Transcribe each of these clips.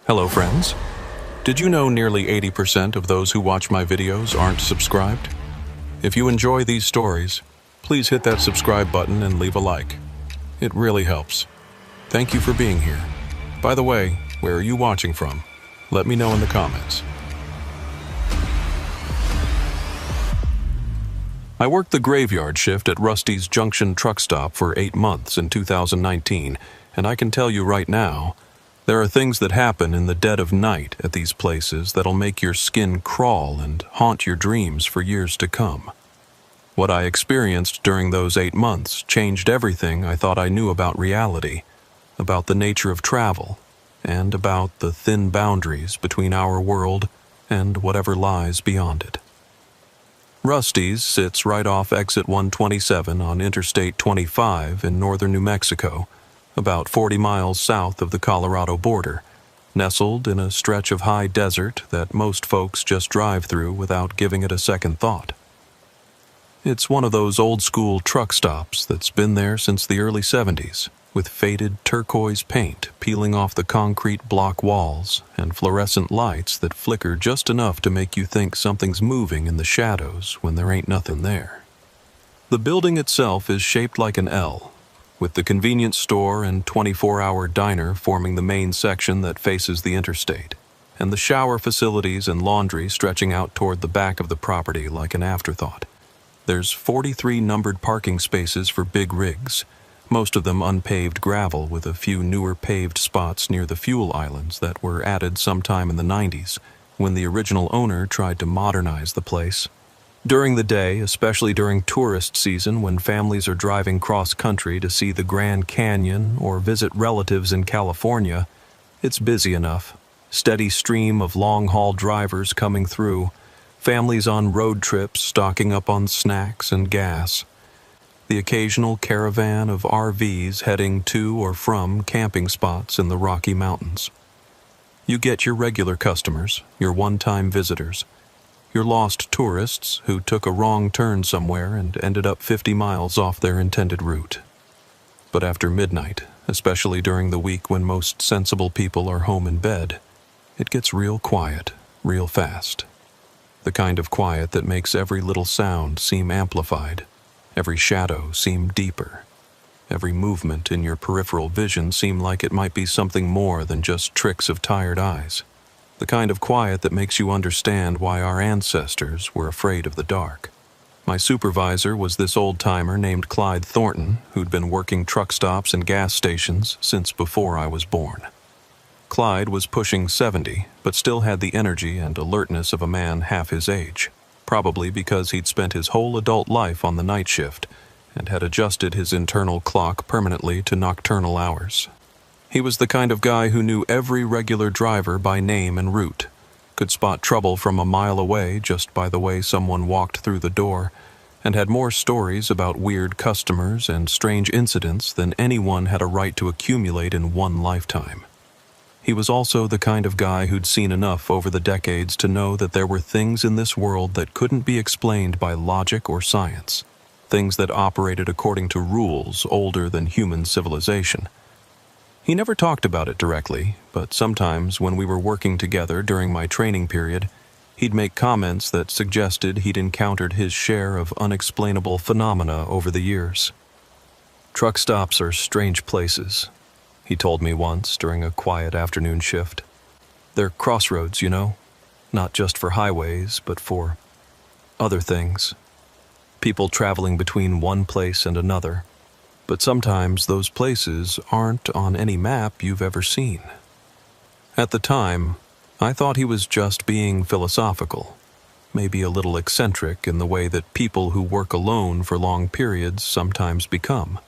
Hello friends. Did you know nearly 80% of those who watch my videos aren't subscribed? If you enjoy these stories, please hit that subscribe button and leave a like. It really helps. Thank you for being here. By the way, where are you watching from? Let me know in the comments. I worked the graveyard shift at Rusty's Junction truck stop for 8 months in 2019, and I can tell you right now, there are things that happen in the dead of night at these places that'll make your skin crawl and haunt your dreams for years to come. What I experienced during those 8 months changed everything I thought I knew about reality, about the nature of travel, and about the thin boundaries between our world and whatever lies beyond it. Rusty's sits right off exit 127 on Interstate 25 in northern New Mexico, about 40 miles south of the Colorado border, nestled in a stretch of high desert that most folks just drive through without giving it a second thought. It's one of those old-school truck stops that's been there since the early 70s, with faded turquoise paint peeling off the concrete block walls and fluorescent lights that flicker just enough to make you think something's moving in the shadows when there ain't nothing there. The building itself is shaped like an L, with the convenience store and 24-hour diner forming the main section that faces the interstate, and the shower facilities and laundry stretching out toward the back of the property like an afterthought. There's 43 numbered parking spaces for big rigs, most of them unpaved gravel with a few newer paved spots near the fuel islands that were added sometime in the 90s, when the original owner tried to modernize the place. During the day, especially during tourist season when families are driving cross-country to see the Grand Canyon or visit relatives in California, it's busy enough. Steady stream of long-haul drivers coming through, families on road trips stocking up on snacks and gas, the occasional caravan of RVs heading to or from camping spots in the Rocky Mountains. You get your regular customers, your one-time visitors, your lost tourists who took a wrong turn somewhere and ended up 50 miles off their intended route. But after midnight, especially during the week when most sensible people are home in bed, it gets real quiet, real fast. The kind of quiet that makes every little sound seem amplified, every shadow seem deeper, every movement in your peripheral vision seem like it might be something more than just tricks of tired eyes. The kind of quiet that makes you understand why our ancestors were afraid of the dark. My supervisor was this old-timer named Clyde Thornton, who'd been working truck stops and gas stations since before I was born. Clyde was pushing 70, but still had the energy and alertness of a man half his age, probably because he'd spent his whole adult life on the night shift and had adjusted his internal clock permanently to nocturnal hours. He was the kind of guy who knew every regular driver by name and route, could spot trouble from a mile away just by the way someone walked through the door, and had more stories about weird customers and strange incidents than anyone had a right to accumulate in one lifetime. He was also the kind of guy who'd seen enough over the decades to know that there were things in this world that couldn't be explained by logic or science, things that operated according to rules older than human civilization. He never talked about it directly, but sometimes when we were working together during my training period, he'd make comments that suggested he'd encountered his share of unexplainable phenomena over the years. Truck stops are strange places, he told me once during a quiet afternoon shift. They're crossroads, you know, not just for highways, but for other things. People traveling between one place and another. But sometimes those places aren't on any map you've ever seen. At the time, I thought he was just being philosophical, maybe a little eccentric in the way that people who work alone for long periods sometimes become.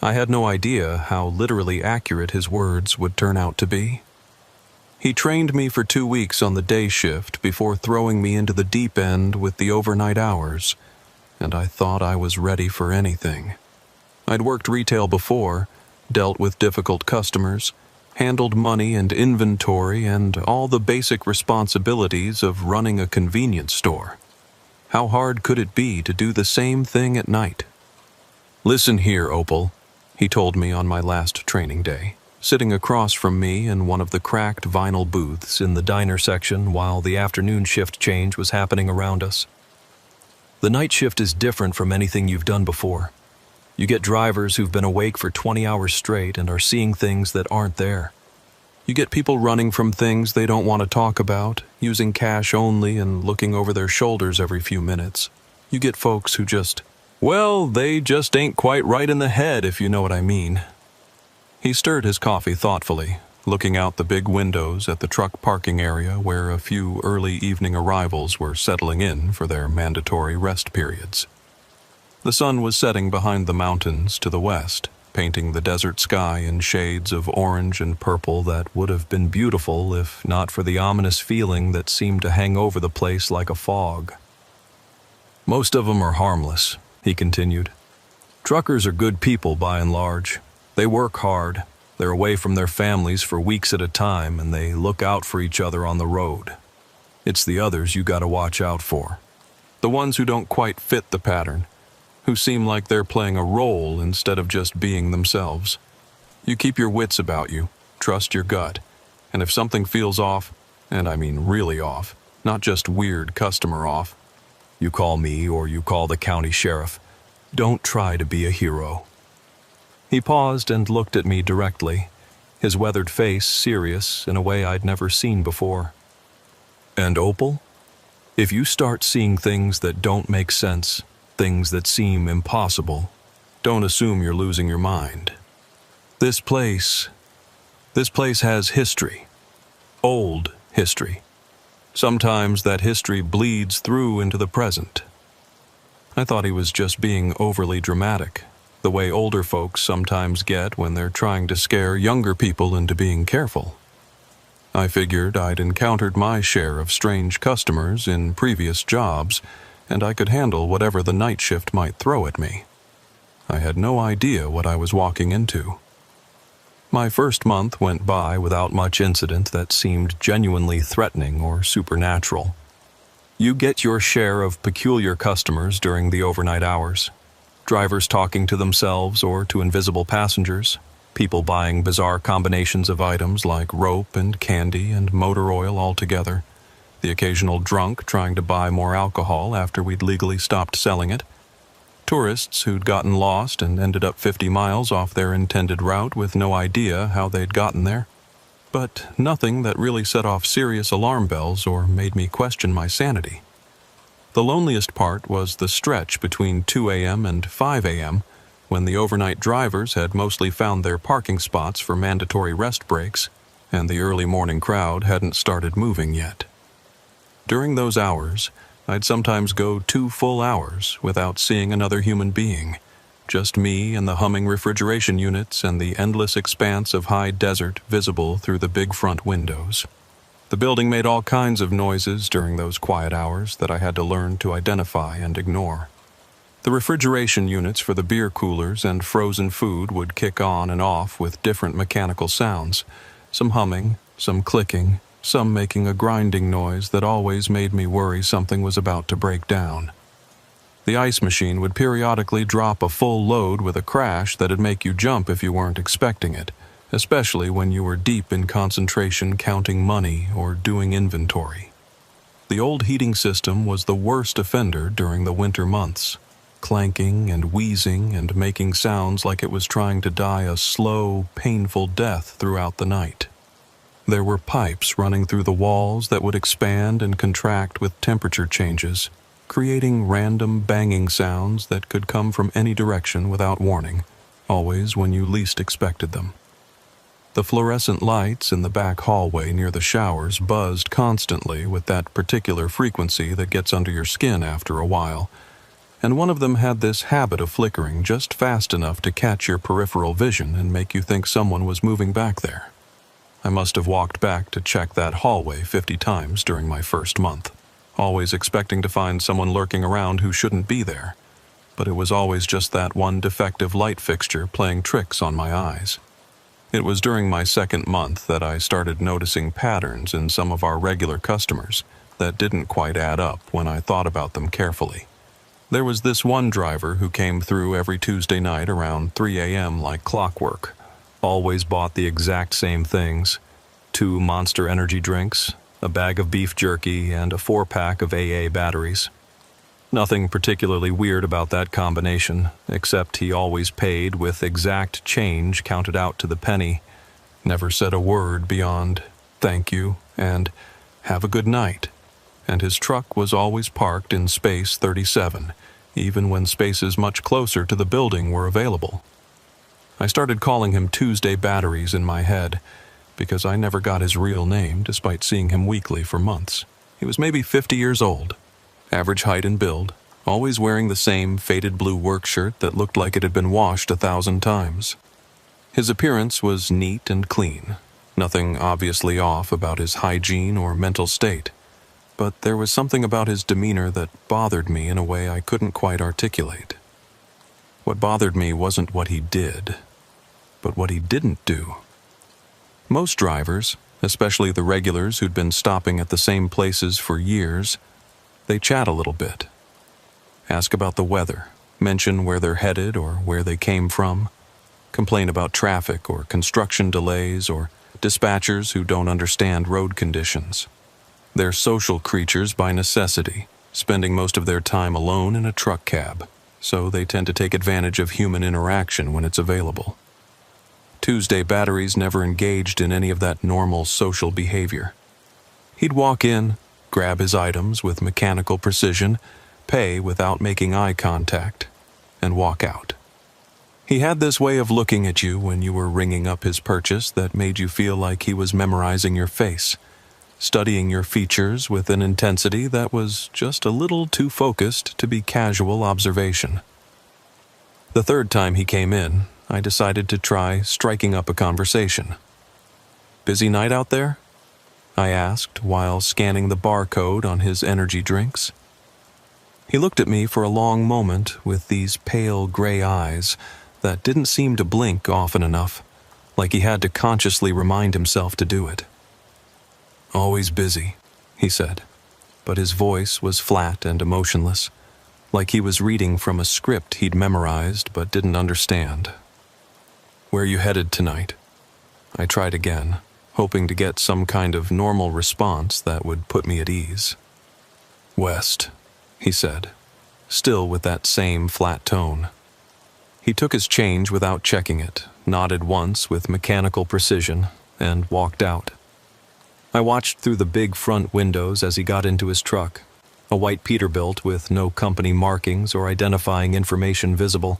I had no idea how literally accurate his words would turn out to be. He trained me for 2 weeks on the day shift before throwing me into the deep end with the overnight hours, and I thought I was ready for anything. I'd worked retail before, dealt with difficult customers, handled money and inventory and all the basic responsibilities of running a convenience store. How hard could it be to do the same thing at night? "Listen here, Opal," he told me on my last training day. sitting across from me in one of the cracked vinyl booths in the diner section while the afternoon shift change was happening around us. The night shift is different from anything you've done before. You get drivers who've been awake for 20 hours straight and are seeing things that aren't there. You get people running from things they don't want to talk about, using cash only and looking over their shoulders every few minutes. You get folks who they just ain't quite right in the head, if you know what I mean. He stirred his coffee thoughtfully, looking out the big windows at the truck parking area where a few early evening arrivals were settling in for their mandatory rest periods. The sun was setting behind the mountains to the west, painting the desert sky in shades of orange and purple that would have been beautiful if not for the ominous feeling that seemed to hang over the place like a fog. Most of them are harmless, he continued. Truckers are good people by and large. They work hard, they're away from their families for weeks at a time, and they look out for each other on the road. It's the others you gotta watch out for. The ones who don't quite fit the pattern, who seem like they're playing a role instead of just being themselves. You keep your wits about you, trust your gut, and if something feels off, and I mean really off, not just weird customer off, you call me or you call the county sheriff. Don't try to be a hero. He paused and looked at me directly, his weathered face serious in a way I'd never seen before. And Opal, if you start seeing things that don't make sense, things that seem impossible, don't assume you're losing your mind. This place has history. Old history. Sometimes that history bleeds through into the present. I thought he was just being overly dramatic, the way older folks sometimes get when they're trying to scare younger people into being careful. I figured I'd encountered my share of strange customers in previous jobs, and I could handle whatever the night shift might throw at me. I had no idea what I was walking into. My first month went by without much incident that seemed genuinely threatening or supernatural. You get your share of peculiar customers during the overnight hours. Drivers talking to themselves or to invisible passengers, people buying bizarre combinations of items like rope and candy and motor oil all together, the occasional drunk trying to buy more alcohol after we'd legally stopped selling it, tourists who'd gotten lost and ended up 50 miles off their intended route with no idea how they'd gotten there. But nothing that really set off serious alarm bells or made me question my sanity. The loneliest part was the stretch between 2 a.m. and 5 a.m., when the overnight drivers had mostly found their parking spots for mandatory rest breaks, and the early morning crowd hadn't started moving yet. During those hours, I'd sometimes go 2 full hours without seeing another human being, just me and the humming refrigeration units and the endless expanse of high desert visible through the big front windows. The building made all kinds of noises during those quiet hours that I had to learn to identify and ignore. The refrigeration units for the beer coolers and frozen food would kick on and off with different mechanical sounds, some humming, some clicking, some making a grinding noise that always made me worry something was about to break down. The ice machine would periodically drop a full load with a crash that'd make you jump if you weren't expecting it, especially when you were deep in concentration counting money or doing inventory. The old heating system was the worst offender during the winter months, clanking and wheezing and making sounds like it was trying to die a slow, painful death throughout the night. There were pipes running through the walls that would expand and contract with temperature changes, creating random banging sounds that could come from any direction without warning, always when you least expected them. The fluorescent lights in the back hallway near the showers buzzed constantly with that particular frequency that gets under your skin after a while, and one of them had this habit of flickering just fast enough to catch your peripheral vision and make you think someone was moving back there. I must have walked back to check that hallway 50 times during my first month, always expecting to find someone lurking around who shouldn't be there, but it was always just that one defective light fixture playing tricks on my eyes. It was during my second month that I started noticing patterns in some of our regular customers that didn't quite add up when I thought about them carefully. There was this one driver who came through every Tuesday night around 3 a.m. like clockwork. Always bought the exact same things: 2 Monster energy drinks, a bag of beef jerky, and a 4-pack of AA batteries. Nothing particularly weird about that combination, except he always paid with exact change counted out to the penny, never said a word beyond "thank you" and "have a good night," and his truck was always parked in space 37, even when spaces much closer to the building were available. I started calling him Tuesday Batteries in my head, because I never got his real name despite seeing him weekly for months. He was maybe 50 years old, average height and build, always wearing the same faded blue work shirt that looked like it had been washed 1,000 times. His appearance was neat and clean, nothing obviously off about his hygiene or mental state, but there was something about his demeanor that bothered me in a way I couldn't quite articulate. What bothered me wasn't what he did, but what he didn't do. Most drivers, especially the regulars who'd been stopping at the same places for years, they chat a little bit. Ask about the weather, mention where they're headed or where they came from, complain about traffic or construction delays or dispatchers who don't understand road conditions. They're social creatures by necessity, spending most of their time alone in a truck cab, so they tend to take advantage of human interaction when it's available. Tuesday Batteries never engaged in any of that normal social behavior. He'd walk in, grab his items with mechanical precision, pay without making eye contact, and walk out. He had this way of looking at you when you were ringing up his purchase that made you feel like he was memorizing your face, studying your features with an intensity that was just a little too focused to be casual observation. The third time he came in, I decided to try striking up a conversation. "Busy night out there?" I asked while scanning the barcode on his energy drinks. He looked at me for a long moment with these pale gray eyes that didn't seem to blink often enough, like he had to consciously remind himself to do it. "Always busy," he said, but his voice was flat and emotionless, like he was reading from a script he'd memorized but didn't understand. "Where you headed tonight?" I tried again, hoping to get some kind of normal response that would put me at ease. "West," he said, still with that same flat tone. He took his change without checking it, nodded once with mechanical precision, and walked out. I watched through the big front windows as he got into his truck, a white Peterbilt with no company markings or identifying information visible,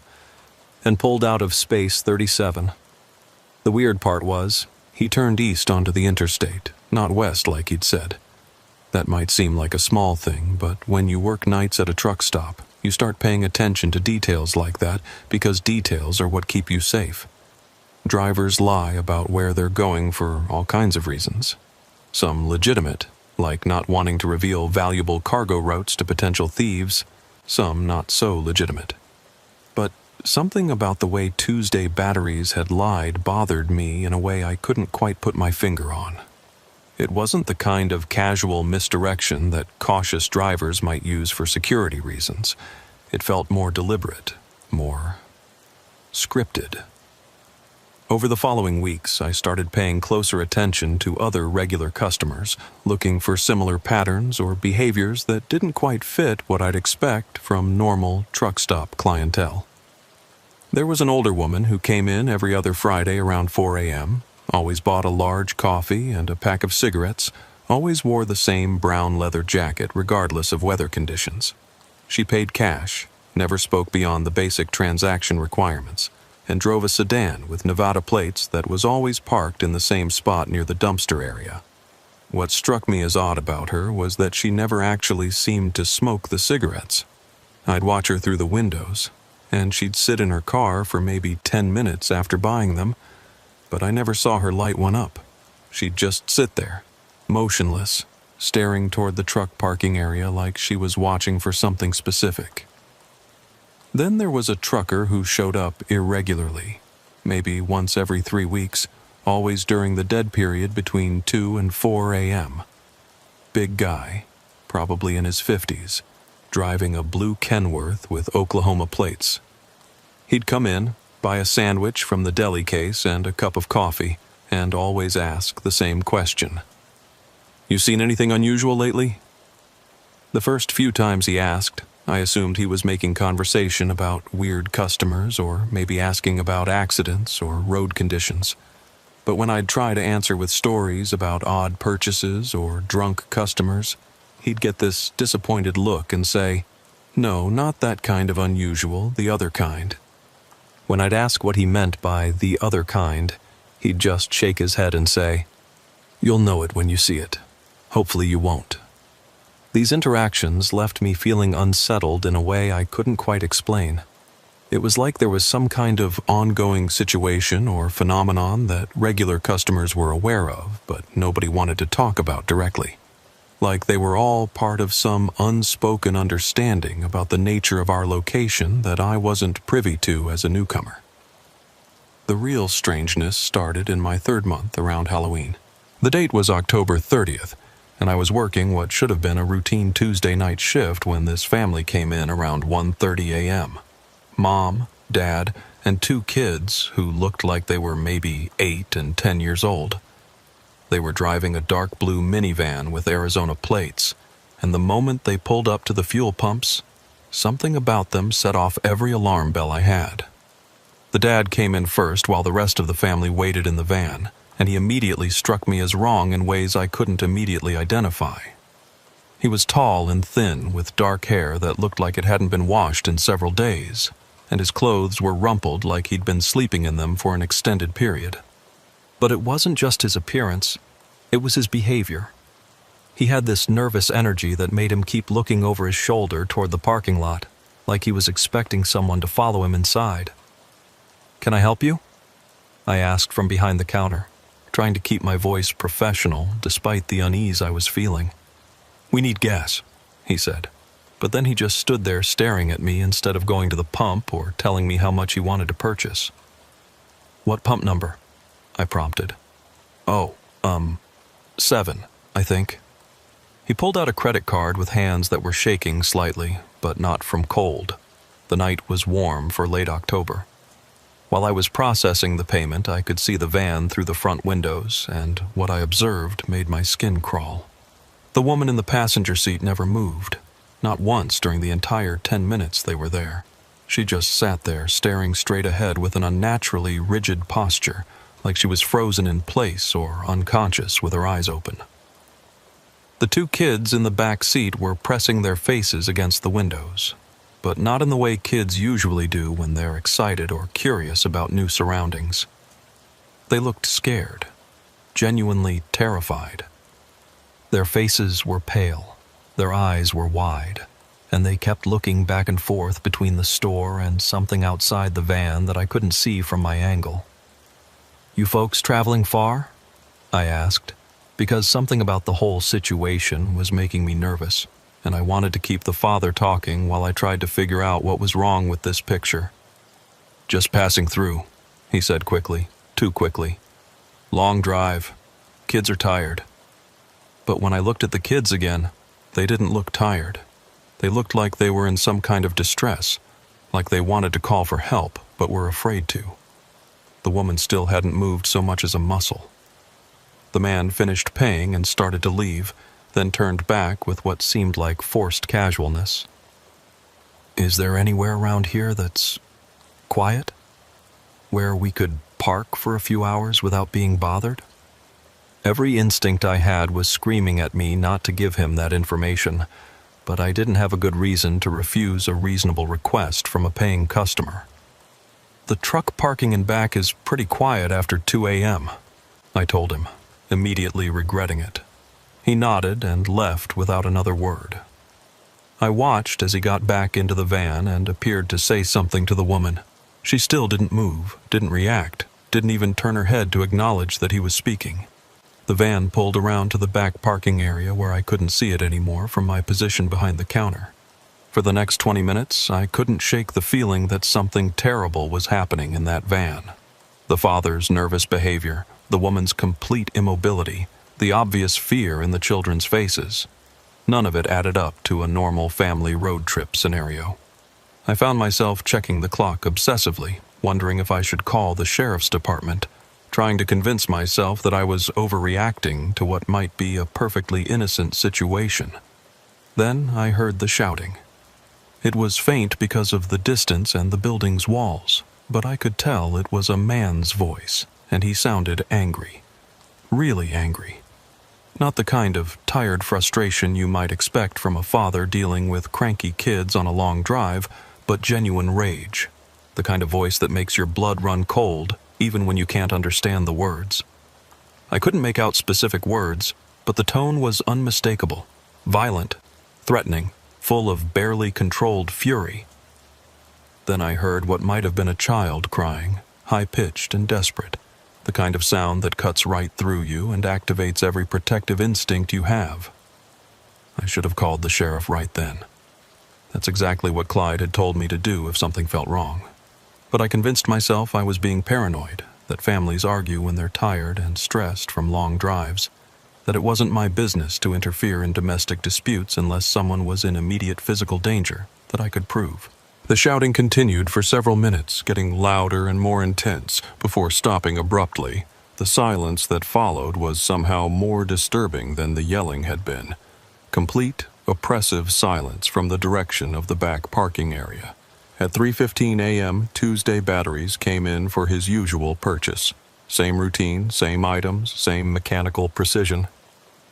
and pulled out of space 37. The weird part was, he turned east onto the interstate, not west like he'd said. That might seem like a small thing, but when you work nights at a truck stop, you start paying attention to details like that because details are what keep you safe. Drivers lie about where they're going for all kinds of reasons. Some legitimate, like not wanting to reveal valuable cargo routes to potential thieves. Some not so legitimate. But something about the way Tuesday Batteries had lied bothered me in a way I couldn't quite put my finger on. It wasn't the kind of casual misdirection that cautious drivers might use for security reasons. It felt more deliberate, more scripted. Over the following weeks, I started paying closer attention to other regular customers, looking for similar patterns or behaviors that didn't quite fit what I'd expect from normal truck stop clientele. There was an older woman who came in every other Friday around 4 a.m., always bought a large coffee and a pack of cigarettes, always wore the same brown leather jacket regardless of weather conditions. She paid cash, never spoke beyond the basic transaction requirements, and drove a sedan with Nevada plates that was always parked in the same spot near the dumpster area. What struck me as odd about her was that she never actually seemed to smoke the cigarettes. I'd watch her through the windows, and she'd sit in her car for maybe 10 minutes after buying them, but I never saw her light one up. She'd just sit there, motionless, staring toward the truck parking area like she was watching for something specific. Then there was a trucker who showed up irregularly, maybe once every 3 weeks, always during the dead period between 2 and 4 a.m. Big guy, probably in his 50s, driving a blue Kenworth with Oklahoma plates. He'd come in, buy a sandwich from the deli case and a cup of coffee, and always ask the same question. "You seen anything unusual lately?" The first few times he asked, I assumed he was making conversation about weird customers or maybe asking about accidents or road conditions. But when I'd try to answer with stories about odd purchases or drunk customers, he'd get this disappointed look and say, "No, not that kind of unusual, the other kind." When I'd ask what he meant by the other kind, he'd just shake his head and say, "You'll know it when you see it. Hopefully you won't." These interactions left me feeling unsettled in a way I couldn't quite explain. It was like there was some kind of ongoing situation or phenomenon that regular customers were aware of, but nobody wanted to talk about directly. Like they were all part of some unspoken understanding about the nature of our location that I wasn't privy to as a newcomer. The real strangeness started in my third month around Halloween. The date was October 30th, and I was working what should have been a routine Tuesday night shift when this family came in around 1:30 a.m. Mom, Dad, and 2 kids who looked like they were maybe 8 and 10 years old. They were driving a dark blue minivan with Arizona plates, and the moment they pulled up to the fuel pumps, something about them set off every alarm bell I had. The dad came in first while the rest of the family waited in the van, and he immediately struck me as wrong in ways I couldn't immediately identify. He was tall and thin, with dark hair that looked like it hadn't been washed in several days, and his clothes were rumpled like he'd been sleeping in them for an extended period. But it wasn't just his appearance, it was his behavior. He had this nervous energy that made him keep looking over his shoulder toward the parking lot, like he was expecting someone to follow him inside. "Can I help you?" I asked from behind the counter, trying to keep my voice professional despite the unease I was feeling. "We need gas," he said, but then he just stood there staring at me instead of going to the pump or telling me how much he wanted to purchase. "What pump number?" I prompted. "Oh, 7, I think." He pulled out a credit card with hands that were shaking slightly, but not from cold. The night was warm for late October. While I was processing the payment, I could see the van through the front windows, and what I observed made my skin crawl. The woman in the passenger seat never moved, not once during the entire 10 minutes they were there. She just sat there staring straight ahead with an unnaturally rigid posture, like she was frozen in place or unconscious with her eyes open. The 2 kids in the back seat were pressing their faces against the windows, but not in the way kids usually do when they're excited or curious about new surroundings. They looked scared, genuinely terrified. Their faces were pale, their eyes were wide, and they kept looking back and forth between the store and something outside the van that I couldn't see from my angle. "You folks traveling far?" I asked, because something about the whole situation was making me nervous, and I wanted to keep the father talking while I tried to figure out what was wrong with this picture. "Just passing through," he said quickly, too quickly. "Long drive. Kids are tired." But when I looked at the kids again, they didn't look tired. They looked like they were in some kind of distress, like they wanted to call for help but were afraid to. The woman still hadn't moved so much as a muscle. The man finished paying and started to leave, then turned back with what seemed like forced casualness. "Is there anywhere around here that's quiet? Where we could park for a few hours without being bothered?" Every instinct I had was screaming at me not to give him that information, but I didn't have a good reason to refuse a reasonable request from a paying customer. "The truck parking in back is pretty quiet after 2 a.m., I told him, immediately regretting it. He nodded and left without another word. I watched as he got back into the van and appeared to say something to the woman. She still didn't move, didn't react, didn't even turn her head to acknowledge that he was speaking. The van pulled around to the back parking area where I couldn't see it anymore from my position behind the counter. For the next 20 minutes, I couldn't shake the feeling that something terrible was happening in that van. The father's nervous behavior, the woman's complete immobility, the obvious fear in the children's faces. None of it added up to a normal family road trip scenario. I found myself checking the clock obsessively, wondering if I should call the sheriff's department, trying to convince myself that I was overreacting to what might be a perfectly innocent situation. Then I heard the shouting. It was faint because of the distance and the building's walls, but I could tell it was a man's voice, and he sounded angry. Really angry. Not the kind of tired frustration you might expect from a father dealing with cranky kids on a long drive, but genuine rage. The kind of voice that makes your blood run cold, even when you can't understand the words. I couldn't make out specific words, but the tone was unmistakable, violent, threatening, full of barely controlled fury. Then I heard what might have been a child crying, high-pitched and desperate, the kind of sound that cuts right through you and activates every protective instinct you have. I should have called the sheriff right then. That's exactly what Clyde had told me to do if something felt wrong. But I convinced myself I was being paranoid, that families argue when they're tired and stressed from long drives, that it wasn't my business to interfere in domestic disputes unless someone was in immediate physical danger that I could prove. The shouting continued for several minutes, getting louder and more intense, before stopping abruptly. The silence that followed was somehow more disturbing than the yelling had been. Complete, oppressive silence from the direction of the back parking area. At 3:15 a.m., Tuesday Batteries came in for his usual purchase. Same routine, same items, same mechanical precision.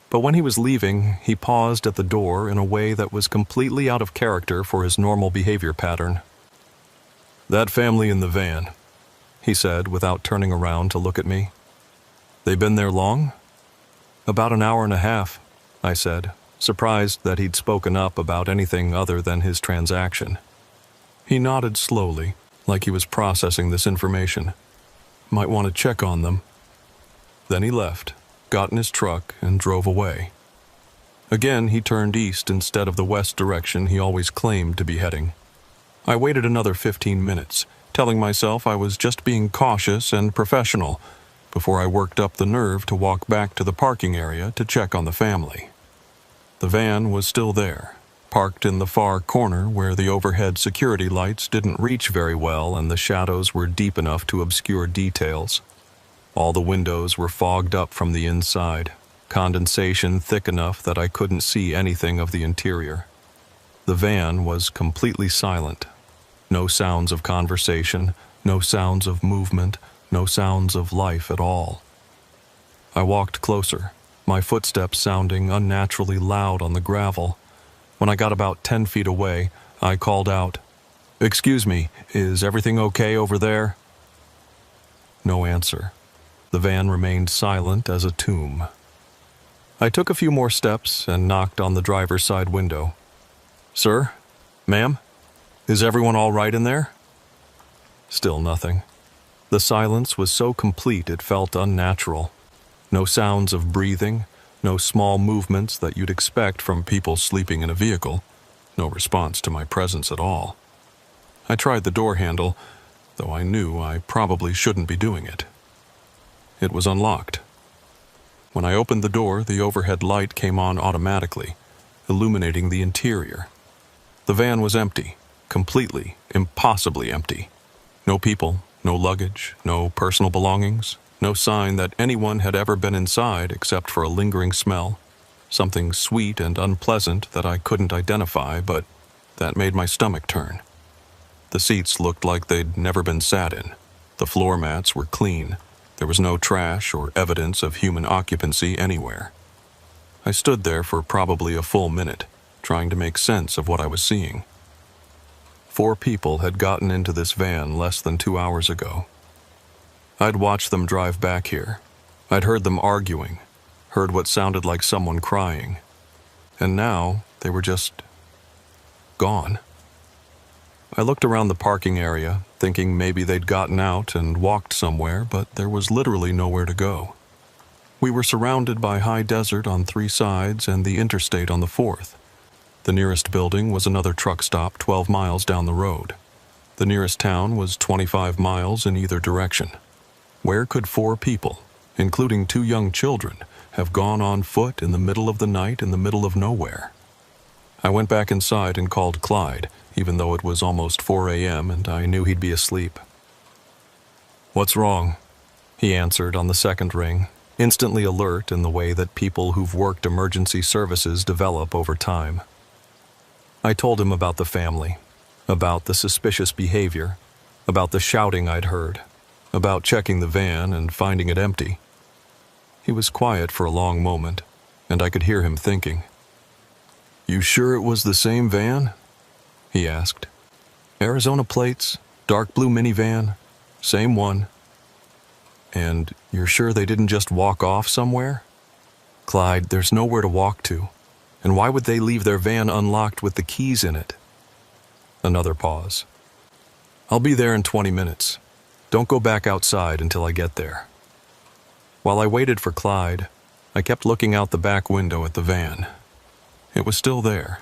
But when he was leaving, he paused at the door in a way that was completely out of character for his normal behavior pattern. "That family in the van," he said without turning around to look at me. "They been there long?" "About an hour and a half," I said, surprised that he'd spoken up about anything other than his transaction. He nodded slowly, like he was processing this information. "Might want to check on them." Then he left, got in his truck, and drove away. Again, he turned east instead of the west direction he always claimed to be heading. I waited another 15 minutes, telling myself I was just being cautious and professional, before I worked up the nerve to walk back to the parking area to check on the family. The van was still there, parked in the far corner where the overhead security lights didn't reach very well and the shadows were deep enough to obscure details. All the windows were fogged up from the inside, condensation thick enough that I couldn't see anything of the interior. The van was completely silent. No sounds of conversation, no sounds of movement, no sounds of life at all. I walked closer, my footsteps sounding unnaturally loud on the gravel. When I got about 10 feet away, I called out, "Excuse me, is everything okay over there?" No answer. The van remained silent as a tomb. I took a few more steps and knocked on the driver's side window. "Sir? Ma'am? Is everyone all right in there?" Still nothing. The silence was so complete it felt unnatural. No sounds of breathing, no small movements that you'd expect from people sleeping in a vehicle. No response to my presence at all. I tried the door handle, though I knew I probably shouldn't be doing it. It was unlocked. When I opened the door, the overhead light came on automatically, illuminating the interior. The van was empty, completely, impossibly empty. No people, no luggage, no personal belongings, no sign that anyone had ever been inside except for a lingering smell, something sweet and unpleasant that I couldn't identify, but that made my stomach turn. The seats looked like they'd never been sat in. The floor mats were clean. There was no trash or evidence of human occupancy anywhere. I stood there for probably a full minute, trying to make sense of what I was seeing. 4 people had gotten into this van less than 2 hours ago. I'd watched them drive back here. I'd heard them arguing, heard what sounded like someone crying. And now they were just gone. I looked around the parking area, thinking maybe they'd gotten out and walked somewhere, but there was literally nowhere to go. We were surrounded by high desert on 3 sides and the interstate on the 4th. The nearest building was another truck stop 12 miles down the road. The nearest town was 25 miles in either direction. Where could 4 people, including 2 young children, have gone on foot in the middle of the night in the middle of nowhere? I went back inside and called Clyde, even though it was almost 4 a.m. and I knew he'd be asleep. "What's wrong?" he answered on the second ring, instantly alert in the way that people who've worked emergency services develop over time. I told him about the family, about the suspicious behavior, about the shouting I'd heard, about checking the van and finding it empty. He was quiet for a long moment, and I could hear him thinking. "You sure it was the same van?" he asked. "Arizona plates, dark blue minivan, same one." "And you're sure they didn't just walk off somewhere?" "Clyde, there's nowhere to walk to. And why would they leave their van unlocked with the keys in it?" Another pause. "I'll be there in 20 minutes. Don't go back outside until I get there." While I waited for Clyde, I kept looking out the back window at the van. It was still there.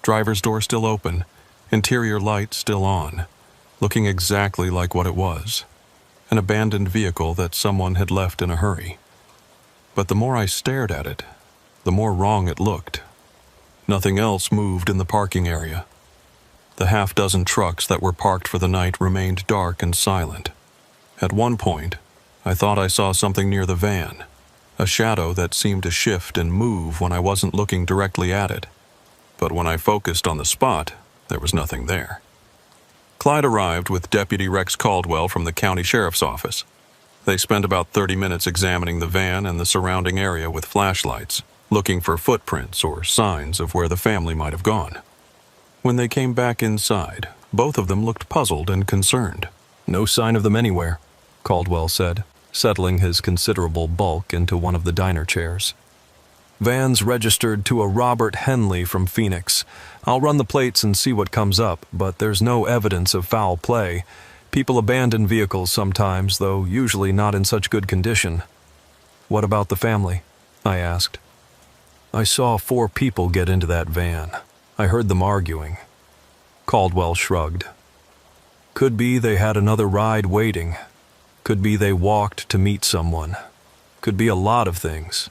Driver's door still open, interior light still on, looking exactly like what it was. An abandoned vehicle that someone had left in a hurry. But the more I stared at it, the more wrong it looked. Nothing else moved in the parking area. The half-dozen trucks that were parked for the night remained dark and silent. At one point, I thought I saw something near the van, a shadow that seemed to shift and move when I wasn't looking directly at it. But when I focused on the spot, there was nothing there. Clyde arrived with Deputy Rex Caldwell from the county sheriff's office. They spent about 30 minutes examining the van and the surrounding area with flashlights, looking for footprints or signs of where the family might have gone. When they came back inside, both of them looked puzzled and concerned. "No sign of them anywhere," Caldwell said, settling his considerable bulk into one of the diner chairs. "Van's registered to a Robert Henley from Phoenix. I'll run the plates and see what comes up, but there's no evidence of foul play. People abandon vehicles sometimes, though usually not in such good condition." "What about the family?" I asked. "I saw 4 people get into that van. I heard them arguing." Caldwell shrugged. "Could be they had another ride waiting. Could be they walked to meet someone. Could be a lot of things.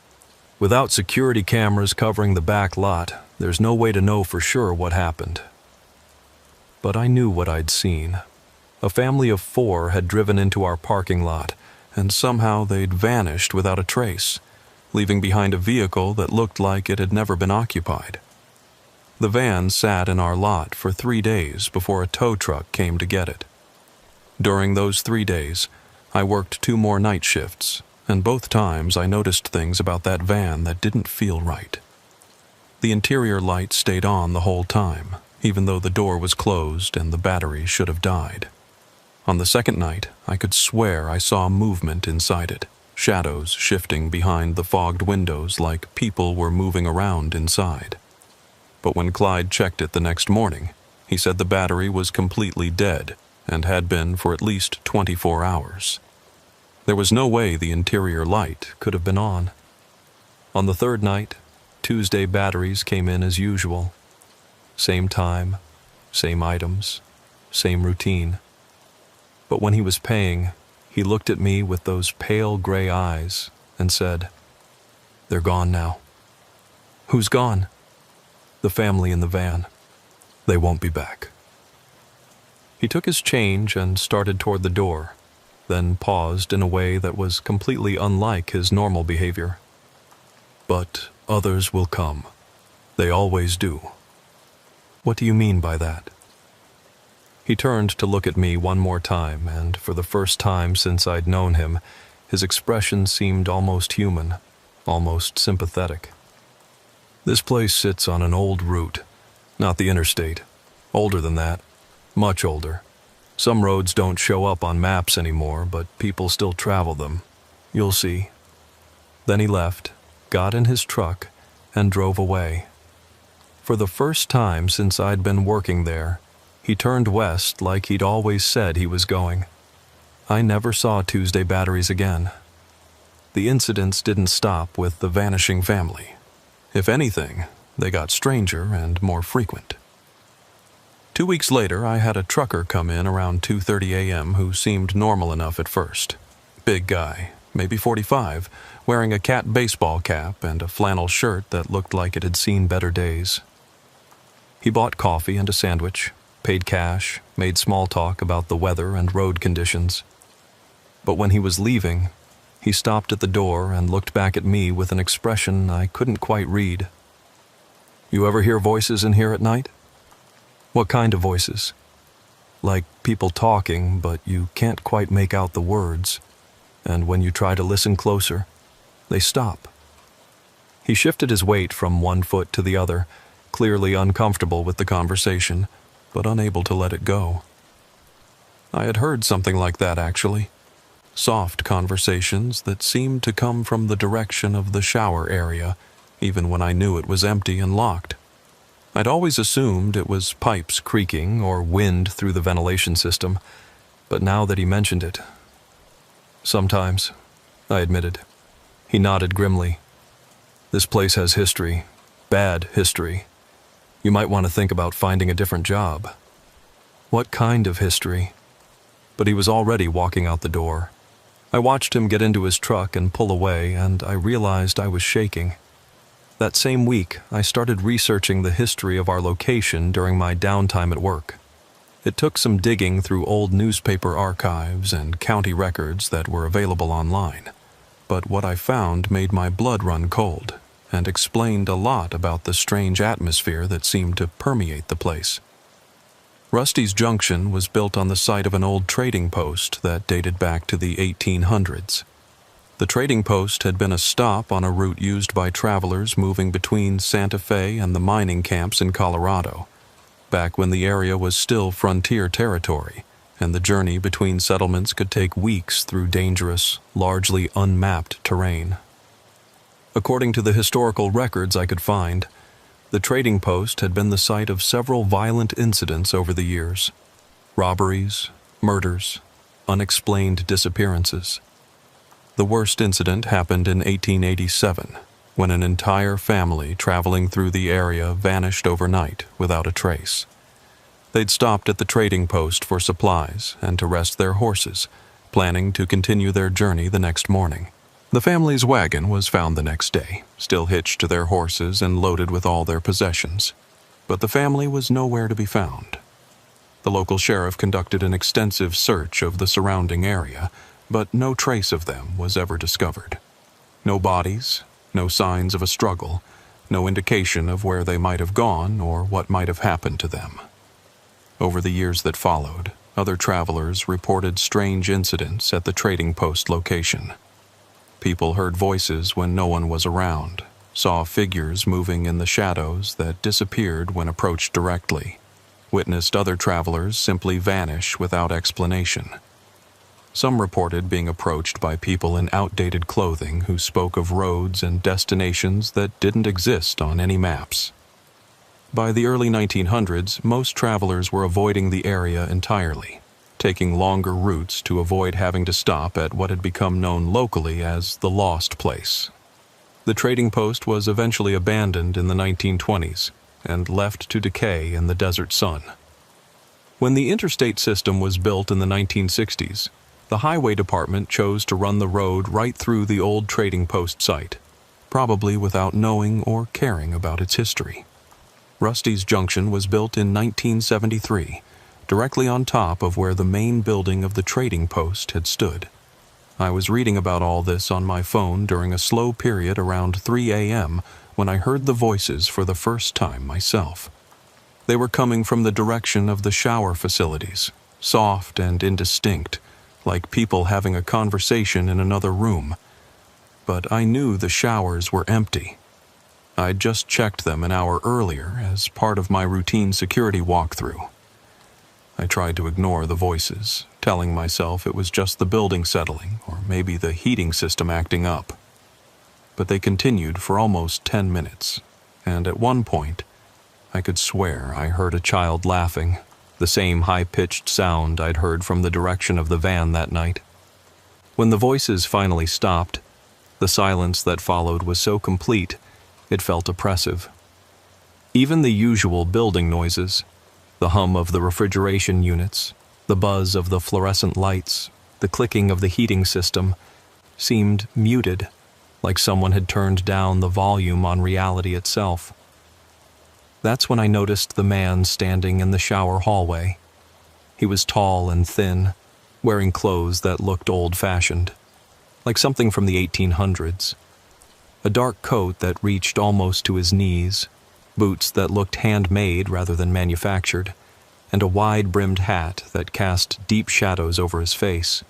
Without security cameras covering the back lot, there's no way to know for sure what happened." But I knew what I'd seen. A family of 4 had driven into our parking lot, and somehow they'd vanished without a trace, leaving behind a vehicle that looked like it had never been occupied. The van sat in our lot for 3 days before a tow truck came to get it. During those 3 days, I worked 2 more night shifts, and both times I noticed things about that van that didn't feel right. The interior light stayed on the whole time, even though the door was closed and the battery should have died. On the second night, I could swear I saw movement inside it, shadows shifting behind the fogged windows like people were moving around inside. But when Clyde checked it the next morning, he said the battery was completely dead and had been for at least 24 hours. There was no way the interior light could have been on. On the third night, Tuesday batteries came in as usual. Same time, same items, same routine. But when he was paying, he looked at me with those pale gray eyes and said, "They're gone now." "Who's gone?" "The family in the van. They won't be back." He took his change and started toward the door, then paused in a way that was completely unlike his normal behavior. "But others will come. They always do." "What do you mean by that?" He turned to look at me one more time, and for the first time since I'd known him, his expression seemed almost human, almost sympathetic. "This place sits on an old route, not the interstate. Older than that, much older. Some roads don't show up on maps anymore, but people still travel them. You'll see." Then he left, got in his truck, and drove away. For the first time since I'd been working there, he turned west like he'd always said he was going. I never saw Tuesday batteries again. The incidents didn't stop with the vanishing family. If anything, they got stranger and more frequent. 2 weeks later, I had a trucker come in around 2:30 a.m. who seemed normal enough at first. Big guy, maybe 45, wearing a cat baseball cap and a flannel shirt that looked like it had seen better days. He bought coffee and a sandwich, paid cash, made small talk about the weather and road conditions. But when he was leaving, he stopped at the door and looked back at me with an expression I couldn't quite read. "You ever hear voices in here at night?" "What kind of voices?" "Like people talking, but you can't quite make out the words, and when you try to listen closer, they stop." He shifted his weight from one foot to the other, clearly uncomfortable with the conversation, but unable to let it go. I had heard something like that, actually. Soft conversations that seemed to come from the direction of the shower area, even when I knew it was empty and locked. I'd always assumed it was pipes creaking or wind through the ventilation system, but now that he mentioned it... "Sometimes," I admitted. He nodded grimly. "This place has history. Bad history. You might want to think about finding a different job." "What kind of history?" But he was already walking out the door. I watched him get into his truck and pull away, and I realized I was shaking. That same week, I started researching the history of our location during my downtime at work. It took some digging through old newspaper archives and county records that were available online. But what I found made my blood run cold and explained a lot about the strange atmosphere that seemed to permeate the place. Rusty's Junction was built on the site of an old trading post that dated back to the 1800s. The trading post had been a stop on a route used by travelers moving between Santa Fe and the mining camps in Colorado, back when the area was still frontier territory, and the journey between settlements could take weeks through dangerous, largely unmapped terrain. According to the historical records I could find, the trading post had been the site of several violent incidents over the years: robberies, murders, unexplained disappearances. The worst incident happened in 1887, when an entire family traveling through the area vanished overnight without a trace. They'd stopped at the trading post for supplies and to rest their horses, planning to continue their journey the next morning. The family's wagon was found the next day, still hitched to their horses and loaded with all their possessions. But the family was nowhere to be found. The local sheriff conducted an extensive search of the surrounding area, but no trace of them was ever discovered. No bodies, no signs of a struggle, no indication of where they might have gone or what might have happened to them. Over the years that followed, other travelers reported strange incidents at the trading post location. People heard voices when no one was around, saw figures moving in the shadows that disappeared when approached directly, witnessed other travelers simply vanish without explanation. Some reported being approached by people in outdated clothing who spoke of roads and destinations that didn't exist on any maps. By the early 1900s, most travelers were avoiding the area entirely, taking longer routes to avoid having to stop at what had become known locally as the Lost Place. The trading post was eventually abandoned in the 1920s and left to decay in the desert sun. When the interstate system was built in the 1960s, the highway department chose to run the road right through the old trading post site, probably without knowing or caring about its history. Rusty's Junction was built in 1973, directly on top of where the main building of the trading post had stood. I was reading about all this on my phone during a slow period around 3 a.m. when I heard the voices for the first time myself. They were coming from the direction of the shower facilities, soft and indistinct, like people having a conversation in another room. But I knew the showers were empty. I'd just checked them an hour earlier as part of my routine security walkthrough. I tried to ignore the voices, telling myself it was just the building settling or maybe the heating system acting up. But they continued for almost 10 minutes, and at one point, I could swear I heard a child laughing, the same high-pitched sound I'd heard from the direction of the van that night. When the voices finally stopped, the silence that followed was so complete, it felt oppressive. Even the usual building noises, the hum of the refrigeration units, the buzz of the fluorescent lights, the clicking of the heating system, seemed muted, like someone had turned down the volume on reality itself. That's when I noticed the man standing in the shower hallway. He was tall and thin, wearing clothes that looked old-fashioned, like something from the 1800s. A dark coat that reached almost to his knees, boots that looked handmade rather than manufactured, and a wide-brimmed hat that cast deep shadows over his face.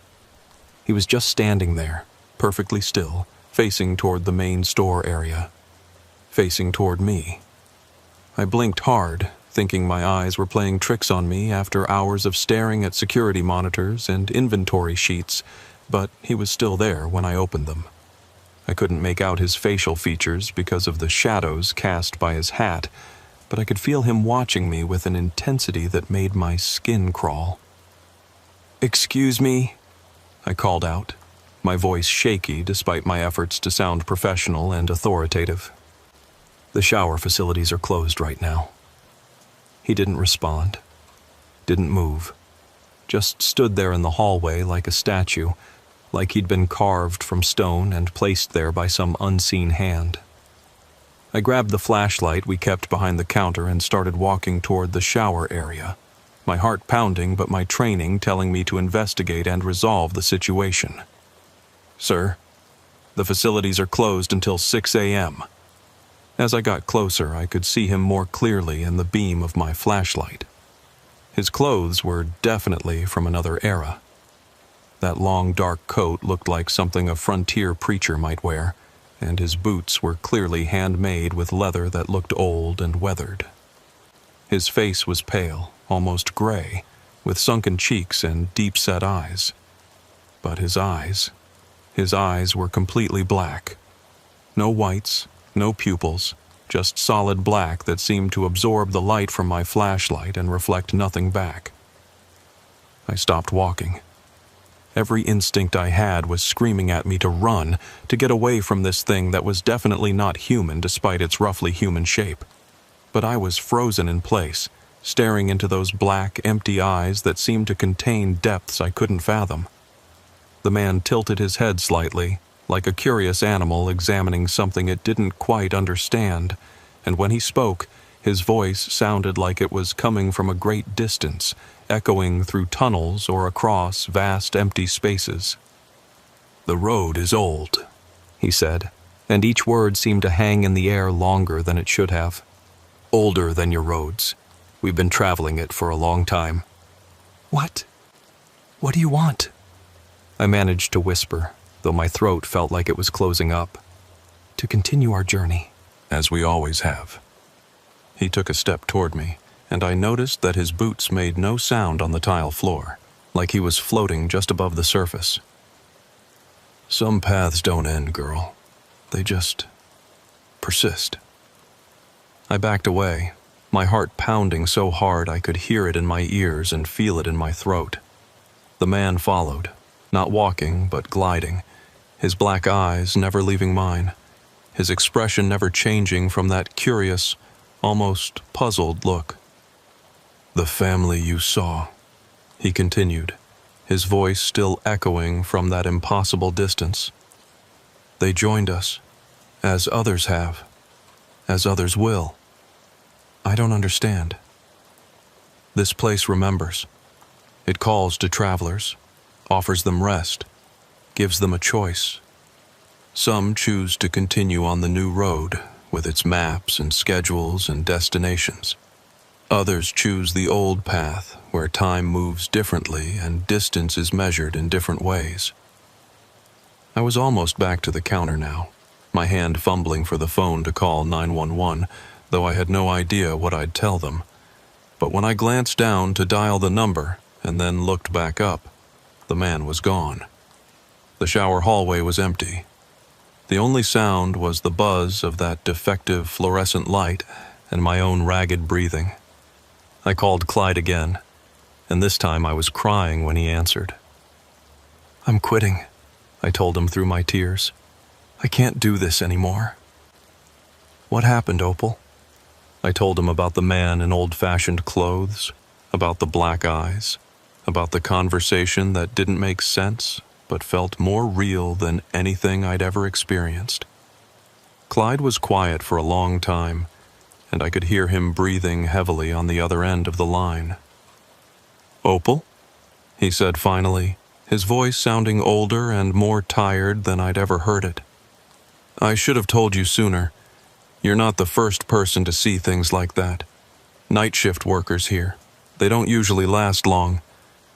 He was just standing there, perfectly still, facing toward the main store area, facing toward me. I blinked hard, thinking my eyes were playing tricks on me after hours of staring at security monitors and inventory sheets, but he was still there when I opened them. I couldn't make out his facial features because of the shadows cast by his hat, but I could feel him watching me with an intensity that made my skin crawl. "Excuse me?" I called out, my voice shaky despite my efforts to sound professional and authoritative. "The shower facilities are closed right now." He didn't respond, didn't move, just stood there in the hallway like a statue, like he'd been carved from stone and placed there by some unseen hand. I grabbed the flashlight we kept behind the counter and started walking toward the shower area, my heart pounding but my training telling me to investigate and resolve the situation. "Sir, the facilities are closed until 6 a.m. As I got closer, I could see him more clearly in the beam of my flashlight. His clothes were definitely from another era. That long dark coat looked like something a frontier preacher might wear, and his boots were clearly handmade with leather that looked old and weathered. His face was pale, almost gray, with sunken cheeks and deep-set eyes. But his eyes were completely black. No whites, no pupils, just solid black that seemed to absorb the light from my flashlight and reflect nothing back. I stopped walking. Every instinct I had was screaming at me to run, to get away from this thing that was definitely not human despite its roughly human shape. But I was frozen in place, staring into those black, empty eyes that seemed to contain depths I couldn't fathom. The man tilted his head slightly, like a curious animal examining something it didn't quite understand, and when he spoke, his voice sounded like it was coming from a great distance, echoing through tunnels or across vast empty spaces. "The road is old," he said, and each word seemed to hang in the air longer than it should have. "Older than your roads. We've been traveling it for a long time." "What? What do you want?" I managed to whisper, though my throat felt like it was closing up. "To continue our journey, as we always have." He took a step toward me, and I noticed that his boots made no sound on the tile floor, like he was floating just above the surface. "Some paths don't end, girl. They just persist." I backed away, my heart pounding so hard I could hear it in my ears and feel it in my throat. The man followed, not walking but gliding, his black eyes never leaving mine, his expression never changing from that curious, almost puzzled look. "The family you saw," he continued, his voice still echoing from that impossible distance. "They joined us, as others have, as others will. I don't understand. This place remembers. It calls to travelers, offers them rest, gives them a choice. Some choose to continue on the new road, with its maps and schedules and destinations. Others choose the old path, where time moves differently and distance is measured in different ways." I was almost back to the counter now, my hand fumbling for the phone to call 911, though I had no idea what I'd tell them. But when I glanced down to dial the number and then looked back up, the man was gone. The shower hallway was empty. The only sound was the buzz of that defective fluorescent light and my own ragged breathing. I called Clyde again, and this time I was crying when he answered. "I'm quitting," I told him through my tears. "I can't do this anymore." "What happened, Opal?" I told him about the man in old-fashioned clothes, about the black eyes, about the conversation that didn't make sense but felt more real than anything I'd ever experienced. Clyde was quiet for a long time, and I could hear him breathing heavily on the other end of the line. "Opal?" he said finally, his voice sounding older and more tired than I'd ever heard it. I should have told you sooner. You're not the first person to see things like that. Night shift workers here. They don't usually last long.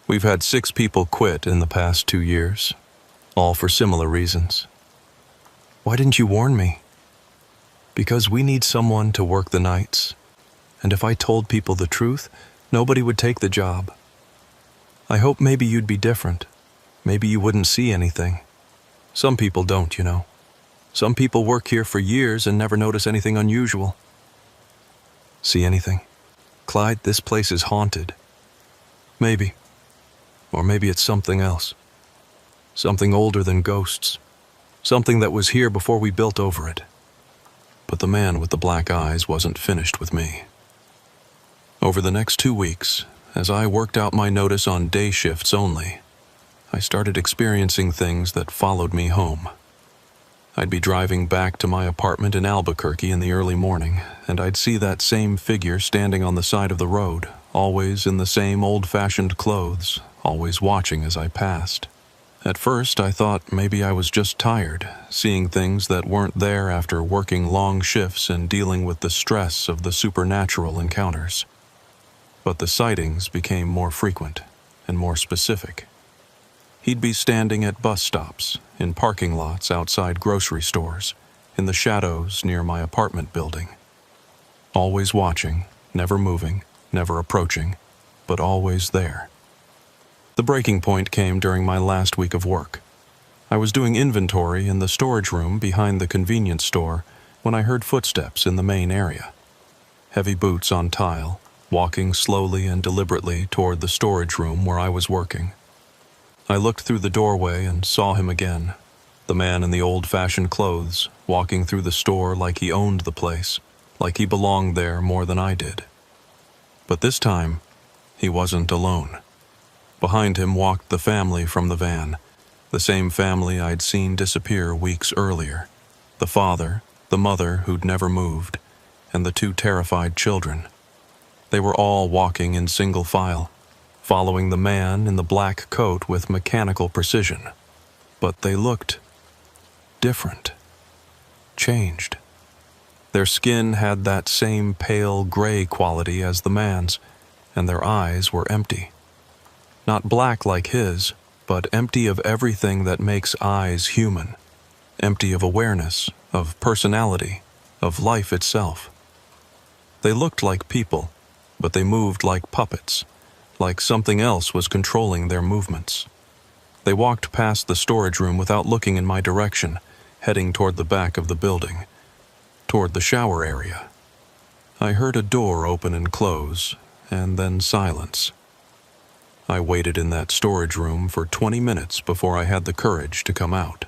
We've had 6 people quit in the past 2 years, all for similar reasons. Why didn't you warn me? Because we need someone to work the nights, and if I told people the truth, nobody would take the job. I hope maybe you'd be different. Maybe you wouldn't see anything. Some people don't, you know. Some people work here for years and never notice anything unusual. See anything? Clyde, this place is haunted. Maybe. Or maybe it's something else. Something older than ghosts. Something that was here before we built over it. But the man with the black eyes wasn't finished with me. Over the next 2 weeks, as I worked out my notice on day shifts only, I started experiencing things that followed me home. I'd be driving back to my apartment in Albuquerque in the early morning, and I'd see that same figure standing on the side of the road, always in the same old-fashioned clothes, always watching as I passed. At first, I thought maybe I was just tired, seeing things that weren't there after working long shifts and dealing with the stress of the supernatural encounters. But the sightings became more frequent and more specific. He'd be standing at bus stops, in parking lots outside grocery stores, in the shadows near my apartment building. Always watching, never moving, never approaching, but always there. The breaking point came during my last week of work. I was doing inventory in the storage room behind the convenience store when I heard footsteps in the main area. Heavy boots on tile, walking slowly and deliberately toward the storage room where I was working. I looked through the doorway and saw him again, the man in the old-fashioned clothes, walking through the store like he owned the place, like he belonged there more than I did. But this time, he wasn't alone. Behind him walked the family from the van, the same family I'd seen disappear weeks earlier. The father, the mother who'd never moved, and the 2 terrified children. They were all walking in single file, following the man in the black coat with mechanical precision. But they looked different, changed. Their skin had that same pale gray quality as the man's, and their eyes were empty. Not black like his, but empty of everything that makes eyes human. Empty of awareness, of personality, of life itself. They looked like people, but they moved like puppets, like something else was controlling their movements. They walked past the storage room without looking in my direction, heading toward the back of the building, toward the shower area. I heard a door open and close, and then silence. I waited in that storage room for 20 minutes before I had the courage to come out.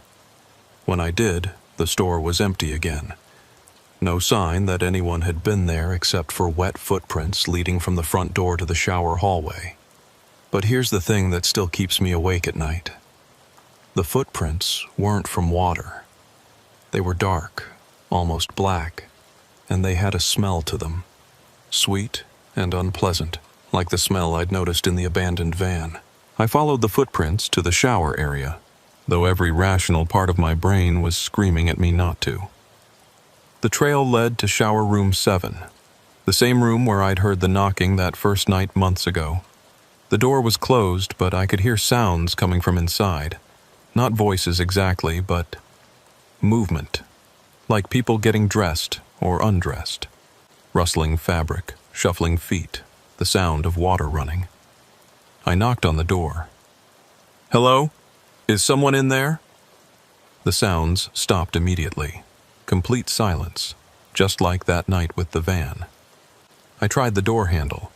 When I did, the store was empty again. No sign that anyone had been there except for wet footprints leading from the front door to the shower hallway. But here's the thing that still keeps me awake at night. The footprints weren't from water. They were dark, almost black, and they had a smell to them. Sweet and unpleasant, like the smell I'd noticed in the abandoned van. I followed the footprints to the shower area, though every rational part of my brain was screaming at me not to. The trail led to shower room 7, the same room where I'd heard the knocking that first night months ago. The door was closed, but I could hear sounds coming from inside. Not voices exactly, but movement, like people getting dressed or undressed. Rustling fabric, shuffling feet, the sound of water running. I knocked on the door. "Hello? Is someone in there?" The sounds stopped immediately. Complete silence, just like that night with the van. I tried the door handle.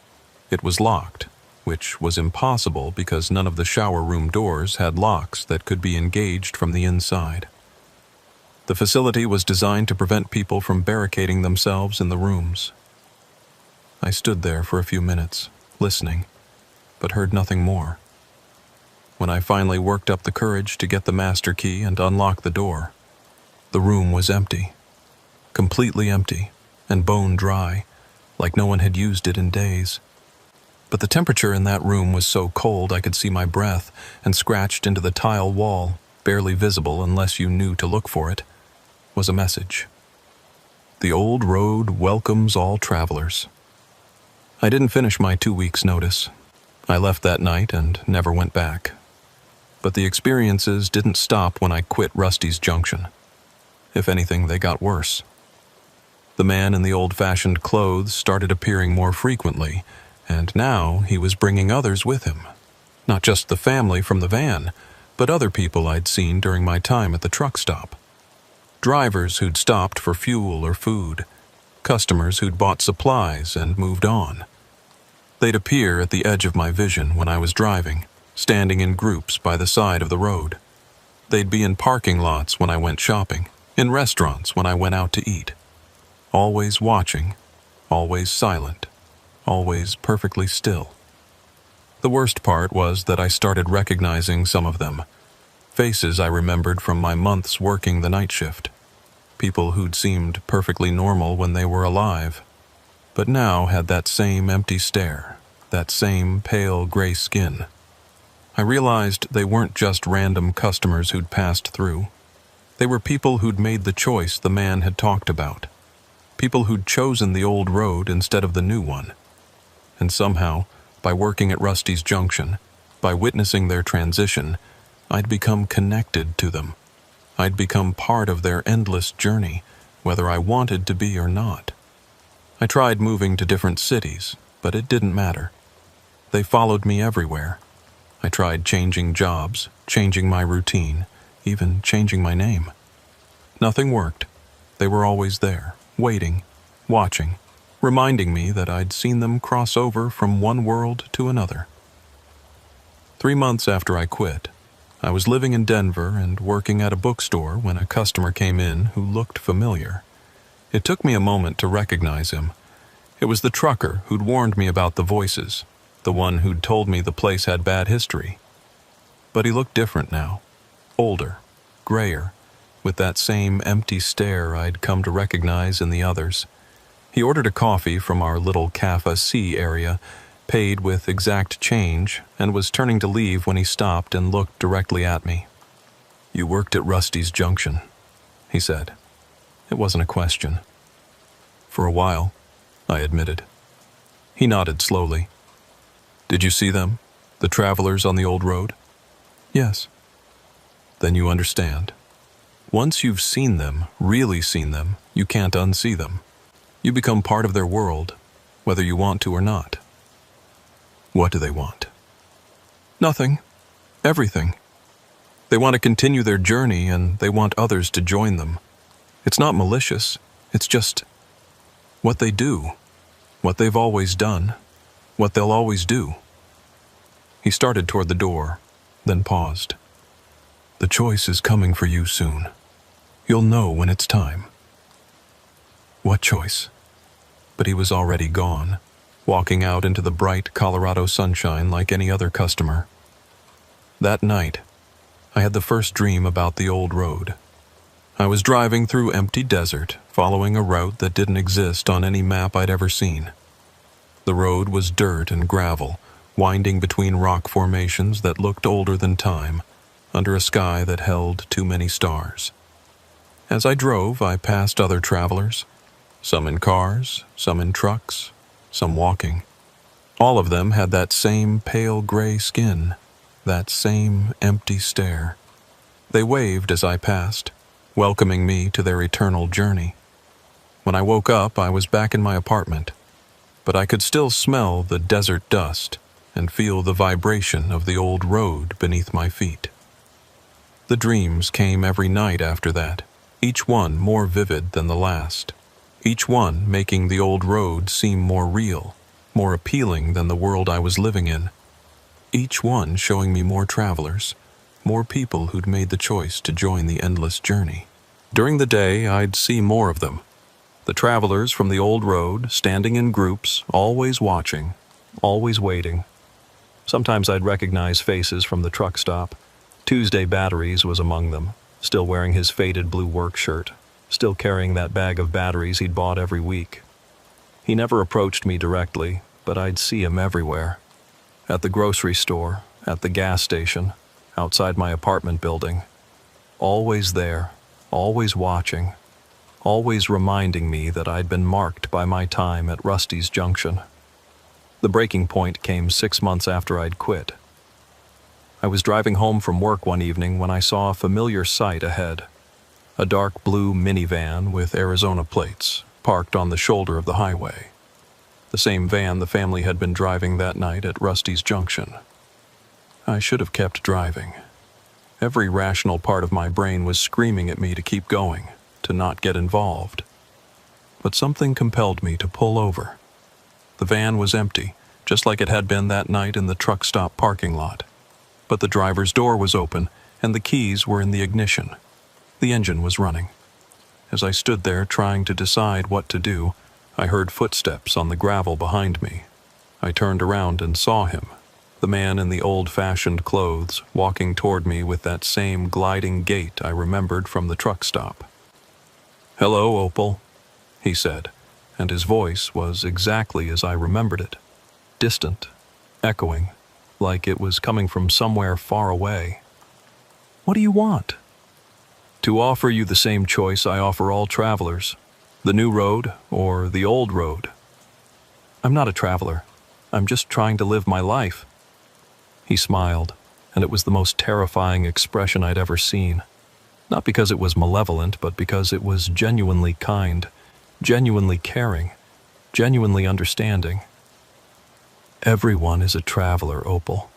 It was locked, which was impossible because none of the shower room doors had locks that could be engaged from the inside. The facility was designed to prevent people from barricading themselves in the rooms. I stood there for a few minutes, listening, but heard nothing more. When I finally worked up the courage to get the master key and unlock the door, the room was empty, completely empty, and bone dry, like no one had used it in days. But the temperature in that room was so cold I could see my breath, and scratched into the tile wall, barely visible unless you knew to look for it, was a message. The old road welcomes all travelers. I didn't finish my 2 weeks' notice. I left that night and never went back. But the experiences didn't stop when I quit Rusty's Junction. If anything, they got worse. The man in the old-fashioned clothes started appearing more frequently, and now he was bringing others with him. Not just the family from the van, but other people I'd seen during my time at the truck stop. Drivers who'd stopped for fuel or food, customers who'd bought supplies and moved on. They'd appear at the edge of my vision when I was driving, standing in groups by the side of the road. They'd be in parking lots when I went shopping, in restaurants when I went out to eat. Always watching, always silent, always perfectly still. The worst part was that I started recognizing some of them. Faces I remembered from my months working the night shift. People who'd seemed perfectly normal when they were alive, but now had that same empty stare, that same pale gray skin. I realized they weren't just random customers who'd passed through. They were people who'd made the choice the man had talked about. People who'd chosen the old road instead of the new one. And somehow, by working at Rusty's Junction, by witnessing their transition, I'd become connected to them. I'd become part of their endless journey, whether I wanted to be or not. I tried moving to different cities, but it didn't matter. They followed me everywhere. I tried changing jobs, changing my routine, even changing my name. Nothing worked. They were always there, waiting, watching, reminding me that I'd seen them cross over from one world to another. 3 months after I quit, I was living in Denver and working at a bookstore when a customer came in who looked familiar. It took me a moment to recognize him. It was the trucker who'd warned me about the voices, the one who'd told me the place had bad history. But he looked different now, older, grayer, with that same empty stare I'd come to recognize in the others. He ordered a coffee from our little Cafe C area, paid with exact change, and was turning to leave when he stopped and looked directly at me. "You worked at Rusty's Junction," he said. It wasn't a question. "For a while," I admitted. He nodded slowly. "Did you see them, the travelers on the old road?" "Yes." "Then you understand. Once you've seen them, really seen them, you can't unsee them. You become part of their world, whether you want to or not." "What do they want?" "Nothing. Everything. They want to continue their journey and they want others to join them. It's not malicious. It's just what they do, what they've always done, what they'll always do." He started toward the door, then paused. "The choice is coming for you soon. You'll know when it's time." "What choice?" But he was already gone, walking out into the bright Colorado sunshine like any other customer. That night, I had the first dream about the old road. I was driving through empty desert, following a route that didn't exist on any map I'd ever seen. The road was dirt and gravel, winding between rock formations that looked older than time, under a sky that held too many stars. As I drove, I passed other travelers, some in cars, some in trucks, some walking. All of them had that same pale gray skin, that same empty stare. They waved as I passed, welcoming me to their eternal journey. When I woke up, I was back in my apartment, but I could still smell the desert dust and feel the vibration of the old road beneath my feet. The dreams came every night after that, each one more vivid than the last, each one making the old road seem more real, more appealing than the world I was living in, each one showing me more travelers, more people who'd made the choice to join the endless journey. During the day, I'd see more of them. The travelers from the old road, standing in groups, always watching, always waiting. Sometimes I'd recognize faces from the truck stop. Tuesday Batteries was among them, still wearing his faded blue work shirt, still carrying that bag of batteries he'd bought every week. He never approached me directly, but I'd see him everywhere. At the grocery store, at the gas station, outside my apartment building. Always there, always watching, always reminding me that I'd been marked by my time at Rusty's Junction. The breaking point came 6 months after I'd quit. I was driving home from work one evening when I saw a familiar sight ahead. A dark blue minivan with Arizona plates, parked on the shoulder of the highway. The same van the family had been driving that night at Rusty's Junction. I should have kept driving. Every rational part of my brain was screaming at me to keep going, to not get involved. But something compelled me to pull over. The van was empty, just like it had been that night in the truck stop parking lot. But the driver's door was open, and the keys were in the ignition. The engine was running. As I stood there trying to decide what to do, I heard footsteps on the gravel behind me. I turned around and saw him, the man in the old-fashioned clothes, walking toward me with that same gliding gait I remembered from the truck stop. "Hello, Opal," he said, and his voice was exactly as I remembered it, distant, echoing, like it was coming from somewhere far away. "What do you want?" "To offer you the same choice I offer all travelers, the new road or the old road." "I'm not a traveler. I'm just trying to live my life." He smiled, and it was the most terrifying expression I'd ever seen. Not because it was malevolent, but because it was genuinely kind, genuinely caring, genuinely understanding. Everyone is a traveler, Opal.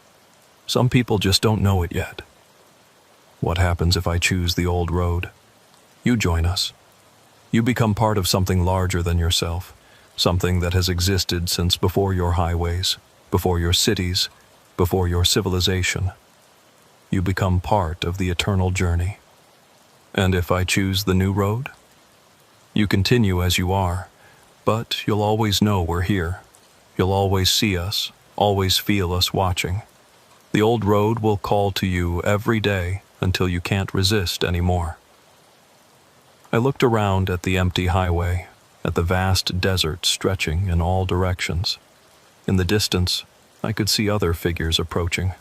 Some people just don't know it yet. What happens if I choose the old road? You join us. You become part of something larger than yourself, something that has existed since before your highways, before your cities, before your civilization. You become part of the eternal journey. And if I choose the new road? You continue as you are, but you'll always know we're here. You'll always see us, always feel us watching. The old road will call to you every day until you can't resist anymore. I looked around at the empty highway, at the vast desert stretching in all directions. In the distance, I could see other figures approaching.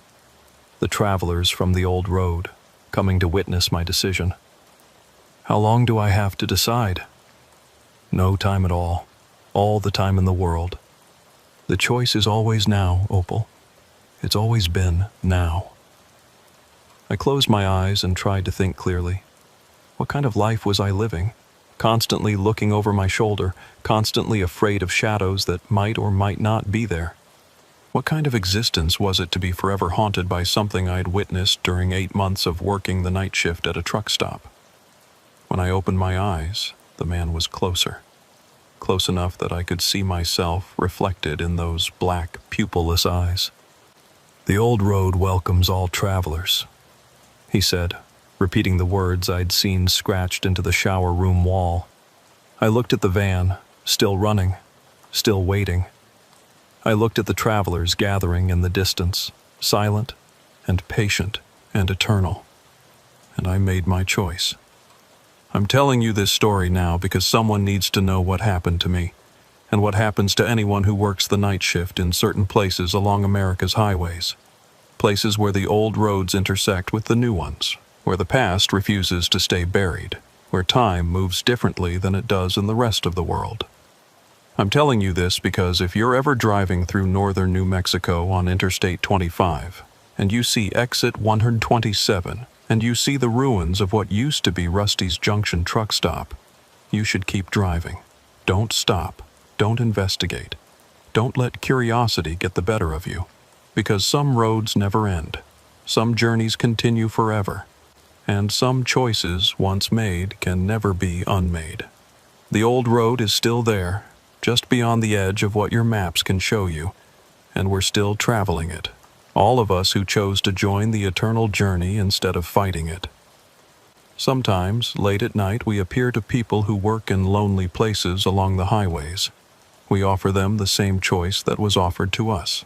The travelers from the old road, coming to witness my decision. How long do I have to decide? No time at all the time in the world. The choice is always now, Opal. It's always been now. I closed my eyes and tried to think clearly. What kind of life was I living? Constantly looking over my shoulder, constantly afraid of shadows that might or might not be there. What kind of existence was it to be forever haunted by something I'd witnessed during 8 months of working the night shift at a truck stop? When I opened my eyes, the man was closer. Close enough that I could see myself reflected in those black, pupilless eyes. "The old road welcomes all travelers," he said, repeating the words I'd seen scratched into the shower room wall. I looked at the van, still running, still waiting. I looked at the travelers gathering in the distance, silent and patient and eternal. And I made my choice. I'm telling you this story now because someone needs to know what happened to me, and what happens to anyone who works the night shift in certain places along America's highways. Places where the old roads intersect with the new ones, where the past refuses to stay buried, where time moves differently than it does in the rest of the world. I'm telling you this because if you're ever driving through northern New Mexico on Interstate 25, and you see exit 127, and you see the ruins of what used to be Rusty's Junction truck stop, you should keep driving. Don't stop. Don't investigate. Don't let curiosity get the better of you, because some roads never end. Some journeys continue forever, and some choices once made can never be unmade. The old road is still there, just beyond the edge of what your maps can show you, and we're still traveling it. All of us who chose to join the eternal journey instead of fighting it. Sometimes, late at night, we appear to people who work in lonely places along the highways. We offer them the same choice that was offered to us.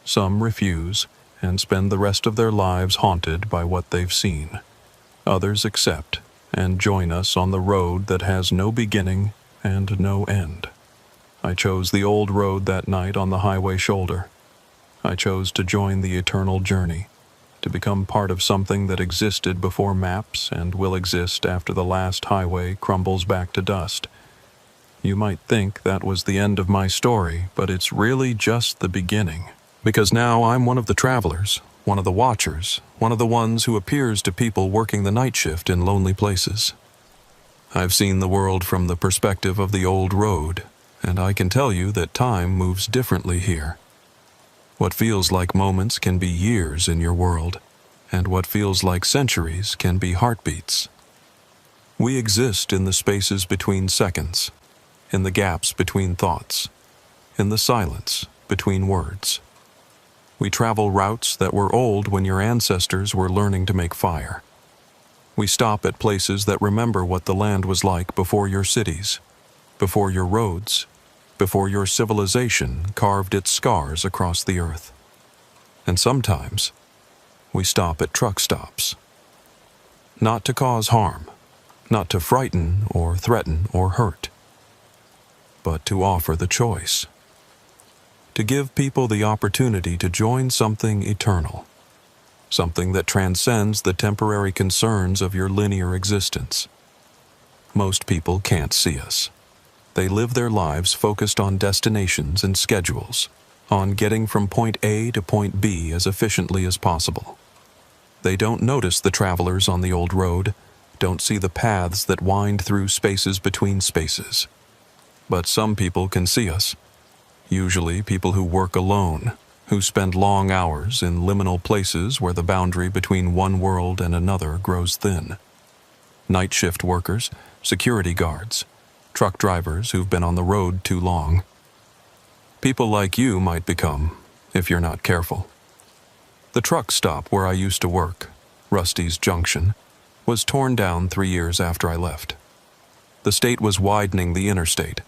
Some refuse and spend the rest of their lives haunted by what they've seen. Others accept and join us on the road that has no beginning and no end. I chose the old road that night on the highway shoulder. I chose to join the eternal journey, to become part of something that existed before maps and will exist after the last highway crumbles back to dust. You might think that was the end of my story, but it's really just the beginning. Because now I'm one of the travelers, one of the watchers, one of the ones who appears to people working the night shift in lonely places. I've seen the world from the perspective of the old road, and I can tell you that time moves differently here. What feels like moments can be years in your world, and what feels like centuries can be heartbeats. We exist in the spaces between seconds, in the gaps between thoughts, in the silence between words. We travel routes that were old when your ancestors were learning to make fire. We stop at places that remember what the land was like before your cities, before your roads, before your civilization carved its scars across the earth. And sometimes, we stop at truck stops. Not to cause harm, not to frighten or threaten or hurt, but to offer the choice. To give people the opportunity to join something eternal, something that transcends the temporary concerns of your linear existence. Most people can't see us. They live their lives focused on destinations and schedules, on getting from point A to point B as efficiently as possible. They don't notice the travelers on the old road, don't see the paths that wind through spaces between spaces. But some people can see us. Usually people who work alone, who spend long hours in liminal places where the boundary between one world and another grows thin. Night shift workers, security guards, truck drivers who've been on the road too long. People like you might become, if you're not careful. The truck stop where I used to work, Rusty's Junction, was torn down 3 years after I left. The state was widening the interstate,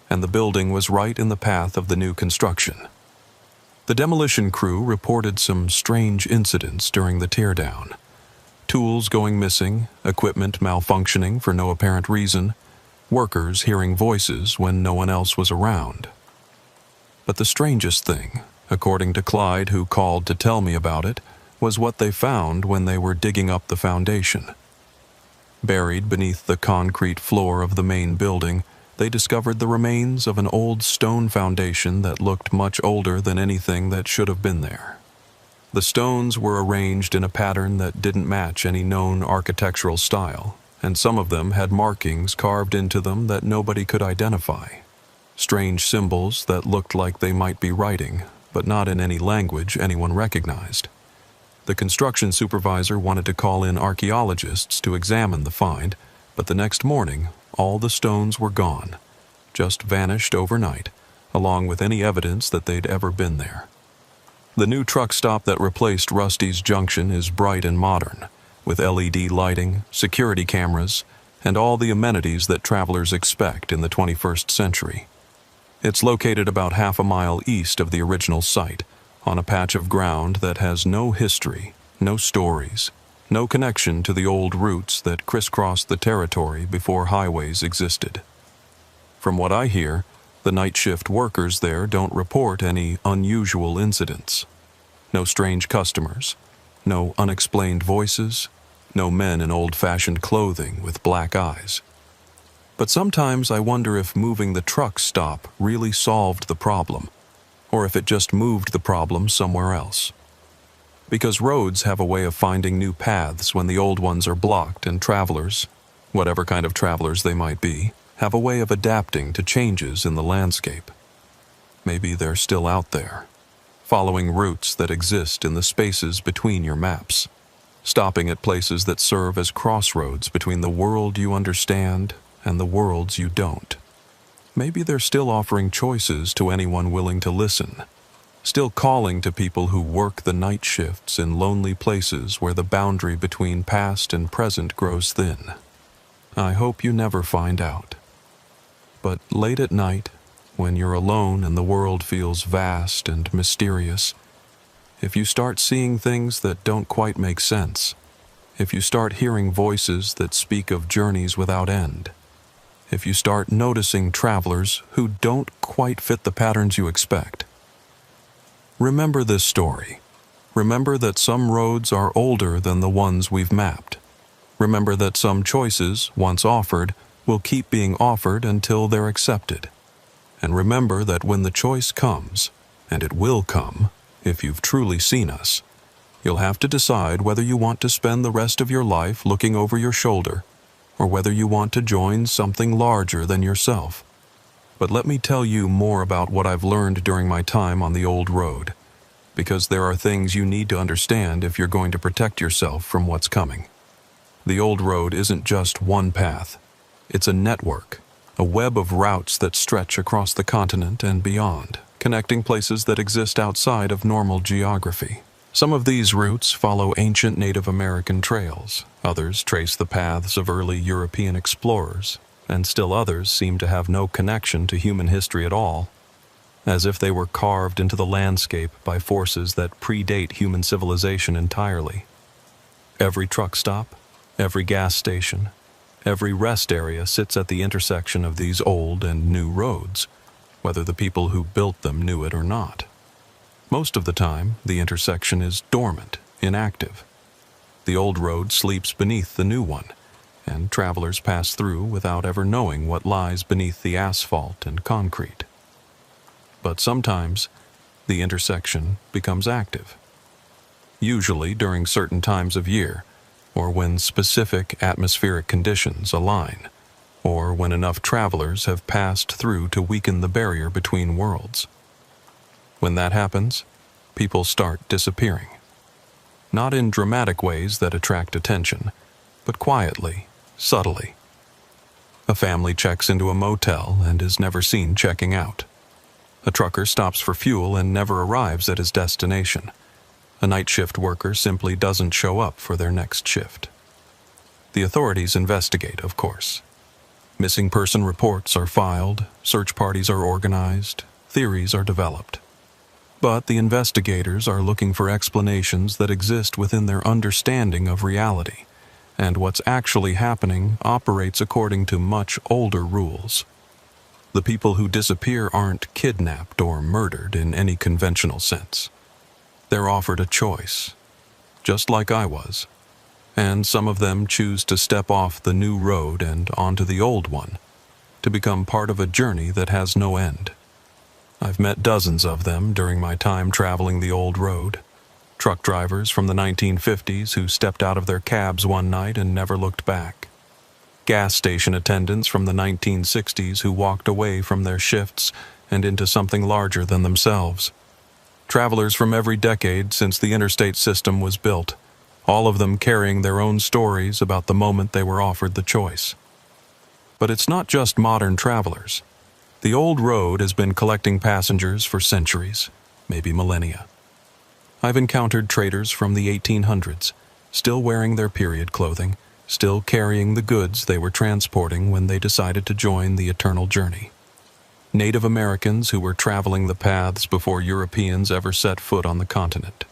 and the building was right in the path of the new construction. The demolition crew reported some strange incidents during the teardown. Tools going missing, equipment malfunctioning for no apparent reason, workers hearing voices when no one else was around. But the strangest thing, according to Clyde, who called to tell me about it, was what they found when they were digging up the foundation. Buried beneath the concrete floor of the main building, they discovered the remains of an old stone foundation that looked much older than anything that should have been there. The stones were arranged in a pattern that didn't match any known architectural style, and some of them had markings carved into them that nobody could identify. Strange symbols that looked like they might be writing, but not in any language anyone recognized. The construction supervisor wanted to call in archaeologists to examine the find, but the next morning, all the stones were gone, just vanished overnight, along with any evidence that they'd ever been there. The new truck stop that replaced Rusty's Junction is bright and modern, with LED lighting, security cameras, and all the amenities that travelers expect in the 21st century. It's located about half a mile east of the original site, on a patch of ground that has no history, no stories, no connection to the old routes that crisscrossed the territory before highways existed. From what I hear, the night shift workers there don't report any unusual incidents. No strange customers, no unexplained voices, no men in old-fashioned clothing with black eyes. But sometimes I wonder if moving the truck stop really solved the problem, or if it just moved the problem somewhere else. Because roads have a way of finding new paths when the old ones are blocked, and travelers, whatever kind of travelers they might be, have a way of adapting to changes in the landscape. Maybe they're still out there, following routes that exist in the spaces between your maps, stopping at places that serve as crossroads between the world you understand and the worlds you don't. Maybe they're still offering choices to anyone willing to listen, still calling to people who work the night shifts in lonely places where the boundary between past and present grows thin. I hope you never find out. But late at night, when you're alone and the world feels vast and mysterious, if you start seeing things that don't quite make sense, if you start hearing voices that speak of journeys without end, if you start noticing travelers who don't quite fit the patterns you expect. Remember this story. Remember that some roads are older than the ones we've mapped. Remember that some choices, once offered, will keep being offered until they're accepted. And remember that when the choice comes, and it will come, if you've truly seen us, you'll have to decide whether you want to spend the rest of your life looking over your shoulder, or whether you want to join something larger than yourself. But let me tell you more about what I've learned during my time on the old road, because there are things you need to understand if you're going to protect yourself from what's coming. The old road isn't just one path. It's a network, a web of routes that stretch across the continent and beyond, connecting places that exist outside of normal geography. Some of these routes follow ancient Native American trails, others trace the paths of early European explorers, and still others seem to have no connection to human history at all, as if they were carved into the landscape by forces that predate human civilization entirely. Every truck stop, every gas station, every rest area sits at the intersection of these old and new roads, whether the people who built them knew it or not. Most of the time, the intersection is dormant, inactive. The old road sleeps beneath the new one, and travelers pass through without ever knowing what lies beneath the asphalt and concrete. But sometimes, the intersection becomes active. Usually during certain times of year, or when specific atmospheric conditions align, or when enough travelers have passed through to weaken the barrier between worlds. When that happens, people start disappearing. Not in dramatic ways that attract attention, but quietly, subtly. A family checks into a motel and is never seen checking out. A trucker stops for fuel and never arrives at his destination. A night shift worker simply doesn't show up for their next shift. The authorities investigate, of course. Missing person reports are filed, search parties are organized, theories are developed. But the investigators are looking for explanations that exist within their understanding of reality, and what's actually happening operates according to much older rules. The people who disappear aren't kidnapped or murdered in any conventional sense. They're offered a choice, just like I was, and some of them choose to step off the new road and onto the old one, to become part of a journey that has no end. I've met dozens of them during my time traveling the old road. Truck drivers from the 1950s who stepped out of their cabs one night and never looked back. Gas station attendants from the 1960s who walked away from their shifts and into something larger than themselves. Travelers from every decade since the interstate system was built, all of them carrying their own stories about the moment they were offered the choice. But it's not just modern travelers. The old road has been collecting passengers for centuries, maybe millennia. I've encountered traders from the 1800s, still wearing their period clothing, still carrying the goods they were transporting when they decided to join the eternal journey. Native Americans who were traveling the paths before Europeans ever set foot on the continent.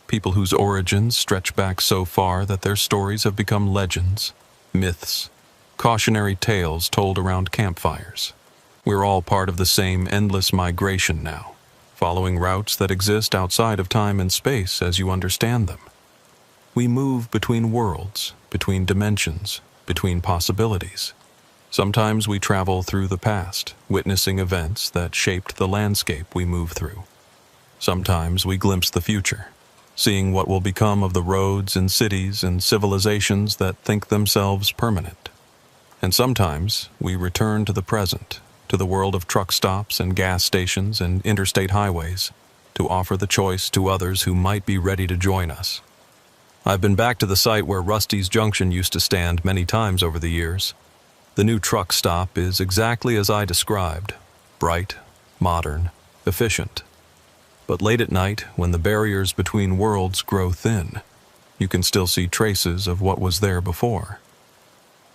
People whose origins stretch back so far that their stories have become legends, myths, cautionary tales told around campfires. We're all part of the same endless migration now, following routes that exist outside of time and space as you understand them. We move between worlds, between dimensions, between possibilities. Sometimes we travel through the past, witnessing events that shaped the landscape we move through. Sometimes we glimpse the future, seeing what will become of the roads and cities and civilizations that think themselves permanent. And sometimes we return to the present, to the world of truck stops and gas stations and interstate highways, to offer the choice to others who might be ready to join us. I've been back to the site where Rusty's Junction used to stand many times over the years. The new truck stop is exactly as I described, bright, modern, efficient. But late at night, when the barriers between worlds grow thin, you can still see traces of what was there before.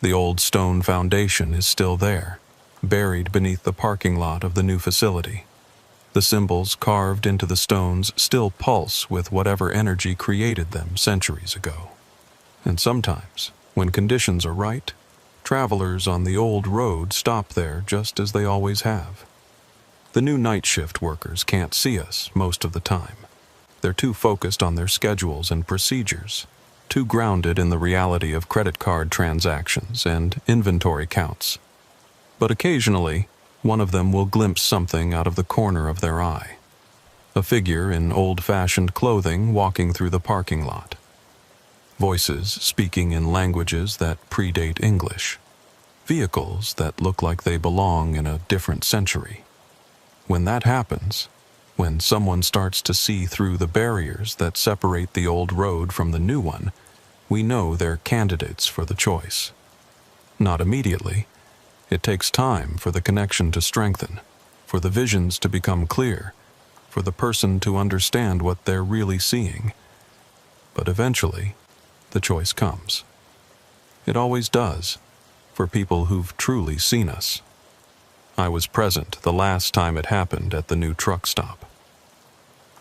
The old stone foundation is still there, buried beneath the parking lot of the new facility. The symbols carved into the stones still pulse with whatever energy created them centuries ago. And sometimes, when conditions are right, Travelers on the old road stop there just as they always have. The new night shift workers can't see us most of the time. They're too focused on their schedules and procedures, too grounded in the reality of credit card transactions and inventory counts. But occasionally, one of them will glimpse something out of the corner of their eye. A figure in old-fashioned clothing walking through the parking lot. Voices speaking in languages that predate English. Vehicles that look like they belong in a different century. When that happens, when someone starts to see through the barriers that separate the old road from the new one, we know they're candidates for the choice. Not immediately. It takes time for the connection to strengthen, for the visions to become clear, for the person to understand what they're really seeing. But eventually, the choice comes. It always does, for people who've truly seen us. I was present the last time it happened at the new truck stop.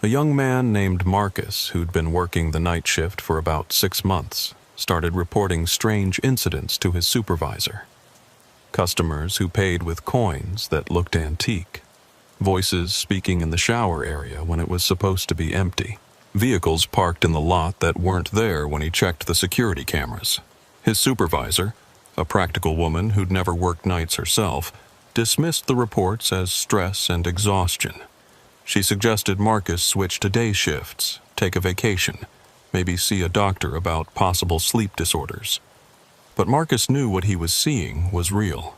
A young man named Marcus, who'd been working the night shift for about 6 months, started reporting strange incidents to his supervisor. Customers who paid with coins that looked antique. Voices speaking in the shower area when it was supposed to be empty. Vehicles parked in the lot that weren't there when he checked the security cameras. His supervisor, a practical woman who'd never worked nights herself, dismissed the reports as stress and exhaustion. She suggested Marcus switch to day shifts, take a vacation, maybe see a doctor about possible sleep disorders. But Marcus knew what he was seeing was real.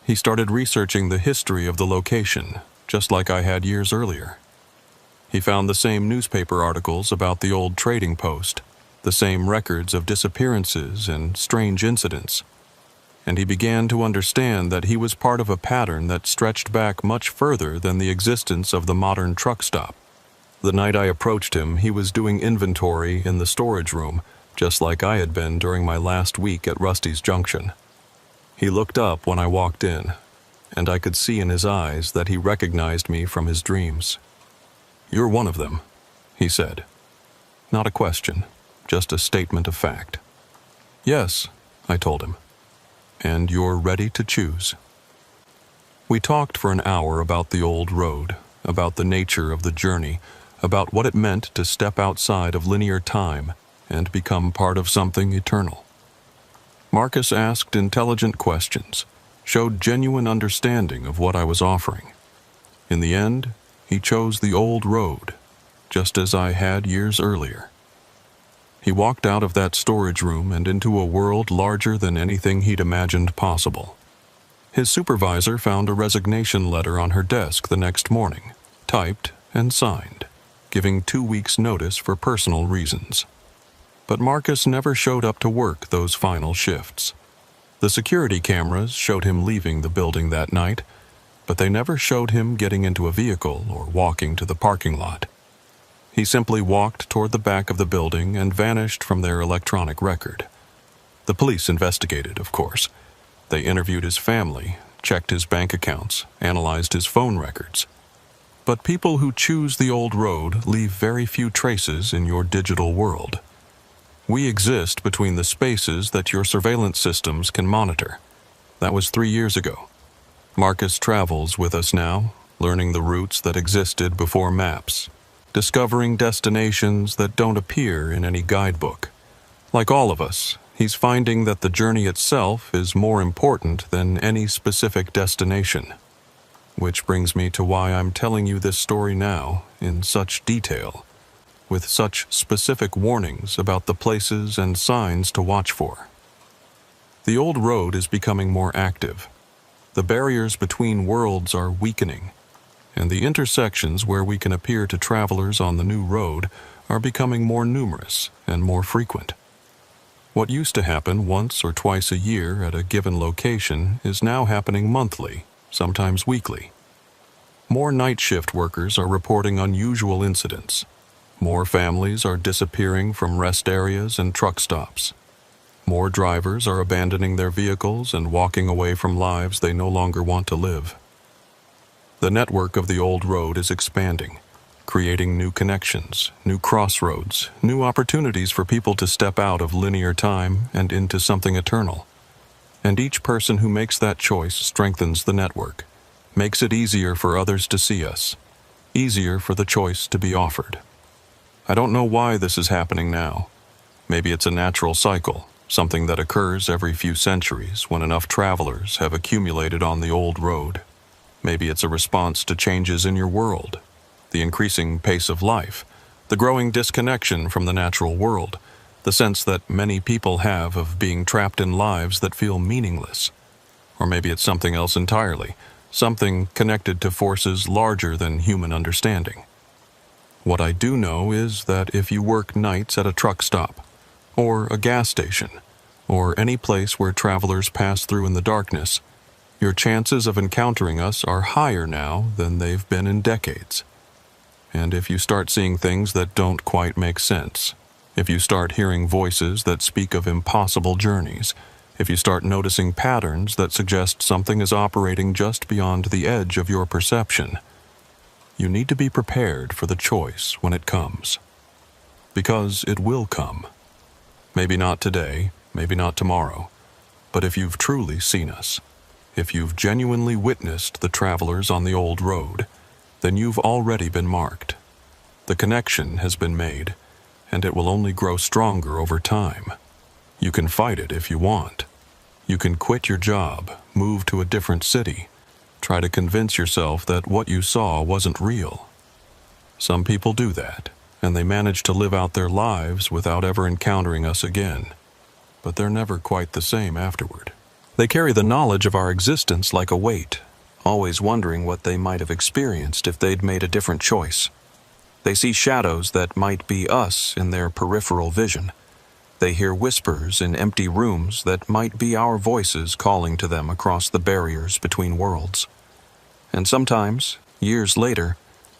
He started researching the history of the location, just like I had years earlier. He found the same newspaper articles about the old trading post, the same records of disappearances and strange incidents. And he began to understand that he was part of a pattern that stretched back much further than the existence of the modern truck stop. The night I approached him, he was doing inventory in the storage room, just like I had been during my last week at Rusty's Junction. He looked up when I walked in, and I could see in his eyes that he recognized me from his dreams. "You're one of them," he said. Not a question, just a statement of fact. "Yes," I told him. "And you're ready to choose." We talked for an hour about the old road, about the nature of the journey, about what it meant to step outside of linear time and become part of something eternal. Marcus asked intelligent questions, showed genuine understanding of what I was offering. In the end, he chose the old road, just as I had years earlier. He walked out of that storage room and into a world larger than anything he'd imagined possible. His supervisor found a resignation letter on her desk the next morning, typed and signed, giving 2 weeks' notice for personal reasons. But Marcus never showed up to work those final shifts. The security cameras showed him leaving the building that night, but they never showed him getting into a vehicle or walking to the parking lot. He simply walked toward the back of the building and vanished from their electronic record. The police investigated, of course. They interviewed his family, checked his bank accounts, analyzed his phone records. But people who choose the old road leave very few traces in your digital world. We exist between the spaces that your surveillance systems can monitor. That was 3 years ago. Marcus travels with us now, learning the routes that existed before maps, discovering destinations that don't appear in any guidebook. Like all of us, he's finding that the journey itself is more important than any specific destination. Which brings me to why I'm telling you this story now in such detail, with such specific warnings about the places and signs to watch for. The old road is becoming more active. The barriers between worlds are weakening, and the intersections where we can appear to travelers on the new road are becoming more numerous and more frequent. What used to happen once or twice a year at a given location is now happening monthly, sometimes weekly. More night shift workers are reporting unusual incidents. More families are disappearing from rest areas and truck stops. More drivers are abandoning their vehicles and walking away from lives they no longer want to live. The network of the old road is expanding, creating new connections, new crossroads, new opportunities for people to step out of linear time and into something eternal. And each person who makes that choice strengthens the network, makes it easier for others to see us, easier for the choice to be offered. I don't know why this is happening now. Maybe it's a natural cycle, something that occurs every few centuries when enough travelers have accumulated on the old road. Maybe it's a response to changes in your world, the increasing pace of life, the growing disconnection from the natural world, the sense that many people have of being trapped in lives that feel meaningless. Or maybe it's something else entirely, something connected to forces larger than human understanding. What I do know is that if you work nights at a truck stop, or a gas station, or any place where travelers pass through in the darkness, your chances of encountering us are higher now than they've been in decades. And if you start seeing things that don't quite make sense, if you start hearing voices that speak of impossible journeys, if you start noticing patterns that suggest something is operating just beyond the edge of your perception, you need to be prepared for the choice when it comes. Because it will come. Maybe not today, maybe not tomorrow, but if you've truly seen us, if you've genuinely witnessed the travelers on the old road, then you've already been marked. The connection has been made, and it will only grow stronger over time. You can fight it if you want. You can quit your job, move to a different city, try to convince yourself that what you saw wasn't real. Some people do that, and they manage to live out their lives without ever encountering us again. But they're never quite the same afterward. They carry the knowledge of our existence like a weight, always wondering what they might have experienced if they'd made a different choice. They see shadows that might be us in their peripheral vision. They hear whispers in empty rooms that might be our voices calling to them across the barriers between worlds. And sometimes, years later,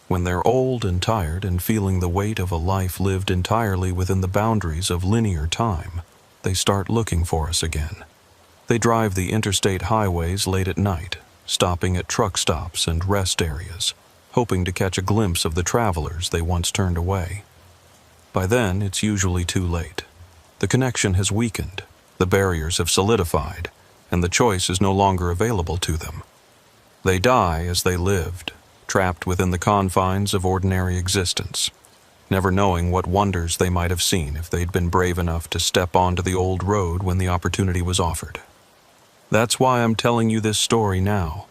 when they're old and tired and feeling the weight of a life lived entirely within the boundaries of linear time, they start looking for us again. They drive the interstate highways late at night, stopping at truck stops and rest areas, hoping to catch a glimpse of the travelers they once turned away. By then, it's usually too late. The connection has weakened, the barriers have solidified, and the choice is no longer available to them. They die as they lived, trapped within the confines of ordinary existence, never knowing what wonders they might have seen if they'd been brave enough to step onto the old road when the opportunity was offered. That's why I'm telling you this story now,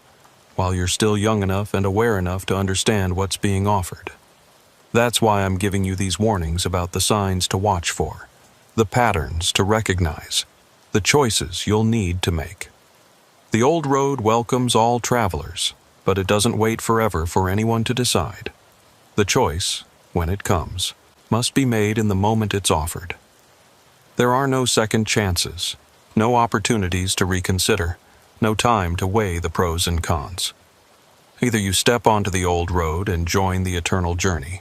while you're still young enough and aware enough to understand what's being offered. That's why I'm giving you these warnings about the signs to watch for, the patterns to recognize, the choices you'll need to make. The old road welcomes all travelers, but it doesn't wait forever for anyone to decide. The choice, when it comes, must be made in the moment it's offered. There are no second chances, no opportunities to reconsider, no time to weigh the pros and cons. Either you step onto the old road and join the eternal journey,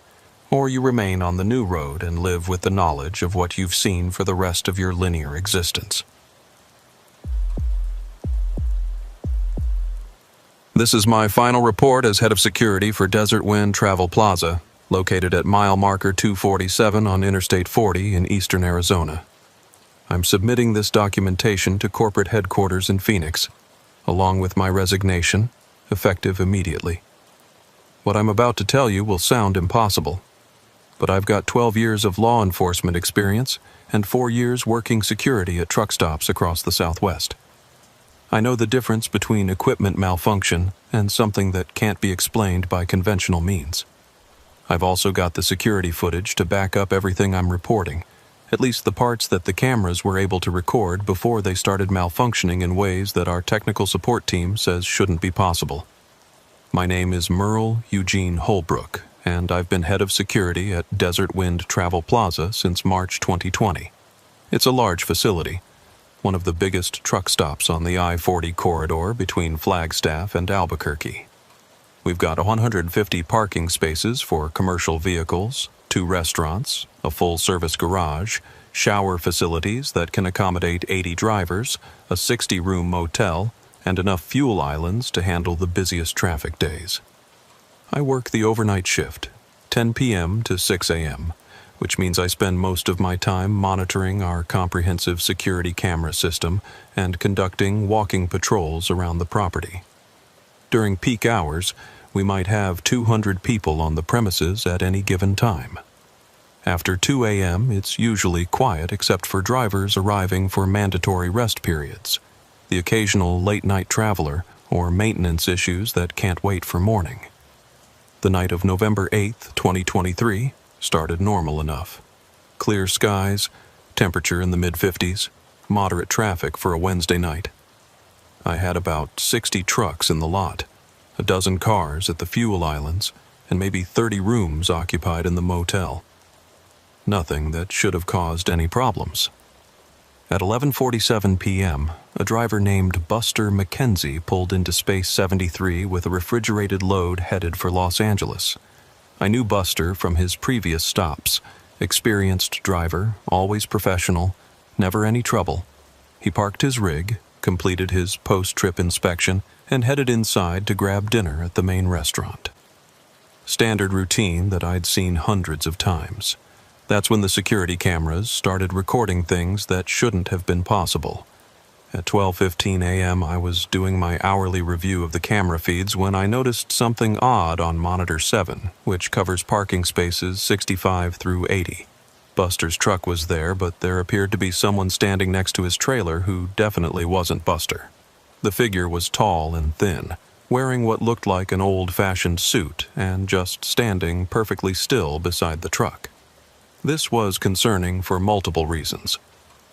or you remain on the new road and live with the knowledge of what you've seen for the rest of your linear existence. This is my final report as head of security for Desert Wind Travel Plaza, located at mile marker 247 on Interstate 40 in eastern Arizona. I'm submitting this documentation to corporate headquarters in Phoenix, along with my resignation, effective immediately. What I'm about to tell you will sound impossible, but I've got 12 years of law enforcement experience and 4 years working security at truck stops across the Southwest. I know the difference between equipment malfunction and something that can't be explained by conventional means. I've also got the security footage to back up everything I'm reporting, at least the parts that the cameras were able to record before they started malfunctioning in ways that our technical support team says shouldn't be possible. My name is Merle Eugene Holbrook, and I've been head of security at Desert Wind Travel Plaza since March 2020. It's a large facility, one of the biggest truck stops on the I-40 corridor between Flagstaff and Albuquerque. We've got 150 parking spaces for commercial vehicles, 2 restaurants, a full-service garage, shower facilities that can accommodate 80 drivers, a 60-room motel, and enough fuel islands to handle the busiest traffic days. I work the overnight shift, 10 p.m. to 6 a.m., which means I spend most of my time monitoring our comprehensive security camera system and conducting walking patrols around the property. During peak hours, we might have 200 people on the premises at any given time. After 2 a.m., it's usually quiet except for drivers arriving for mandatory rest periods, the occasional late-night traveler, or maintenance issues that can't wait for morning. The night of November 8th, 2023, started normal enough. Clear skies, temperature in the mid-50s, moderate traffic for a Wednesday night. I had about 60 trucks in the lot, a dozen cars at the fuel islands, and maybe 30 rooms occupied in the motel. Nothing that should have caused any problems. At 11:47 p.m., a driver named Buster McKenzie pulled into Space 73 with a refrigerated load headed for Los Angeles. I knew Buster from his previous stops. Experienced driver, always professional, never any trouble. He parked his rig, completed his post-trip inspection, and headed inside to grab dinner at the main restaurant. Standard routine that I'd seen hundreds of times. That's when the security cameras started recording things that shouldn't have been possible. At 12:15 a.m., I was doing my hourly review of the camera feeds when I noticed something odd on Monitor 7, which covers parking spaces 65 through 80. Buster's truck was there, but there appeared to be someone standing next to his trailer who definitely wasn't Buster. The figure was tall and thin, wearing what looked like an old-fashioned suit and just standing perfectly still beside the truck. This was concerning for multiple reasons.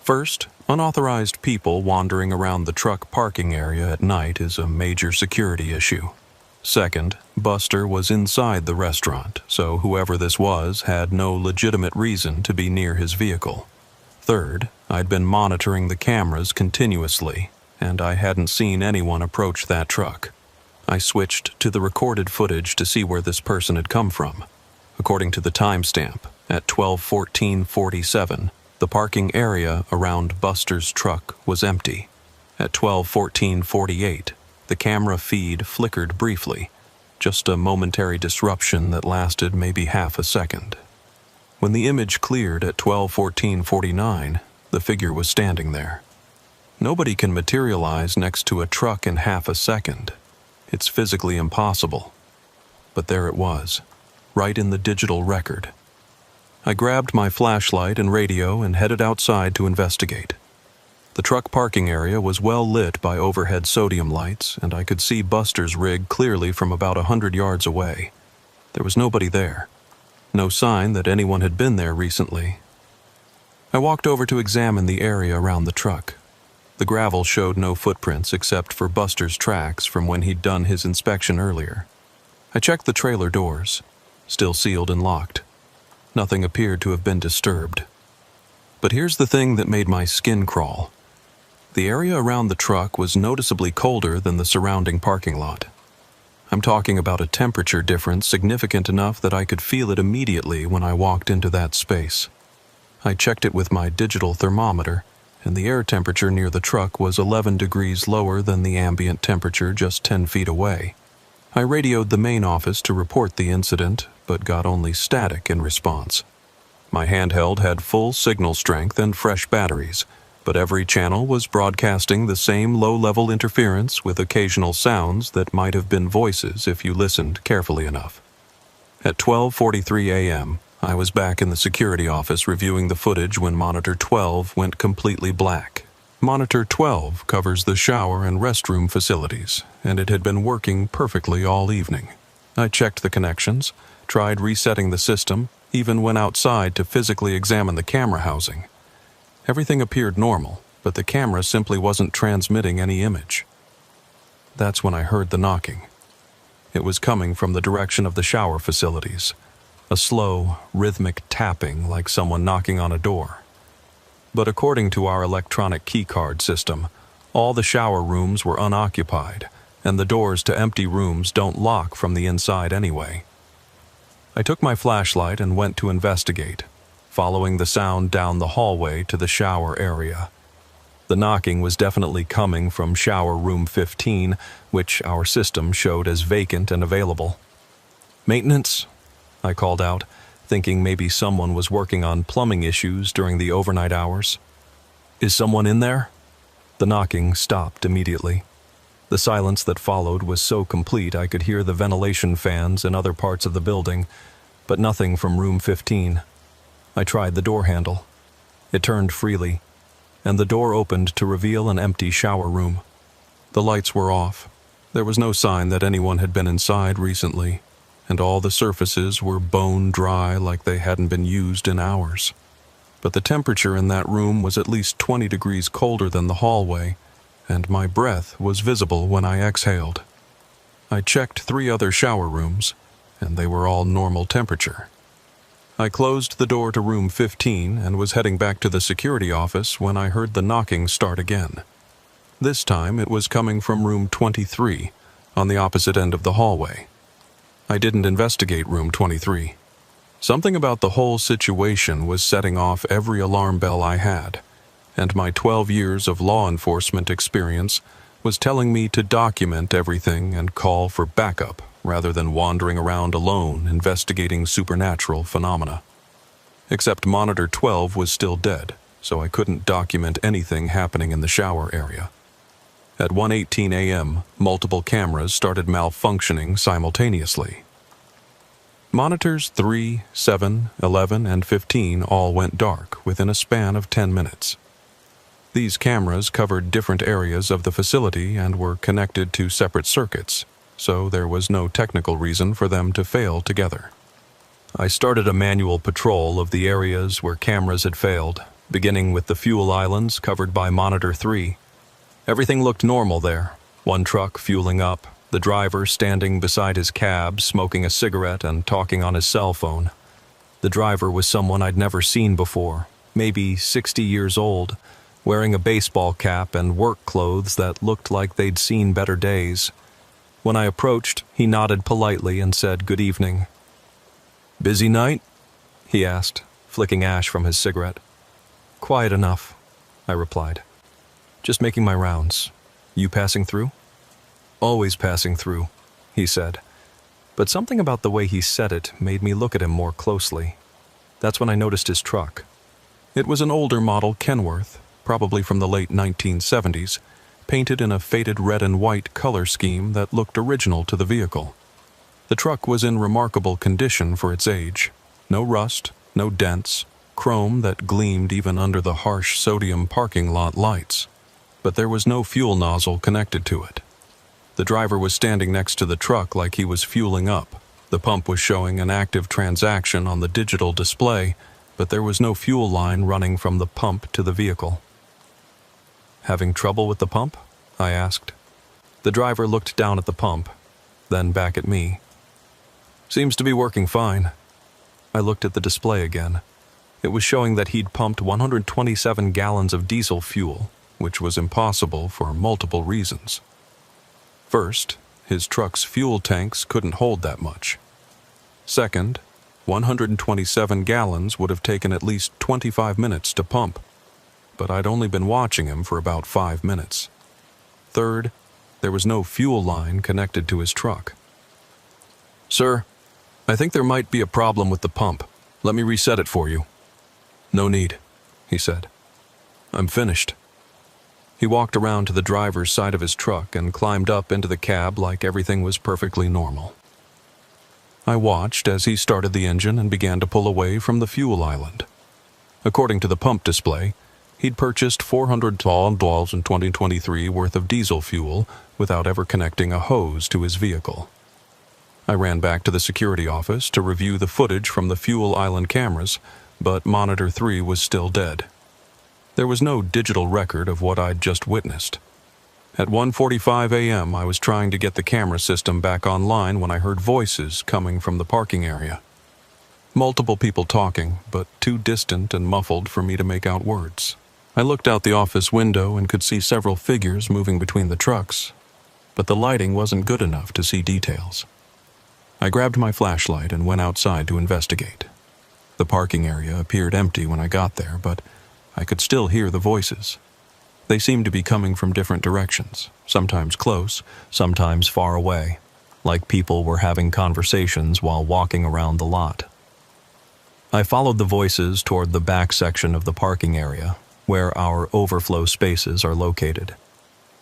First, unauthorized people wandering around the truck parking area at night is a major security issue. Second, Buster was inside the restaurant, so whoever this was had no legitimate reason to be near his vehicle. Third, I'd been monitoring the cameras continuously, and I hadn't seen anyone approach that truck. I switched to the recorded footage to see where this person had come from. According to the timestamp, at 12:14:47, the parking area around Buster's truck was empty. At 12:14:48, the camera feed flickered briefly, just a momentary disruption that lasted maybe half a second. When the image cleared at 12:14:49, the figure was standing there. Nobody can materialize next to a truck in half a second. It's physically impossible. But there it was, right in the digital record. I grabbed my flashlight and radio and headed outside to investigate. The truck parking area was well lit by overhead sodium lights, and I could see Buster's rig clearly from about 100 yards away. There was nobody there. No sign that anyone had been there recently. I walked over to examine the area around the truck. The gravel showed no footprints except for Buster's tracks from when he'd done his inspection earlier. I checked the trailer doors, still sealed and locked. Nothing appeared to have been disturbed. But here's the thing that made my skin crawl. The area around the truck was noticeably colder than the surrounding parking lot. I'm talking about a temperature difference significant enough that I could feel it immediately when I walked into that space. I checked it with my digital thermometer, and the air temperature near the truck was 11 degrees lower than the ambient temperature just 10 feet away. I radioed the main office to report the incident, but got only static in response. My handheld had full signal strength and fresh batteries, but every channel was broadcasting the same low-level interference with occasional sounds that might have been voices if you listened carefully enough. At 12:43 a.m., I was back in the security office reviewing the footage when Monitor 12 went completely black. Monitor 12 covers the shower and restroom facilities, and it had been working perfectly all evening. I checked the connections, tried resetting the system, even went outside to physically examine the camera housing. Everything appeared normal, but the camera simply wasn't transmitting any image. That's when I heard the knocking. It was coming from the direction of the shower facilities, a slow, rhythmic tapping like someone knocking on a door. But according to our electronic keycard system, all the shower rooms were unoccupied, and the doors to empty rooms don't lock from the inside anyway. I took my flashlight and went to investigate, following the sound down the hallway to the shower area. The knocking was definitely coming from shower room 15, which our system showed as vacant and available. "Maintenance," I called out, thinking maybe someone was working on plumbing issues during the overnight hours. "Is someone in there?" The knocking stopped immediately. The silence that followed was so complete I could hear the ventilation fans in other parts of the building, but nothing from room 15. I tried the door handle. It turned freely, and the door opened to reveal an empty shower room. The lights were off. There was no sign that anyone had been inside recently, and all the surfaces were bone dry like they hadn't been used in hours. But the temperature in that room was at least 20 degrees colder than the hallway, and my breath was visible when I exhaled. I checked 3 other shower rooms, and they were all normal temperature. I closed the door to room 15 and was heading back to the security office when I heard the knocking start again. This time it was coming from room 23, on the opposite end of the hallway. I didn't investigate room 23. Something about the whole situation was setting off every alarm bell I had, and my 12 years of law enforcement experience was telling me to document everything and call for backup rather than wandering around alone investigating supernatural phenomena. Except Monitor 12 was still dead, so I couldn't document anything happening in the shower area. At 1:18 a.m., multiple cameras started malfunctioning simultaneously. Monitors 3, 7, 11, and 15 all went dark within a span of 10 minutes. These cameras covered different areas of the facility and were connected to separate circuits, so there was no technical reason for them to fail together. I started a manual patrol of the areas where cameras had failed, beginning with the fuel islands covered by Monitor 3. Everything looked normal there. One truck fueling up, the driver standing beside his cab smoking a cigarette and talking on his cell phone. The driver was someone I'd never seen before, maybe 60 years old, wearing a baseball cap and work clothes that looked like they'd seen better days. When I approached, he nodded politely and said good evening. "Busy night?" he asked, flicking ash from his cigarette. "Quiet enough," I replied. "Just making my rounds. You passing through?" "Always passing through," he said. But something about the way he said it made me look at him more closely. That's when I noticed his truck. It was an older model Kenworth, probably from the late 1970s, painted in a faded red and white color scheme that looked original to the vehicle. The truck was in remarkable condition for its age. No rust, no dents, chrome that gleamed even under the harsh sodium parking lot lights. But there was no fuel nozzle connected to it. The driver was standing next to the truck like he was fueling up. The pump was showing an active transaction on the digital display, but there was no fuel line running from the pump to the vehicle. "Having trouble with the pump?" I asked. The driver looked down at the pump, then back at me. "Seems to be working fine." I looked at the display again. It was showing that he'd pumped 127 gallons of diesel fuel, which was impossible for multiple reasons. First, his truck's fuel tanks couldn't hold that much. Second, 127 gallons would have taken at least 25 minutes to pump, but I'd only been watching him for about 5 minutes. Third, there was no fuel line connected to his truck. "Sir, I think there might be a problem with the pump. Let me reset it for you." "No need," he said. "I'm finished." He walked around to the driver's side of his truck and climbed up into the cab like everything was perfectly normal. I watched as he started the engine and began to pull away from the fuel island. According to the pump display, he'd purchased $400 in 2023 worth of diesel fuel without ever connecting a hose to his vehicle. I ran back to the security office to review the footage from the fuel island cameras, but Monitor 3 was still dead. There was no digital record of what I'd just witnessed. At 1:45 a.m., I was trying to get the camera system back online when I heard voices coming from the parking area. Multiple people talking, but too distant and muffled for me to make out words. I looked out the office window and could see several figures moving between the trucks, but the lighting wasn't good enough to see details. I grabbed my flashlight and went outside to investigate. The parking area appeared empty when I got there, but I could still hear the voices. They seemed to be coming from different directions, sometimes close, sometimes far away, like people were having conversations while walking around the lot. I followed the voices toward the back section of the parking area, where our overflow spaces are located.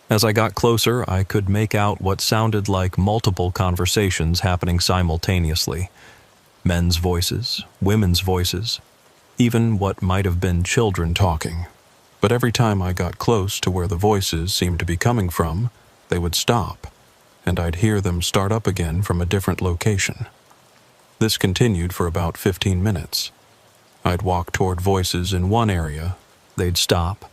As I got closer, I could make out what sounded like multiple conversations happening simultaneously. Men's voices, women's voices, even what might have been children talking. But every time I got close to where the voices seemed to be coming from, they would stop, and I'd hear them start up again from a different location. This continued for about 15 minutes. I'd walk toward voices in one area, they'd stop,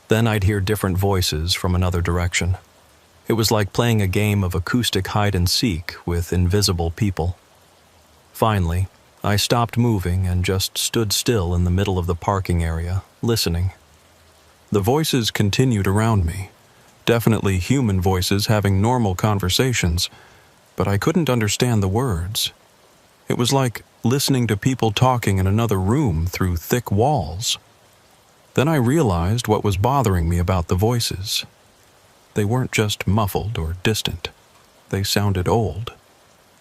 then I'd hear different voices from another direction. It was like playing a game of acoustic hide-and-seek with invisible people. Finally, I stopped moving and just stood still in the middle of the parking area, listening. The voices continued around me, definitely human voices having normal conversations, but I couldn't understand the words. It was like listening to people talking in another room through thick walls. Then I realized what was bothering me about the voices. They weren't just muffled or distant. They sounded old.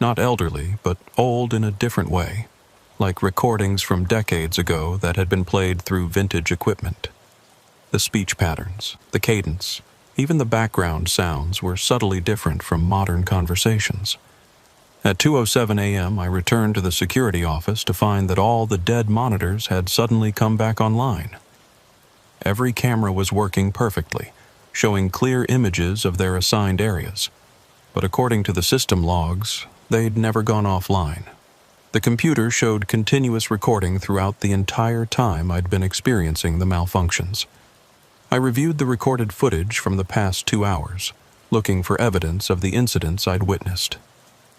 Not elderly, but old in a different way, like recordings from decades ago that had been played through vintage equipment. The speech patterns, the cadence, even the background sounds were subtly different from modern conversations. At 2:07 a.m., I returned to the security office to find that all the dead monitors had suddenly come back online. Every camera was working perfectly, showing clear images of their assigned areas. But according to the system logs, they'd never gone offline. The computer showed continuous recording throughout the entire time I'd been experiencing the malfunctions. I reviewed the recorded footage from the past 2 hours, looking for evidence of the incidents I'd witnessed.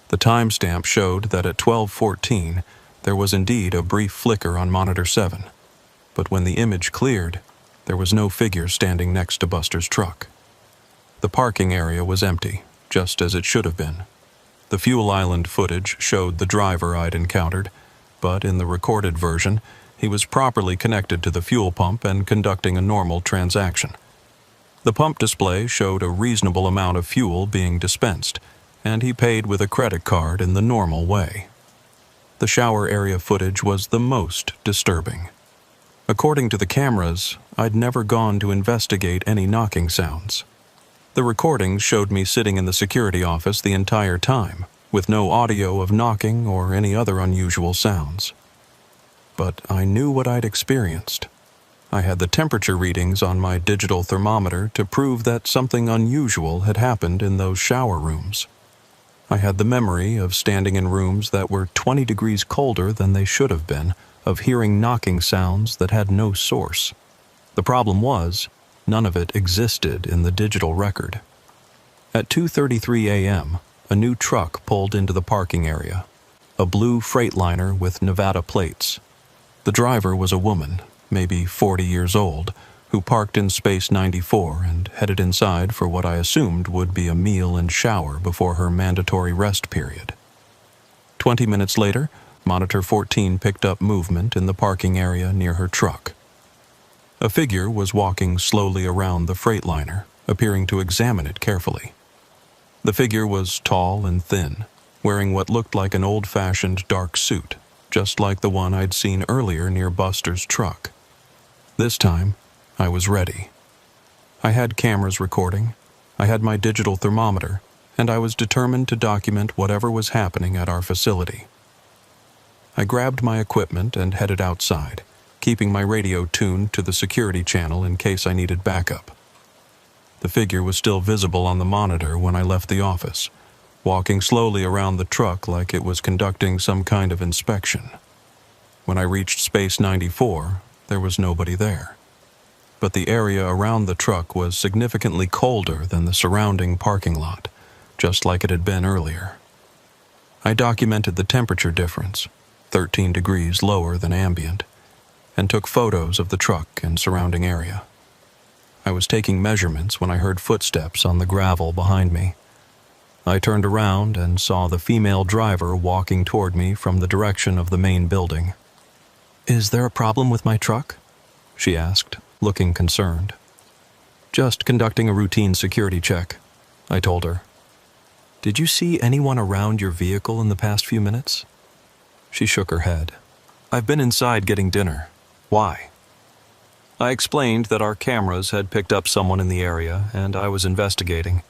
The timestamp showed that at 12:14, there was indeed a brief flicker on monitor 7. But when the image cleared, there was no figure standing next to Buster's truck. The parking area was empty, just as it should have been. The fuel island footage showed the driver I'd encountered, but in the recorded version, he was properly connected to the fuel pump and conducting a normal transaction. The pump display showed a reasonable amount of fuel being dispensed, and he paid with a credit card in the normal way. The shower area footage was the most disturbing. According to the cameras, I'd never gone to investigate any knocking sounds. The recordings showed me sitting in the security office the entire time, with no audio of knocking or any other unusual sounds. But I knew what I'd experienced. I had the temperature readings on my digital thermometer to prove that something unusual had happened in those shower rooms. I had the memory of standing in rooms that were 20 degrees colder than they should have been, of hearing knocking sounds that had no source. The problem was, none of it existed in the digital record. At 2:33 a.m., a new truck pulled into the parking area, a blue Freightliner with Nevada plates. The driver was a woman, maybe 40 years old, who parked in space 94 and headed inside for what I assumed would be a meal and shower before her mandatory rest period. 20 minutes later, Monitor 14 picked up movement in the parking area near her truck. A figure was walking slowly around the Freightliner, appearing to examine it carefully. The figure was tall and thin, wearing what looked like an old-fashioned dark suit, just like the one I'd seen earlier near Buster's truck. This time, I was ready. I had cameras recording, I had my digital thermometer, and I was determined to document whatever was happening at our facility. I grabbed my equipment and headed outside, keeping my radio tuned to the security channel in case I needed backup. The figure was still visible on the monitor when I left the office, walking slowly around the truck like it was conducting some kind of inspection. When I reached Space 94, there was nobody there. But the area around the truck was significantly colder than the surrounding parking lot, just like it had been earlier. I documented the temperature difference, 13 degrees lower than ambient, and took photos of the truck and surrounding area. I was taking measurements when I heard footsteps on the gravel behind me. I turned around and saw the female driver walking toward me from the direction of the main building. "Is there a problem with my truck?" she asked, looking concerned. "Just conducting a routine security check," I told her. "Did you see anyone around your vehicle in the past few minutes?" She shook her head. I've been inside getting dinner. Why? I explained that our cameras had picked up someone in the area and I was investigating.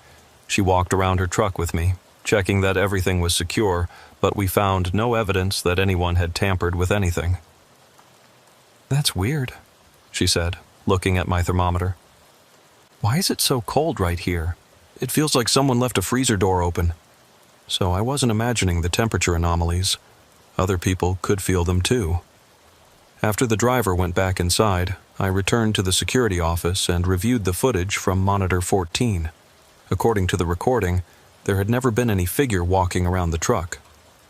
She walked around her truck with me, checking that everything was secure, but we found no evidence that anyone had tampered with anything. That's weird, she said, looking at my thermometer. Why is it so cold right here? It feels like someone left a freezer door open. So I wasn't imagining the temperature anomalies. Other people could feel them too. After the driver went back inside, I returned to the security office and reviewed the footage from monitor 14. According to the recording, there had never been any figure walking around the truck.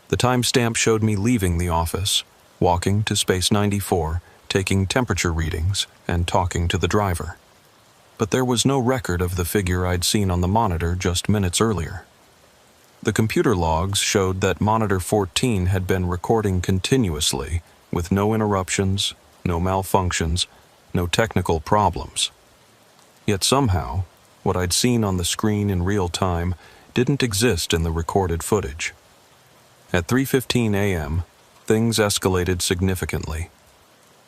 The timestamp showed me leaving the office, walking to space 94, taking temperature readings, and talking to the driver. But there was no record of the figure I'd seen on the monitor just minutes earlier. The computer logs showed that monitor 14 had been recording continuously, with no interruptions, no malfunctions, no technical problems. Yet somehow, what I'd seen on the screen in real time didn't exist in the recorded footage. At 3:15 a.m., things escalated significantly.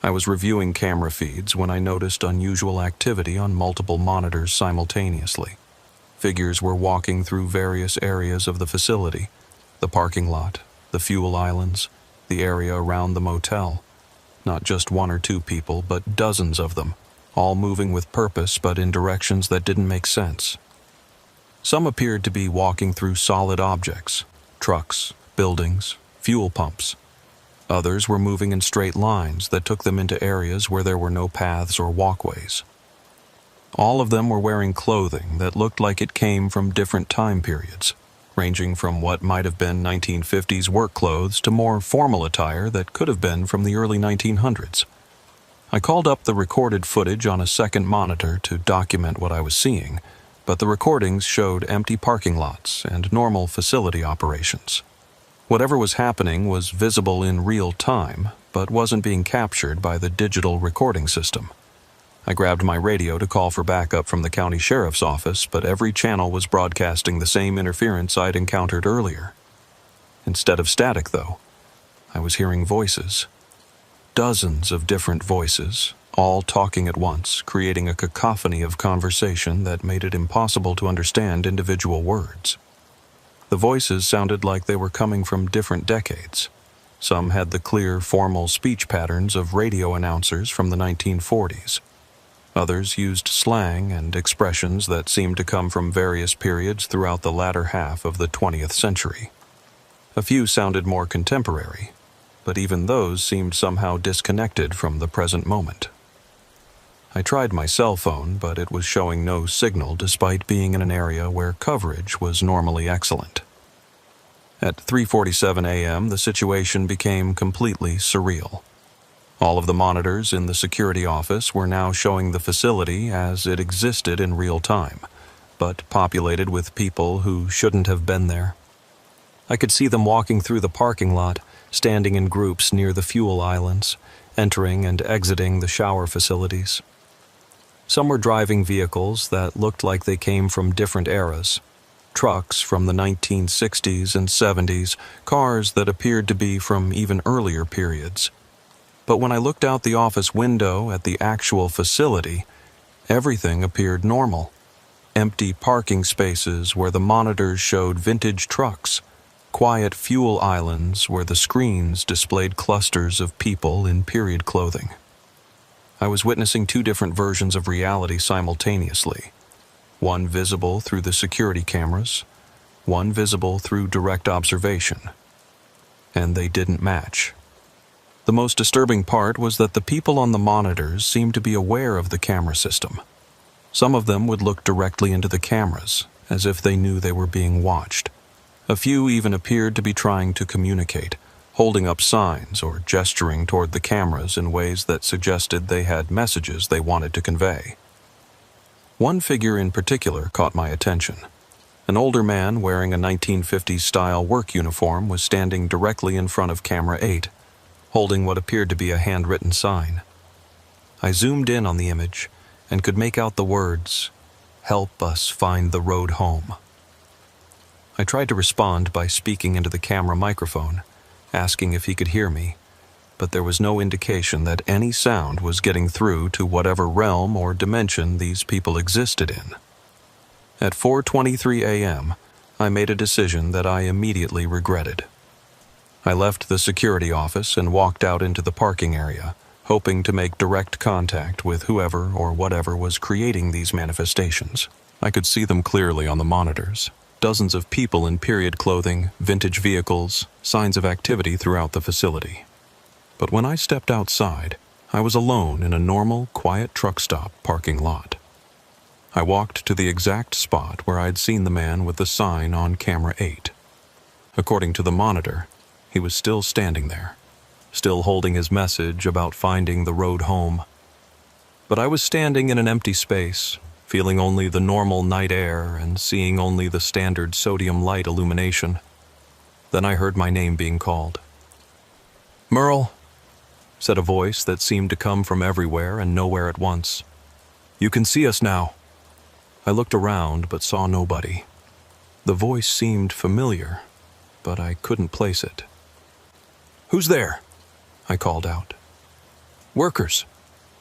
I was reviewing camera feeds when I noticed unusual activity on multiple monitors simultaneously. Figures were walking through various areas of the facility: the parking lot, the fuel islands, the area around the motel. Not just one or two people, but dozens of them, all moving with purpose but in directions that didn't make sense. Some appeared to be walking through solid objects: trucks, buildings, fuel pumps. Others were moving in straight lines that took them into areas where there were no paths or walkways. All of them were wearing clothing that looked like it came from different time periods, ranging from what might have been 1950s work clothes to more formal attire that could have been from the early 1900s. I called up the recorded footage on a second monitor to document what I was seeing, but the recordings showed empty parking lots and normal facility operations. Whatever was happening was visible in real time, but wasn't being captured by the digital recording system. I grabbed my radio to call for backup from the county sheriff's office, but every channel was broadcasting the same interference I'd encountered earlier. Instead of static, though, I was hearing voices. Dozens of different voices, all talking at once, creating a cacophony of conversation that made it impossible to understand individual words. The voices sounded like they were coming from different decades. Some had the clear, formal speech patterns of radio announcers from the 1940s. Others used slang and expressions that seemed to come from various periods throughout the latter half of the 20th century. A few sounded more contemporary, but even those seemed somehow disconnected from the present moment. I tried my cell phone, but it was showing no signal despite being in an area where coverage was normally excellent. At 3:47 a.m., the situation became completely surreal. All of the monitors in the security office were now showing the facility as it existed in real time, but populated with people who shouldn't have been there. I could see them walking through the parking lot, standing in groups near the fuel islands, entering and exiting the shower facilities. Some were driving vehicles that looked like they came from different eras. Trucks from the 1960s and 70s, cars that appeared to be from even earlier periods. But when I looked out the office window at the actual facility, everything appeared normal. Empty parking spaces where the monitors showed vintage trucks, quiet fuel islands where the screens displayed clusters of people in period clothing. I was witnessing two different versions of reality simultaneously. One visible through the security cameras, one visible through direct observation. And they didn't match. The most disturbing part was that the people on the monitors seemed to be aware of the camera system. Some of them would look directly into the cameras, as if they knew they were being watched. A few even appeared to be trying to communicate, holding up signs or gesturing toward the cameras in ways that suggested they had messages they wanted to convey. One figure in particular caught my attention. An older man wearing a 1950s-style work uniform was standing directly in front of camera 8, holding what appeared to be a handwritten sign. I zoomed in on the image and could make out the words, "Help us find the road home." I tried to respond by speaking into the camera microphone, asking if he could hear me, but there was no indication that any sound was getting through to whatever realm or dimension these people existed in. At 4:23 a.m., I made a decision that I immediately regretted. I left the security office and walked out into the parking area, hoping to make direct contact with whoever or whatever was creating these manifestations. I could see them clearly on the monitors. Dozens of people in period clothing, vintage vehicles, signs of activity throughout the facility. But when I stepped outside, I was alone in a normal, quiet truck stop parking lot. I walked to the exact spot where I'd seen the man with the sign on camera 8. According to the monitor, he was still standing there, still holding his message about finding the road home. But I was standing in an empty space, feeling only the normal night air and seeing only the standard sodium light illumination. Then I heard my name being called. "Merle," said a voice that seemed to come from everywhere and nowhere at once. "You can see us now." I looked around but saw nobody. The voice seemed familiar, but I couldn't place it. "Who's there?" I called out. "Workers,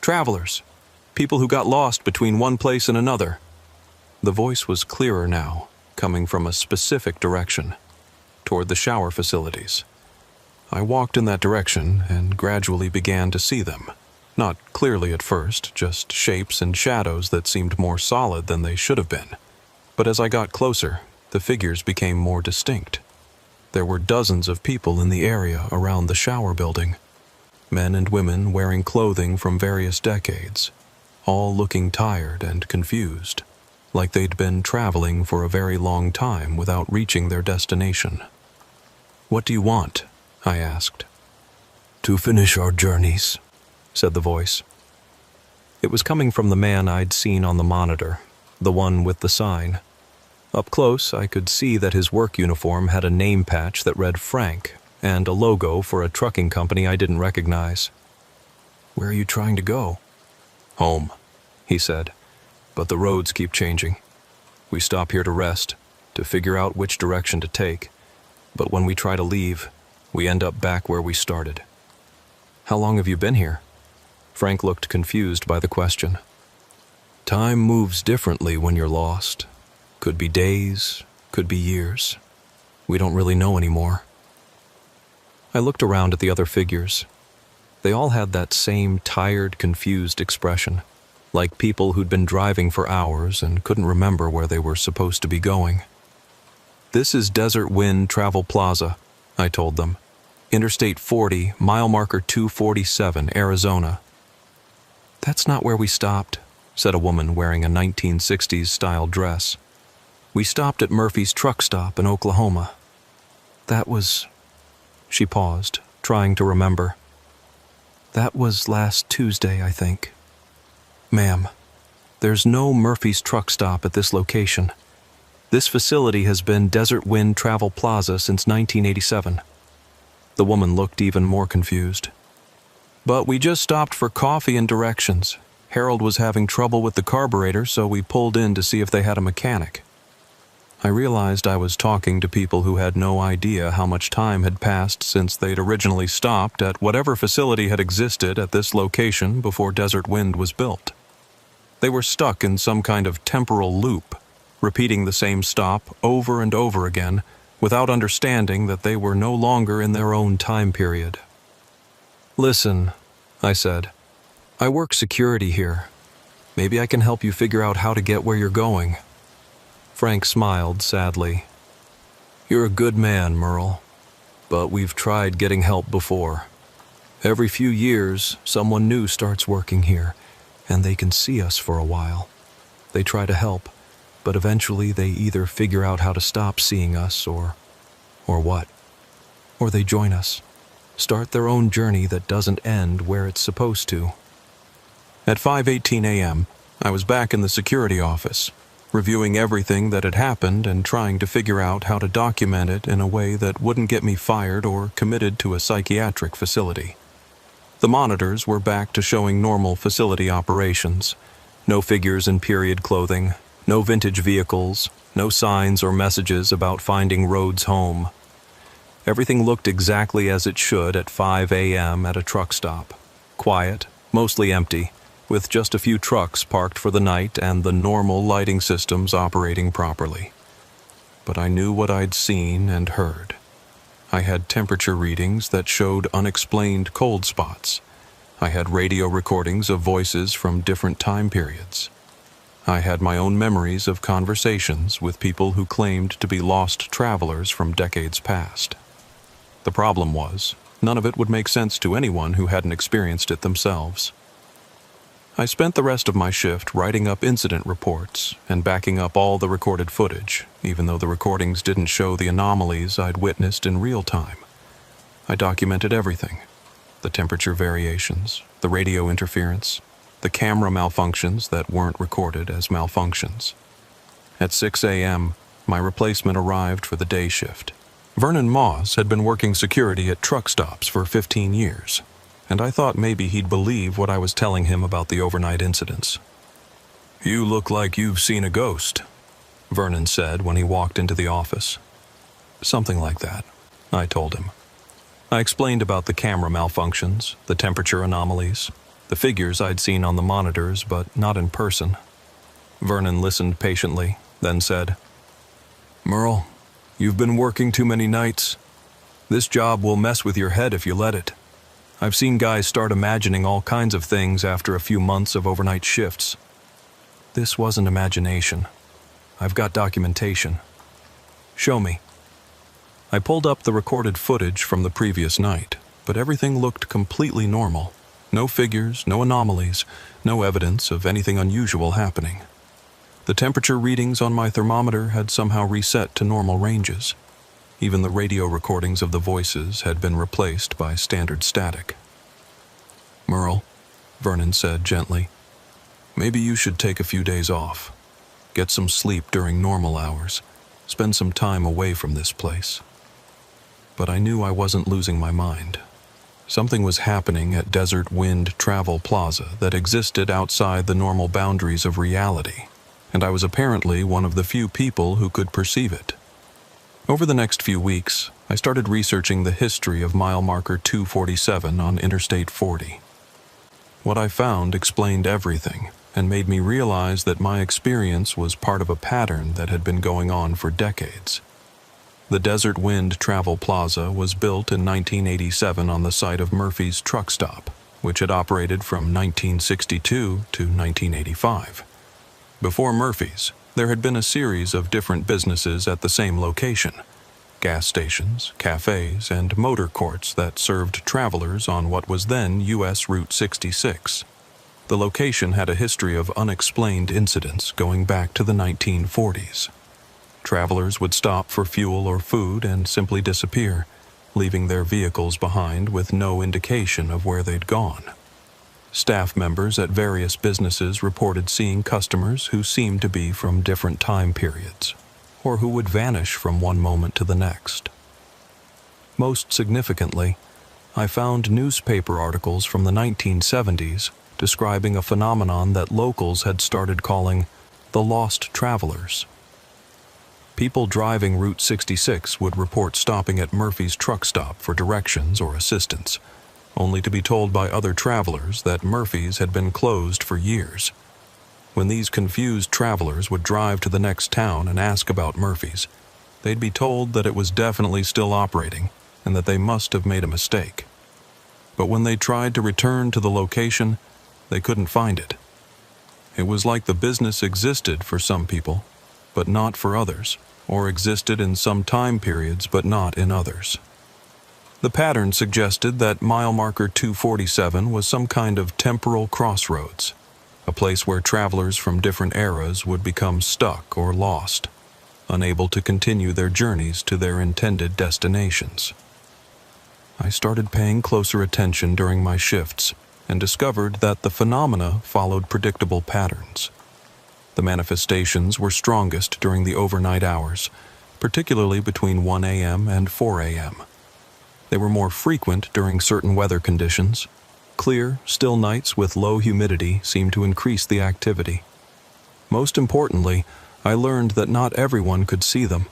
travelers, people who got lost between one place and another." The voice was clearer now, coming from a specific direction, toward the shower facilities. I walked in that direction and gradually began to see them. Not clearly at first, just shapes and shadows that seemed more solid than they should have been. But as I got closer, the figures became more distinct. There were dozens of people in the area around the shower building. Men and women wearing clothing from various decades, all looking tired and confused, like they'd been traveling for a very long time without reaching their destination. "What do you want?" I asked. "To finish our journeys," said the voice. It was coming from the man I'd seen on the monitor, the one with the sign. Up close, I could see that his work uniform had a name patch that read Frank and a logo for a trucking company I didn't recognize. "Where are you trying to go?" "Home," he said, "but the roads keep changing. We stop here to rest, to figure out which direction to take, but when we try to leave, we end up back where we started." "How long have you been here?" Frank looked confused by the question. "Time moves differently when you're lost. Could be days, could be years. We don't really know anymore." I looked around at the other figures. They all had that same tired, confused expression, like people who'd been driving for hours and couldn't remember where they were supposed to be going. "This is Desert Wind Travel Plaza," I told them. "Interstate 40, mile marker 247, Arizona." "That's not where we stopped," said a woman wearing a 1960s-style dress. "We stopped at Murphy's truck stop in Oklahoma. That was..." She paused, trying to remember. "That was last Tuesday, I think." "Ma'am, there's no Murphy's truck stop at this location. This facility has been Desert Wind Travel Plaza since 1987. The woman looked even more confused. "But we just stopped for coffee and directions. Harold was having trouble with the carburetor, so we pulled in to see if they had a mechanic." I realized I was talking to people who had no idea how much time had passed since they'd originally stopped at whatever facility had existed at this location before Desert Wind was built. They were stuck in some kind of temporal loop, repeating the same stop over and over again, without understanding that they were no longer in their own time period. "Listen," I said, "I work security here. Maybe I can help you figure out how to get where you're going." Frank smiled sadly. "You're a good man, Merle, but we've tried getting help before. Every few years, someone new starts working here, and they can see us for a while. They try to help, but eventually they either figure out how to stop seeing us or what? Or they join us, start their own journey that doesn't end where it's supposed to." At 5:18 a.m., I was back in the security office, reviewing everything that had happened and trying to figure out how to document it in a way that wouldn't get me fired or committed to a psychiatric facility. The monitors were back to showing normal facility operations. No figures in period clothing, no vintage vehicles, no signs or messages about finding roads home. Everything looked exactly as it should at 5 a.m. at a truck stop. Quiet, mostly empty, with just a few trucks parked for the night and the normal lighting systems operating properly. But I knew what I'd seen and heard. I had temperature readings that showed unexplained cold spots. I had radio recordings of voices from different time periods. I had my own memories of conversations with people who claimed to be lost travelers from decades past. The problem was, none of it would make sense to anyone who hadn't experienced it themselves. I spent the rest of my shift writing up incident reports and backing up all the recorded footage, even though the recordings didn't show the anomalies I'd witnessed in real time. I documented everything: the temperature variations, the radio interference, the camera malfunctions that weren't recorded as malfunctions. At 6 a.m., my replacement arrived for the day shift. Vernon Moss had been working security at truck stops for 15 years, and I thought maybe he'd believe what I was telling him about the overnight incidents. "You look like you've seen a ghost," Vernon said when he walked into the office. "Something like that," I told him. I explained about the camera malfunctions, the temperature anomalies, the figures I'd seen on the monitors but not in person. Vernon listened patiently, then said, "Merle, you've been working too many nights. This job will mess with your head if you let it. I've seen guys start imagining all kinds of things after a few months of overnight shifts. This wasn't imagination. I've got documentation. Show me." I pulled up the recorded footage from the previous night, but everything looked completely normal. No figures, no anomalies, no evidence of anything unusual happening. The temperature readings on my thermometer had somehow reset to normal ranges. Even the radio recordings of the voices had been replaced by standard static. "Merle," Vernon said gently, "maybe you should take a few days off. Get some sleep during normal hours. Spend some time away from this place." But I knew I wasn't losing my mind. Something was happening at Desert Wind Travel Plaza that existed outside the normal boundaries of reality, and I was apparently one of the few people who could perceive it. Over the next few weeks, I started researching the history of mile marker 247 on Interstate 40. What I found explained everything and made me realize that my experience was part of a pattern that had been going on for decades. The Desert Wind Travel Plaza was built in 1987 on the site of Murphy's truck stop, which had operated from 1962 to 1985. Before Murphy's, there had been a series of different businesses at the same location: gas stations, cafes, and motor courts that served travelers on what was then U.S. Route 66. The location had a history of unexplained incidents going back to the 1940s. Travelers would stop for fuel or food and simply disappear, leaving their vehicles behind with no indication of where they'd gone. Staff members at various businesses reported seeing customers who seemed to be from different time periods, or who would vanish from one moment to the next. Most significantly, I found newspaper articles from the 1970s describing a phenomenon that locals had started calling the lost travelers. People driving Route 66 would report stopping at Murphy's truck stop for directions or assistance, only to be told by other travelers that Murphy's had been closed for years. When these confused travelers would drive to the next town and ask about Murphy's, they'd be told that it was definitely still operating and that they must have made a mistake. But when they tried to return to the location, they couldn't find it. It was like the business existed for some people, but not for others, or existed in some time periods but not in others. The pattern suggested that mile marker 247 was some kind of temporal crossroads, a place where travelers from different eras would become stuck or lost, unable to continue their journeys to their intended destinations. I started paying closer attention during my shifts and discovered that the phenomena followed predictable patterns. The manifestations were strongest during the overnight hours, particularly between 1 a.m. and 4 a.m. They were more frequent during certain weather conditions. Clear, still nights with low humidity seemed to increase the activity. Most importantly, I learned that not everyone could see them.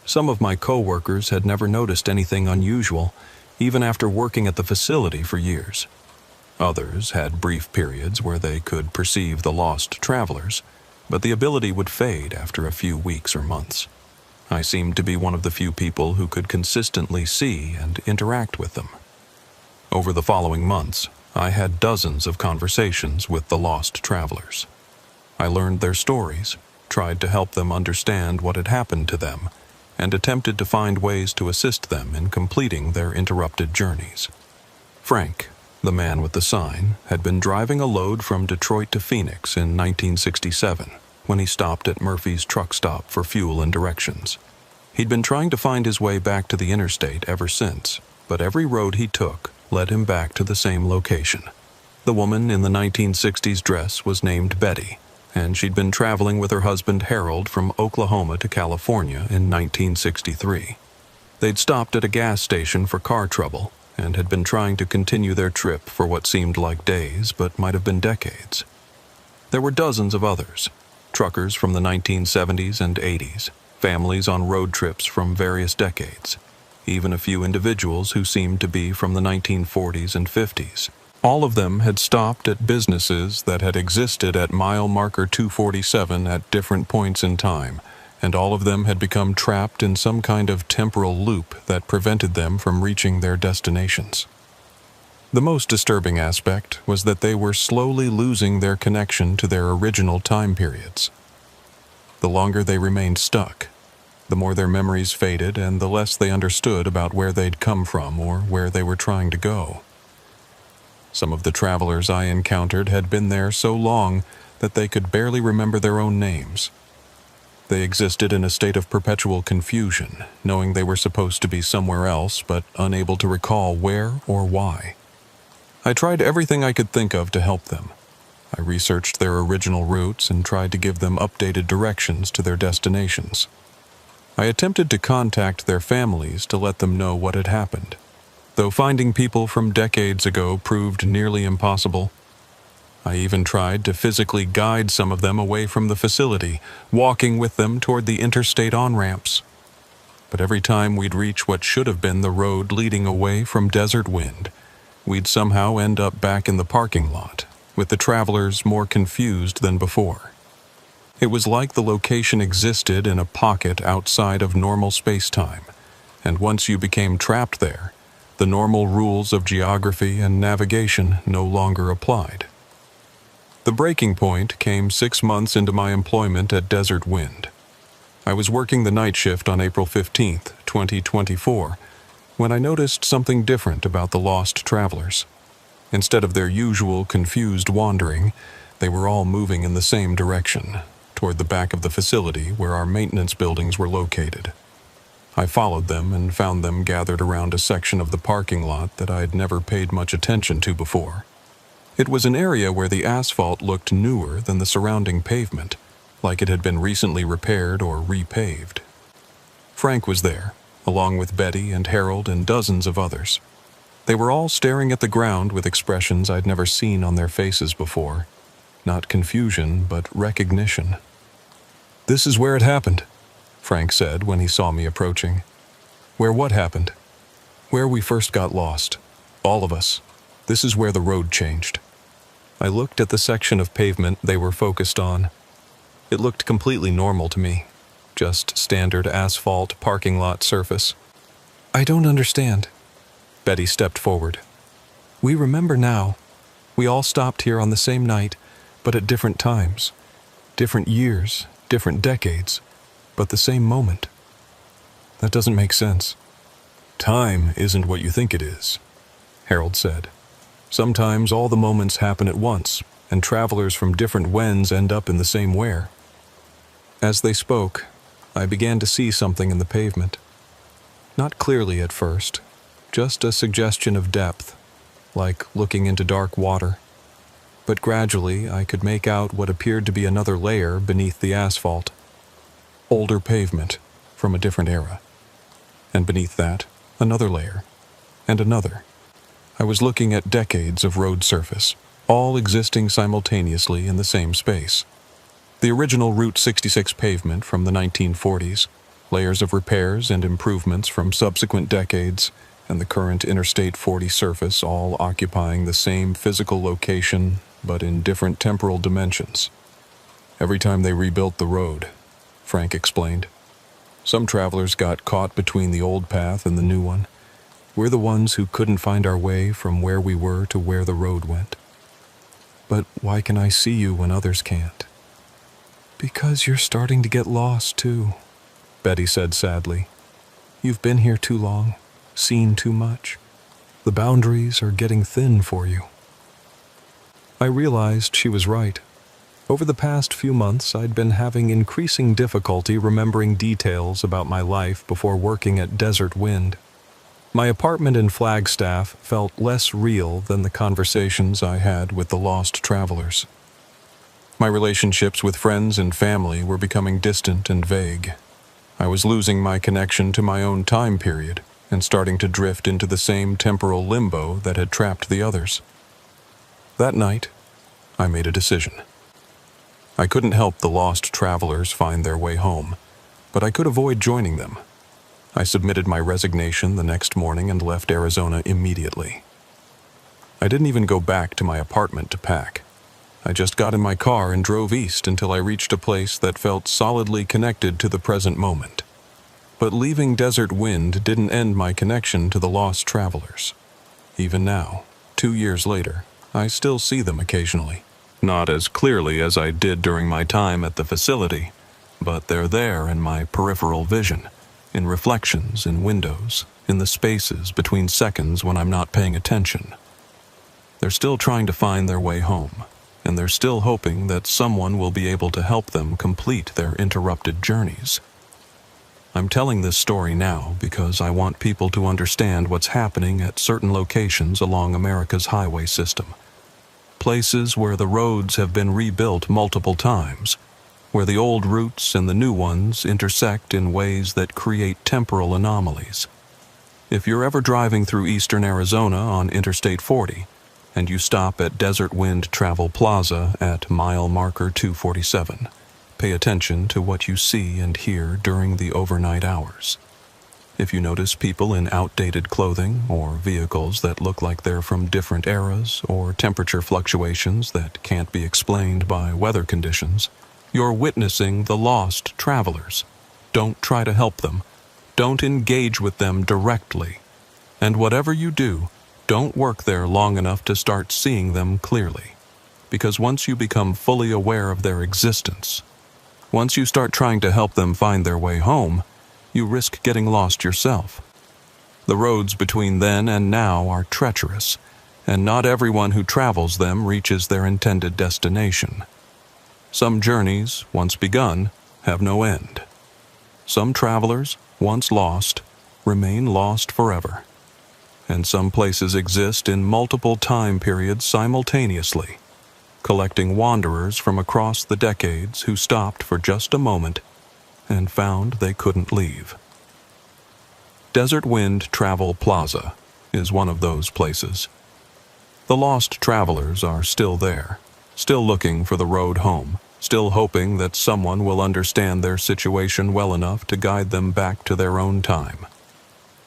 Some of my co-workers had never noticed anything unusual, even after working at the facility for years. Others had brief periods where they could perceive the lost travelers, but the ability would fade after a few weeks or months. I seemed to be one of the few people who could consistently see and interact with them. Over the following months, I had dozens of conversations with the lost travelers. I learned their stories, tried to help them understand what had happened to them, and attempted to find ways to assist them in completing their interrupted journeys. Frank, the man with the sign, had been driving a load from Detroit to Phoenix in 1967 when he stopped at Murphy's truck stop for fuel and directions. He'd been trying to find his way back to the interstate ever since, but every road he took led him back to the same location. The woman in the 1960s dress was named Betty, and she'd been traveling with her husband Harold from Oklahoma to California in 1963. They'd stopped at a gas station for car trouble and had been trying to continue their trip for what seemed like days but might have been decades. There were dozens of others, truckers from the 1970s and 80s, families on road trips from various decades, even a few individuals who seemed to be from the 1940s and 50s. All of them had stopped at businesses that had existed at mile marker 247 at different points in time, and all of them had become trapped in some kind of temporal loop that prevented them from reaching their destinations. The most disturbing aspect was that they were slowly losing their connection to their original time periods. The longer they remained stuck, the more their memories faded and the less they understood about where they'd come from or where they were trying to go. Some of the travelers I encountered had been there so long that they could barely remember their own names. They existed in a state of perpetual confusion, knowing they were supposed to be somewhere else but unable to recall where or why. I tried everything I could think of to help them. I researched their original routes and tried to give them updated directions to their destinations. I attempted to contact their families to let them know what had happened, though finding people from decades ago proved nearly impossible. I even tried to physically guide some of them away from the facility, walking with them toward the interstate on-ramps. But every time we'd reach what should have been the road leading away from Desert Wind, we'd somehow end up back in the parking lot, with the travelers more confused than before. It was like the location existed in a pocket outside of normal space-time, and once you became trapped there, the normal rules of geography and navigation no longer applied. The breaking point came 6 months into my employment at Desert Wind. I was working the night shift on April 15th, 2024, when I noticed something different about the lost travelers. Instead of their usual confused wandering, they were all moving in the same direction, toward the back of the facility where our maintenance buildings were located. I followed them and found them gathered around a section of the parking lot that I had never paid much attention to before. It was an area where the asphalt looked newer than the surrounding pavement, like it had been recently repaired or repaved. Frank was there, along with Betty and Harold and dozens of others. They were all staring at the ground with expressions I'd never seen on their faces before. Not confusion, but recognition. "This is where it happened," Frank said when he saw me approaching. "Where what happened?" "Where we first got lost. All of us. This is where the road changed." I looked at the section of pavement they were focused on. It looked completely normal to me. Just standard asphalt parking lot surface. "I don't understand." Betty stepped forward. "We remember now. We all stopped here on the same night, but at different times. Different years, different decades, but the same moment. That doesn't make sense." "Time isn't what you think it is," Harold said. "Sometimes all the moments happen at once, and travelers from different whens end up in the same where." As they spoke, I began to see something in the pavement. Not clearly at first, just a suggestion of depth, like looking into dark water. But gradually I could make out what appeared to be another layer beneath the asphalt. Older pavement from a different era. And beneath that, another layer, and another. I was looking at decades of road surface, all existing simultaneously in the same space. The original Route 66 pavement from the 1940s, layers of repairs and improvements from subsequent decades, and the current Interstate 40 surface all occupying the same physical location but in different temporal dimensions. Every time they rebuilt the road, Frank explained, some travelers got caught between the old path and the new one. We're the ones who couldn't find our way from where we were to where the road went. But why can I see you when others can't? Because you're starting to get lost, too, Betty said sadly. You've been here too long, seen too much. The boundaries are getting thin for you. I realized she was right. Over the past few months, I'd been having increasing difficulty remembering details about my life before working at Desert Wind. My apartment in Flagstaff felt less real than the conversations I had with the lost travelers. My relationships with friends and family were becoming distant and vague. I was losing my connection to my own time period and starting to drift into the same temporal limbo that had trapped the others. That night, I made a decision. I couldn't help the lost travelers find their way home, but I could avoid joining them. I submitted my resignation the next morning and left Arizona immediately. I didn't even go back to my apartment to pack. I just got in my car and drove east until I reached a place that felt solidly connected to the present moment. But leaving Desert Wind didn't end my connection to the lost travelers. Even now, 2 years later, I still see them occasionally. Not as clearly as I did during my time at the facility, but they're there in my peripheral vision, in reflections in windows, in the spaces between seconds when I'm not paying attention. They're still trying to find their way home, and they're still hoping that someone will be able to help them complete their interrupted journeys. I'm telling this story now because I want people to understand what's happening at certain locations along America's highway system. Places where the roads have been rebuilt multiple times, where the old routes and the new ones intersect in ways that create temporal anomalies. If you're ever driving through eastern Arizona on Interstate 40, and you stop at Desert Wind Travel Plaza at mile marker 247, pay attention to what you see and hear during the overnight hours. If you notice people in outdated clothing or vehicles that look like they're from different eras or temperature fluctuations that can't be explained by weather conditions, you're witnessing the lost travelers. Don't try to help them. Don't engage with them directly. And whatever you do, don't work there long enough to start seeing them clearly. Because once you become fully aware of their existence, once you start trying to help them find their way home, you risk getting lost yourself. The roads between then and now are treacherous, and not everyone who travels them reaches their intended destination. Some journeys, once begun, have no end. Some travelers, once lost, remain lost forever. And some places exist in multiple time periods simultaneously, collecting wanderers from across the decades who stopped for just a moment and found they couldn't leave. Desert Wind Travel Plaza is one of those places. The lost travelers are still there, still looking for the road home, still hoping that someone will understand their situation well enough to guide them back to their own time.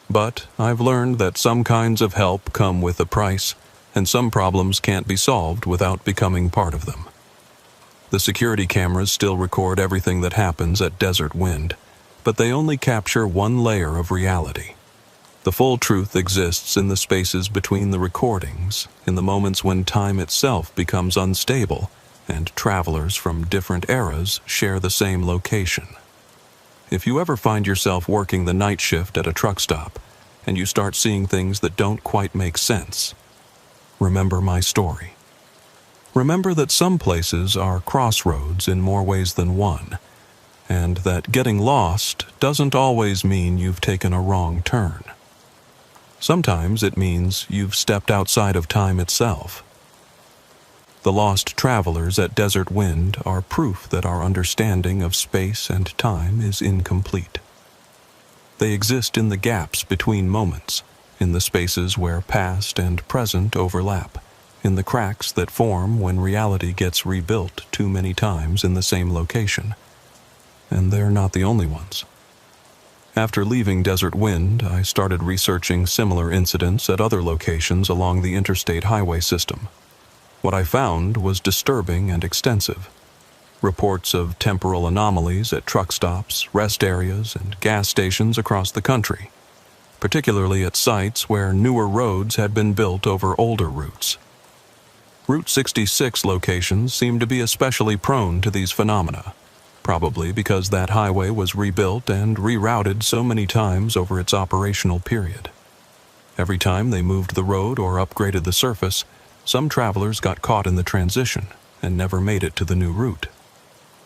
But I've learned that some kinds of help come with a price, and some problems can't be solved without becoming part of them. The security cameras still record everything that happens at Desert Wind, but they only capture one layer of reality. The full truth exists in the spaces between the recordings, in the moments when time itself becomes unstable and travelers from different eras share the same location. If you ever find yourself working the night shift at a truck stop and you start seeing things that don't quite make sense, remember my story. Remember that some places are crossroads in more ways than one, and that getting lost doesn't always mean you've taken a wrong turn. Sometimes it means you've stepped outside of time itself. The lost travelers at Desert Wind are proof that our understanding of space and time is incomplete. They exist in the gaps between moments, in the spaces where past and present overlap, in the cracks that form when reality gets rebuilt too many times in the same location. And they're not the only ones. After leaving Desert Wind, I started researching similar incidents at other locations along the interstate highway system. What I found was disturbing and extensive. Reports of temporal anomalies at truck stops, rest areas, and gas stations across the country, particularly at sites where newer roads had been built over older routes. Route 66 locations seem to be especially prone to these phenomena, probably because that highway was rebuilt and rerouted so many times over its operational period. Every time they moved the road or upgraded the surface, some travelers got caught in the transition and never made it to the new route.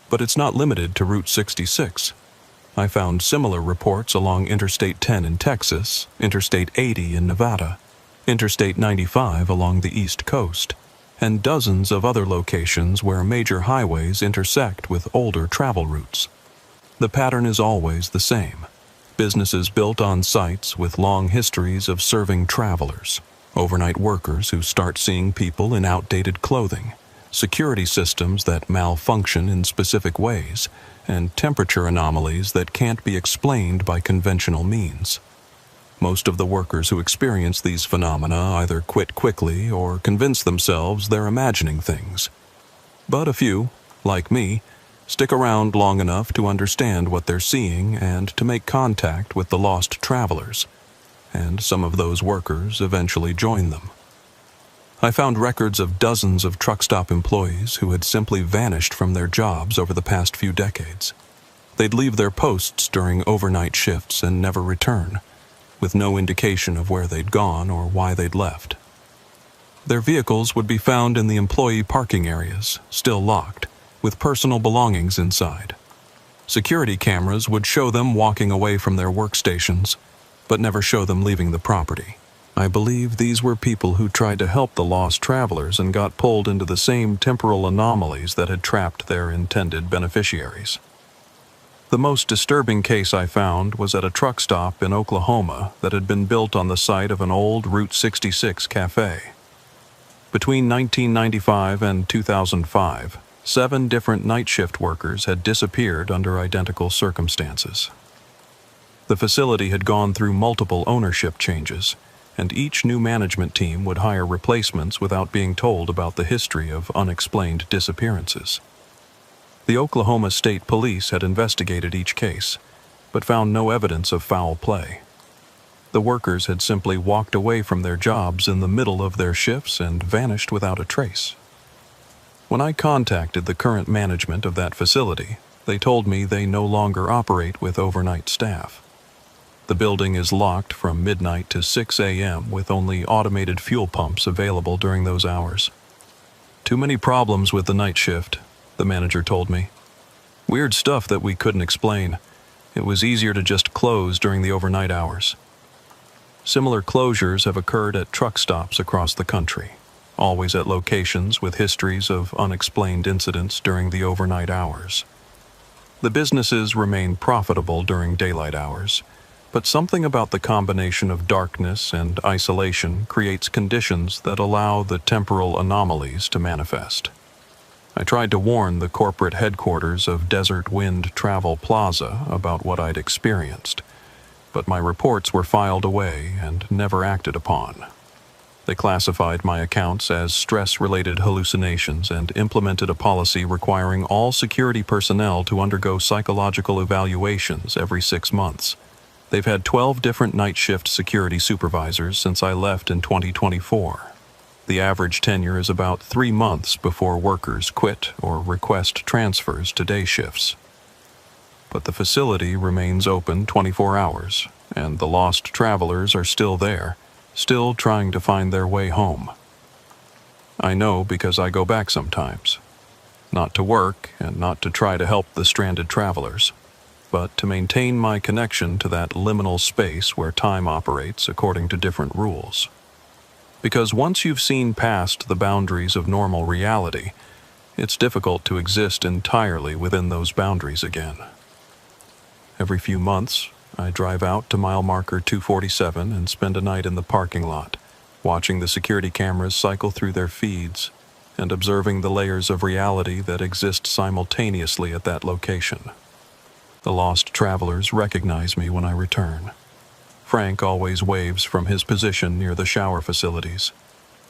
But it's not limited to Route 66. I found similar reports along Interstate 10 in Texas, Interstate 80 in Nevada, Interstate 95 along the East Coast, and dozens of other locations where major highways intersect with older travel routes. The pattern is always the same. Businesses built on sites with long histories of serving travelers, overnight workers who start seeing people in outdated clothing, security systems that malfunction in specific ways, and temperature anomalies that can't be explained by conventional means. Most of the workers who experience these phenomena either quit quickly or convince themselves they're imagining things. But a few, like me, stick around long enough to understand what they're seeing and to make contact with the lost travelers, and some of those workers eventually join them. I found records of dozens of truck stop employees who had simply vanished from their jobs over the past few decades. They'd leave their posts during overnight shifts and never return, with no indication of where they'd gone or why they'd left. Their vehicles would be found in the employee parking areas, still locked, with personal belongings inside. Security cameras would show them walking away from their workstations, but never show them leaving the property. I believe these were people who tried to help the lost travelers and got pulled into the same temporal anomalies that had trapped their intended beneficiaries. The most disturbing case I found was at a truck stop in Oklahoma that had been built on the site of an old Route 66 cafe. Between 1995 and 2005, 7 different night shift workers had disappeared under identical circumstances. The facility had gone through multiple ownership changes, and each new management team would hire replacements without being told about the history of unexplained disappearances. The Oklahoma State Police had investigated each case, but found no evidence of foul play. The workers had simply walked away from their jobs in the middle of their shifts and vanished without a trace. When I contacted the current management of that facility, they told me they no longer operate with overnight staff. The building is locked from midnight to 6 a.m. with only automated fuel pumps available during those hours. Too many problems with the night shift, the manager told me. Weird stuff that we couldn't explain. It was easier to just close during the overnight hours. Similar closures have occurred at truck stops across the country, always at locations with histories of unexplained incidents during the overnight hours. The businesses remain profitable during daylight hours, but something about the combination of darkness and isolation creates conditions that allow the temporal anomalies to manifest. I tried to warn the corporate headquarters of Desert Wind Travel Plaza about what I'd experienced, but my reports were filed away and never acted upon. They classified my accounts as stress-related hallucinations and implemented a policy requiring all security personnel to undergo psychological evaluations every 6 months. They've had 12 different night shift security supervisors since I left in 2024. The average tenure is about 3 months before workers quit or request transfers to day shifts. But the facility remains open 24 hours, and the lost travelers are still there, still trying to find their way home. I know because I go back sometimes, not to work and not to try to help the stranded travelers, but to maintain my connection to that liminal space where time operates according to different rules. Because once you've seen past the boundaries of normal reality, it's difficult to exist entirely within those boundaries again. Every few months, I drive out to mile marker 247 and spend a night in the parking lot, watching the security cameras cycle through their feeds and observing the layers of reality that exist simultaneously at that location. The lost travelers recognize me when I return. Frank always waves from his position near the shower facilities.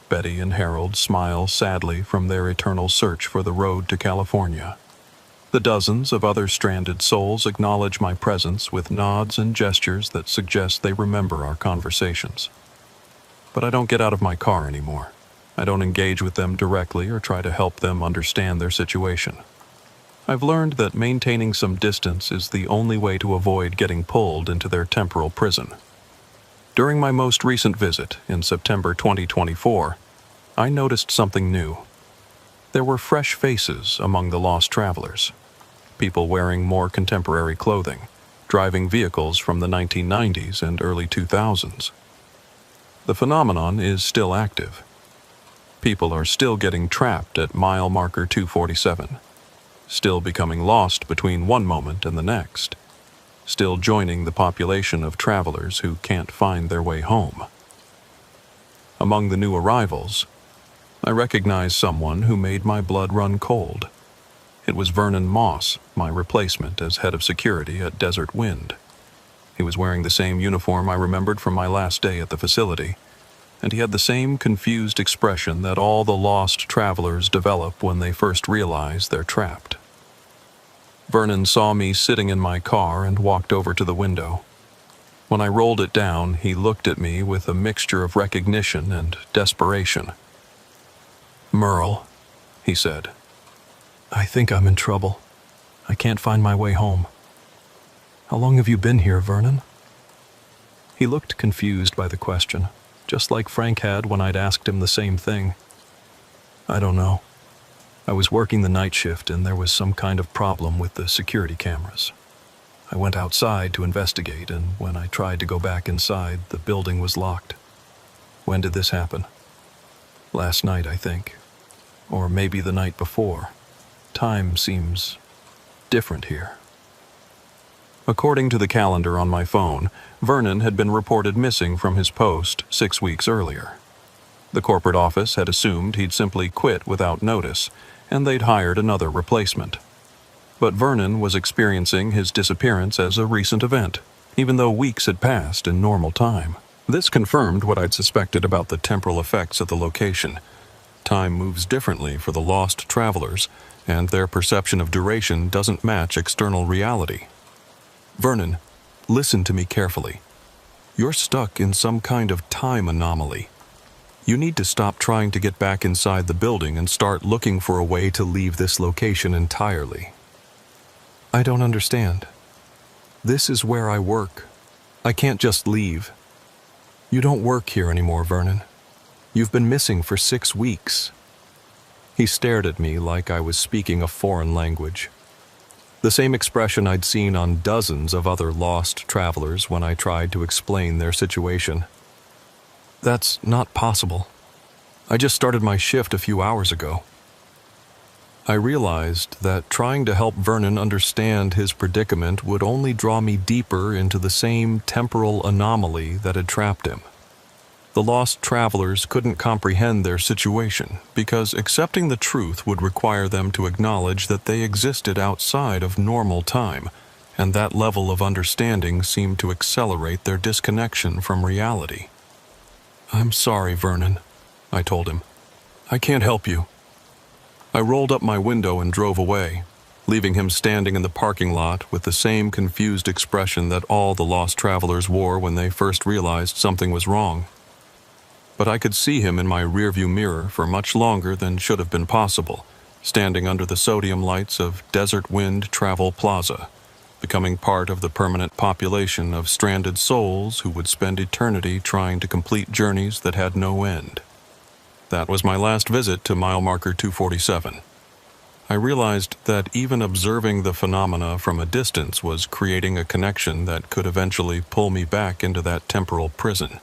Betty and Harold smile sadly from their eternal search for the road to California. The dozens of other stranded souls acknowledge my presence with nods and gestures that suggest they remember our conversations. But I don't get out of my car anymore. I don't engage with them directly or try to help them understand their situation. I've learned that maintaining some distance is the only way to avoid getting pulled into their temporal prison. During my most recent visit, in September 2024, I noticed something new. There were fresh faces among the lost travelers. People wearing more contemporary clothing, driving vehicles from the 1990s and early 2000s. The phenomenon is still active. People are still getting trapped at mile marker 247, still becoming lost between one moment and the next, still joining the population of travelers who can't find their way home. Among the new arrivals, I recognize someone who made my blood run cold. It was Vernon Moss, my replacement as head of security at Desert Wind. He was wearing the same uniform I remembered from my last day at the facility, and he had the same confused expression that all the lost travelers develop when they first realize they're trapped. Vernon saw me sitting in my car and walked over to the window. When I rolled it down, he looked at me with a mixture of recognition and desperation. "Merle," he said, "I think I'm in trouble. I can't find my way home." "How long have you been here, Vernon?" He looked confused by the question, just like Frank had when I'd asked him the same thing. "I don't know. I was working the night shift and there was some kind of problem with the security cameras. I went outside to investigate, and when I tried to go back inside, the building was locked." "When did this happen?" "Last night, I think. Or maybe the night before. Time seems different here." According to the calendar on my phone, Vernon had been reported missing from his post 6 weeks earlier. The corporate office had assumed he'd simply quit without notice, and they'd hired another replacement. But Vernon was experiencing his disappearance as a recent event, even though weeks had passed in normal time. This confirmed what I'd suspected about the temporal effects of the location. Time moves differently for the lost travelers, and their perception of duration doesn't match external reality. "Vernon, listen to me carefully. You're stuck in some kind of time anomaly. You need to stop trying to get back inside the building and start looking for a way to leave this location entirely." "I don't understand. This is where I work. I can't just leave." "You don't work here anymore, Vernon. You've been missing for 6 weeks." He stared at me like I was speaking a foreign language. The same expression I'd seen on dozens of other lost travelers when I tried to explain their situation. "That's not possible. I just started my shift a few hours ago." I realized that trying to help Vernon understand his predicament would only draw me deeper into the same temporal anomaly that had trapped him. The lost travelers couldn't comprehend their situation because accepting the truth would require them to acknowledge that they existed outside of normal time, and that level of understanding seemed to accelerate their disconnection from reality. "I'm sorry, Vernon," I told him. "I can't help you." I rolled up my window and drove away, leaving him standing in the parking lot with the same confused expression that all the lost travelers wore when they first realized something was wrong. But I could see him in my rearview mirror for much longer than should have been possible, standing under the sodium lights of Desert Wind Travel Plaza, becoming part of the permanent population of stranded souls who would spend eternity trying to complete journeys that had no end. That was my last visit to mile marker 247. I realized that even observing the phenomena from a distance was creating a connection that could eventually pull me back into that temporal prison.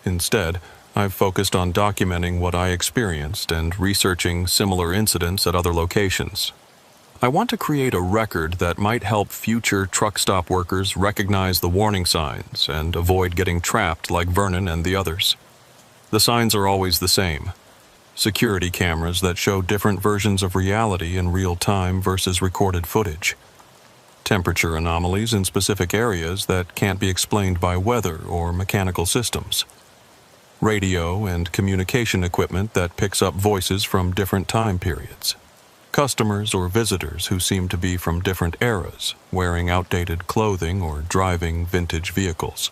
Instead, I've focused on documenting what I experienced and researching similar incidents at other locations. I want to create a record that might help future truck stop workers recognize the warning signs and avoid getting trapped like Vernon and the others. The signs are always the same: security cameras that show different versions of reality in real time versus recorded footage. temperature anomalies in specific areas that can't be explained by weather or mechanical systems, radio and communication equipment that picks up voices from different time periods, customers or visitors who seem to be from different eras, wearing outdated clothing or driving vintage vehicles,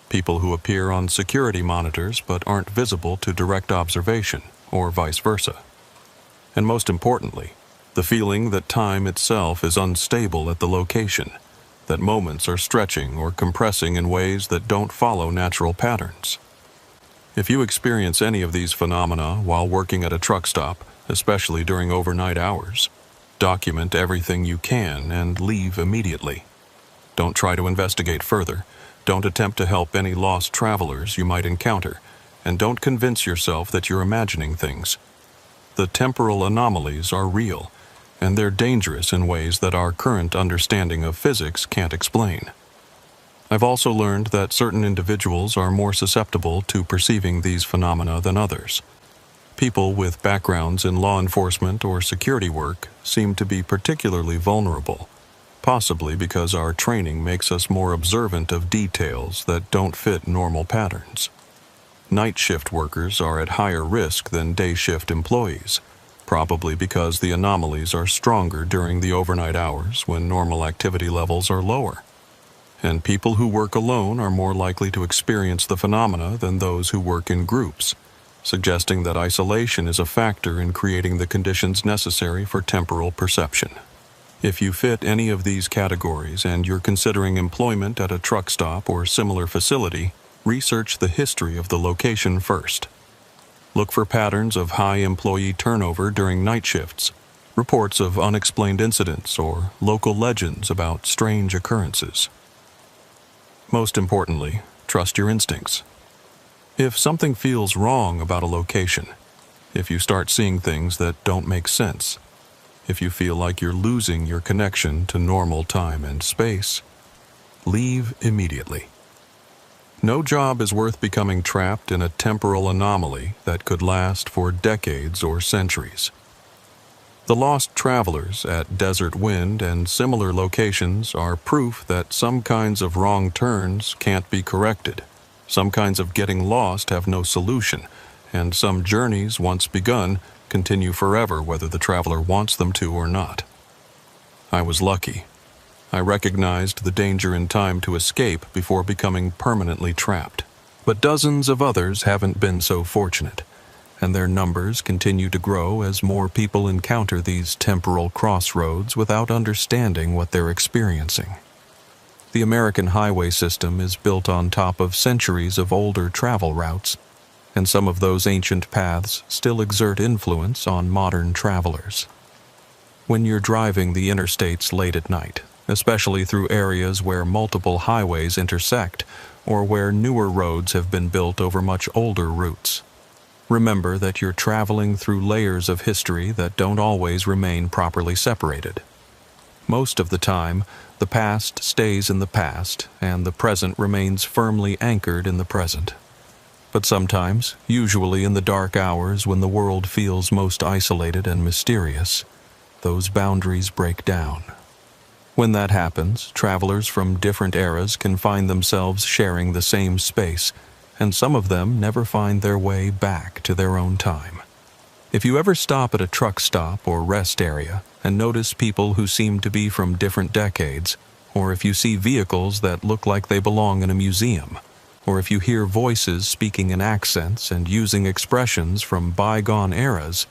people who appear on security monitors but aren't visible to direct observation, or vice versa. And most importantly, the feeling that time itself is unstable at the location, that moments are stretching or compressing in ways that don't follow natural patterns. If you experience any of these phenomena while working at a truck stop, especially during overnight hours, document everything you can and leave immediately. Don't try to investigate further. Don't attempt to help any lost travelers you might encounter, and don't convince yourself that you're imagining things. The temporal anomalies are real, and they're dangerous in ways that our current understanding of physics can't explain. I've also learned that certain individuals are more susceptible to perceiving these phenomena than others. People with backgrounds in law enforcement or security work seem to be particularly vulnerable, possibly because our training makes us more observant of details that don't fit normal patterns. Night shift workers are at higher risk than day shift employees, probably because the anomalies are stronger during the overnight hours when normal activity levels are lower. And people who work alone are more likely to experience the phenomena than those who work in groups, suggesting that isolation is a factor in creating the conditions necessary for temporal perception. If you fit any of these categories and you're considering employment at a truck stop or similar facility, research the history of the location first. Look for patterns of high employee turnover during night shifts, reports of unexplained incidents, or local legends about strange occurrences. Most importantly, trust your instincts. If something feels wrong about a location, if you start seeing things that don't make sense, if you feel like you're losing your connection to normal time and space, leave immediately. No job is worth becoming trapped in a temporal anomaly that could last for decades or centuries. The lost travelers at Desert Wind and similar locations are proof that some kinds of wrong turns can't be corrected, some kinds of getting lost have no solution, and some journeys, once begun, continue forever whether the traveler wants them to or not. I was lucky. I recognized the danger in time to escape before becoming permanently trapped. But dozens of others haven't been so fortunate, and their numbers continue to grow as more people encounter these temporal crossroads without understanding what they're experiencing. The American highway system is built on top of centuries of older travel routes, and some of those ancient paths still exert influence on modern travelers. When you're driving the interstates late at night, especially through areas where multiple highways intersect or where newer roads have been built over much older routes, remember that you're traveling through layers of history that don't always remain properly separated. Most of the time, the past stays in the past, and the present remains firmly anchored in the present. But sometimes, usually in the dark hours when the world feels most isolated and mysterious, those boundaries break down. When that happens, travelers from different eras can find themselves sharing the same space, and some of them never find their way back to their own time. If you ever stop at a truck stop or rest area and notice people who seem to be from different decades, or if you see vehicles that look like they belong in a museum, or if you hear voices speaking in accents and using expressions from bygone eras,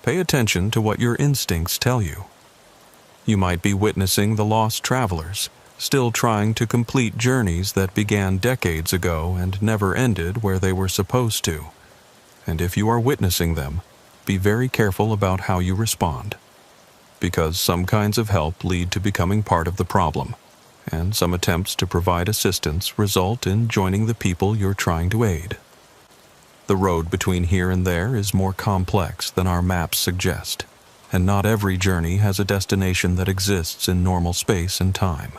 pay attention to what your instincts tell you. You might be witnessing the lost travelers, still trying to complete journeys that began decades ago and never ended where they were supposed to. And if you are witnessing them, be very careful about how you respond, because some kinds of help lead to becoming part of the problem, and some attempts to provide assistance result in joining the people you're trying to aid. The road between here and there is more complex than our maps suggest, and not every journey has a destination that exists in normal space and time.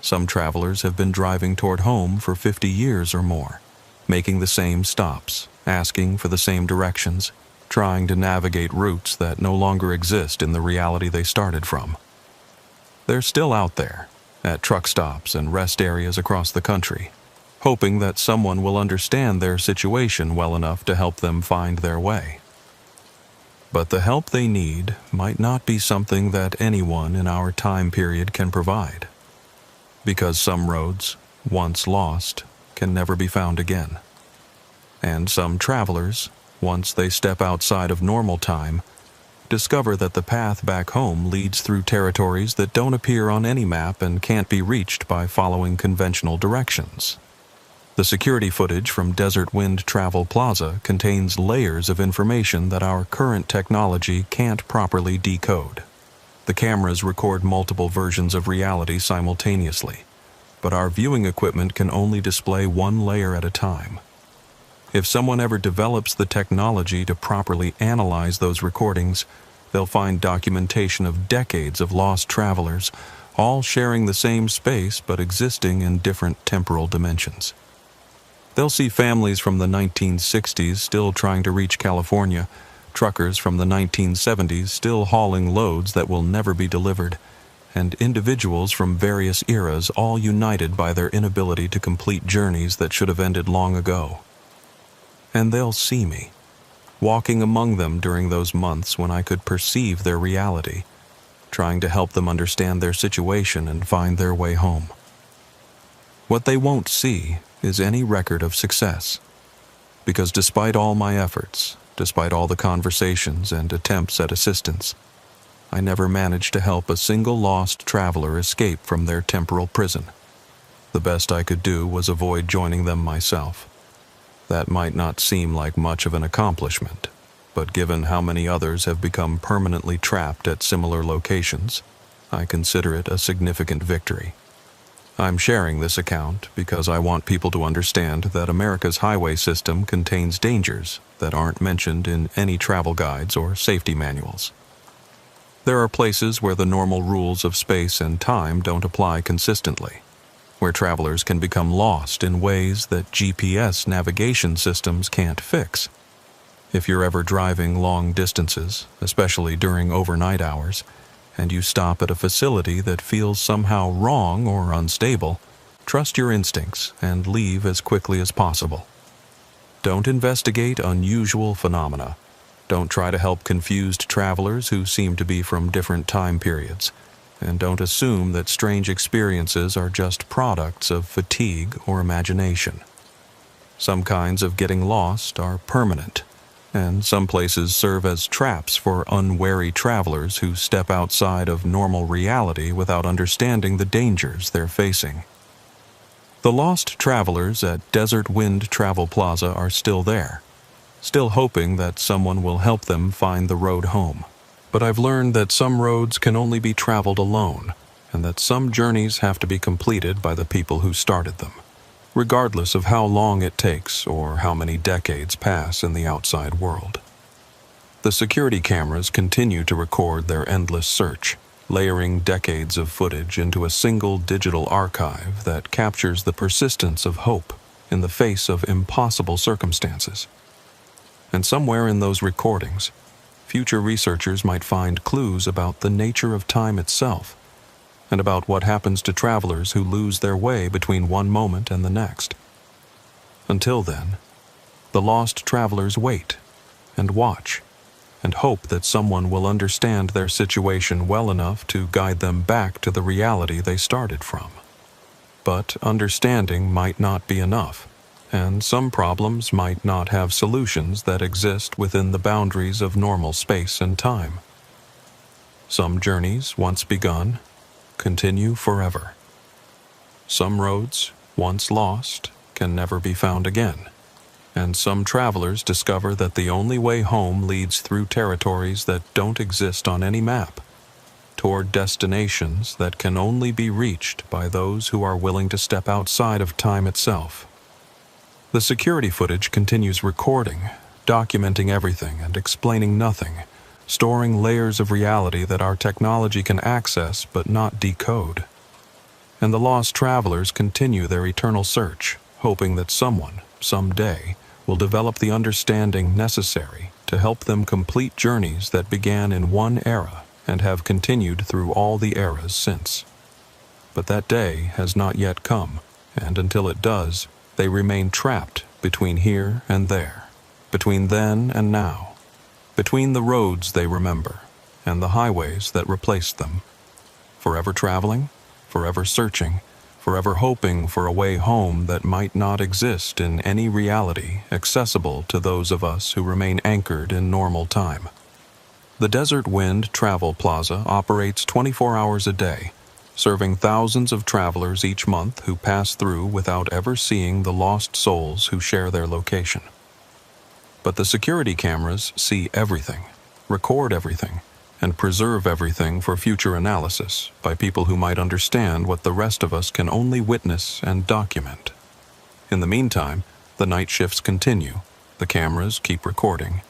Some travelers have been driving toward home for 50 years or more, making the same stops, asking for the same directions, trying to navigate routes that no longer exist in the reality they started from. They're still out there, at truck stops and rest areas across the country, hoping that someone will understand their situation well enough to help them find their way. But the help they need might not be something that anyone in our time period can provide, because some roads, once lost, can never be found again. And some travelers, once they step outside of normal time, discover that the path back home leads through territories that don't appear on any map and can't be reached by following conventional directions. The security footage from Desert Wind Travel Plaza contains layers of information that our current technology can't properly decode. The cameras record multiple versions of reality simultaneously, but our viewing equipment can only display one layer at a time. If someone ever develops the technology to properly analyze those recordings, they'll find documentation of decades of lost travelers, all sharing the same space but existing in different temporal dimensions. They'll see families from the 1960s still trying to reach California, truckers from the 1970s still hauling loads that will never be delivered, and individuals from various eras all united by their inability to complete journeys that should have ended long ago. And they'll see me, walking among them during those months when I could perceive their reality, trying to help them understand their situation and find their way home. What they won't see is any record of success, because despite all my efforts, despite all the conversations and attempts at assistance, I never managed to help a single lost traveler escape from their temporal prison. The best I could do was avoid joining them myself. That might not seem like much of an accomplishment, but given how many others have become permanently trapped at similar locations, I consider it a significant victory. I'm sharing this account because I want people to understand that America's highway system contains dangers that aren't mentioned in any travel guides or safety manuals. There are places where the normal rules of space and time don't apply consistently, where travelers can become lost in ways that GPS navigation systems can't fix. If you're ever driving long distances, especially during overnight hours, and you stop at a facility that feels somehow wrong or unstable, trust your instincts and leave as quickly as possible. Don't investigate unusual phenomena. Don't try to help confused travelers who seem to be from different time periods. And don't assume that strange experiences are just products of fatigue or imagination. Some kinds of getting lost are permanent, and some places serve as traps for unwary travelers who step outside of normal reality without understanding the dangers they're facing. The lost travelers at Desert Wind Travel Plaza are still there, still hoping that someone will help them find the road home. But I've learned that some roads can only be traveled alone, and that some journeys have to be completed by the people who started them, regardless of how long it takes or how many decades pass in the outside world. The security cameras continue to record their endless search, layering decades of footage into a single digital archive that captures the persistence of hope in the face of impossible circumstances. And somewhere in those recordings, future researchers might find clues about the nature of time itself, and about what happens to travelers who lose their way between one moment and the next. Until then, the lost travelers wait and watch and hope that someone will understand their situation well enough to guide them back to the reality they started from. But understanding might not be enough, and some problems might not have solutions that exist within the boundaries of normal space and time. Some journeys, once begun, continue forever. Some roads, once lost, can never be found again, and some travelers discover that the only way home leads through territories that don't exist on any map, toward destinations that can only be reached by those who are willing to step outside of time itself. The security footage continues recording, documenting everything and explaining nothing, storing layers of reality that our technology can access but not decode. And the lost travelers continue their eternal search, hoping that someone, someday, will develop the understanding necessary to help them complete journeys that began in one era and have continued through all the eras since. But that day has not yet come, and until it does, they remain trapped between here and there, between then and now, between the roads they remember and the highways that replaced them. Forever traveling, forever searching, forever hoping for a way home that might not exist in any reality accessible to those of us who remain anchored in normal time. The Desert Wind Travel Plaza operates 24 hours a day, serving thousands of travelers each month who pass through without ever seeing the lost souls who share their location. But the security cameras see everything, record everything, and preserve everything for future analysis by people who might understand what the rest of us can only witness and document. In the meantime, the night shifts continue, the cameras keep recording,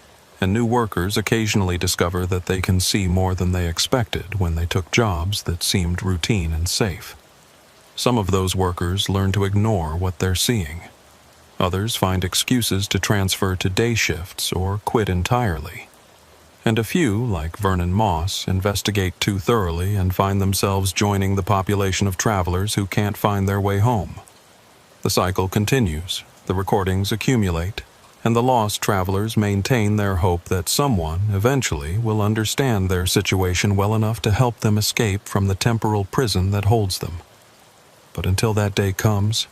and new workers occasionally discover that they can see more than they expected when they took jobs that seemed routine and safe. Some of those workers learn to ignore what they're seeing. Others find excuses to transfer to day shifts or quit entirely. And a few, like Vernon Moss, investigate too thoroughly and find themselves joining the population of travelers who can't find their way home. The cycle continues, the recordings accumulate, and the lost travelers maintain their hope that someone, eventually, will understand their situation well enough to help them escape from the temporal prison that holds them. But until that day comes,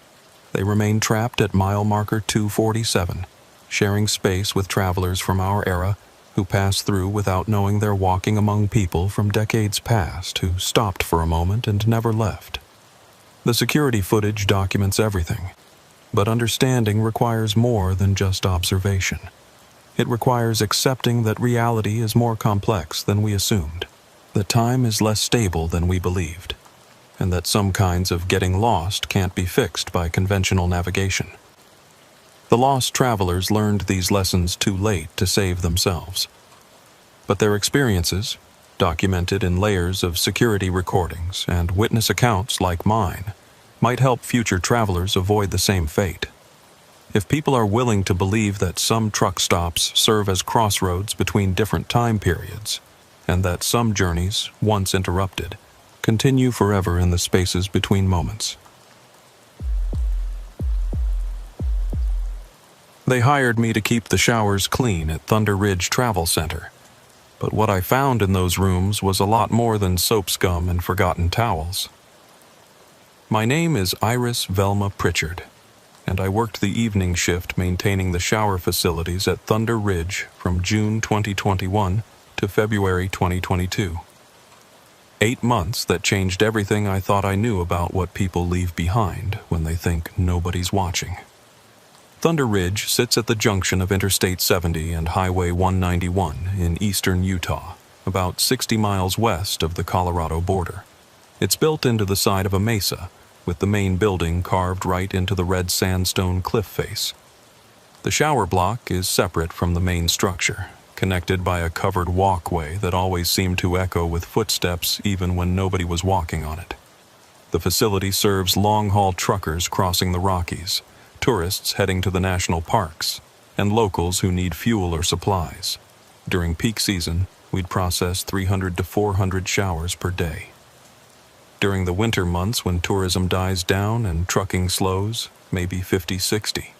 they remain trapped at mile marker 247, sharing space with travelers from our era who pass through without knowing they're walking among people from decades past who stopped for a moment and never left. The security footage documents everything, but understanding requires more than just observation. It requires accepting that reality is more complex than we assumed, that time is less stable than we believed, and that some kinds of getting lost can't be fixed by conventional navigation. The lost travelers learned these lessons too late to save themselves. But their experiences, documented in layers of security recordings and witness accounts like mine, might help future travelers avoid the same fate. If people are willing to believe that some truck stops serve as crossroads between different time periods, and that some journeys, once interrupted, continue forever in the spaces between moments. They hired me to keep the showers clean at Thunder Ridge Travel Center, but what I found in those rooms was a lot more than soap scum and forgotten towels. My name is Iris Velma Pritchard, and I worked the evening shift maintaining the shower facilities at Thunder Ridge from June 2021 to February 2022. 8 months that changed everything I thought I knew about what people leave behind when they think nobody's watching. Thunder Ridge sits at the junction of Interstate 70 and Highway 191 in eastern Utah, about 60 miles west of the Colorado border. It's built into the side of a mesa, with the main building carved right into the red sandstone cliff face. The shower block is separate from the main structure, connected by a covered walkway that always seemed to echo with footsteps even when nobody was walking on it. The facility serves long-haul truckers crossing the Rockies, tourists heading to the national parks, and locals who need fuel or supplies. During peak season, we'd process 300 to 400 showers per day. During the winter months when tourism dies down and trucking slows, maybe 50-60.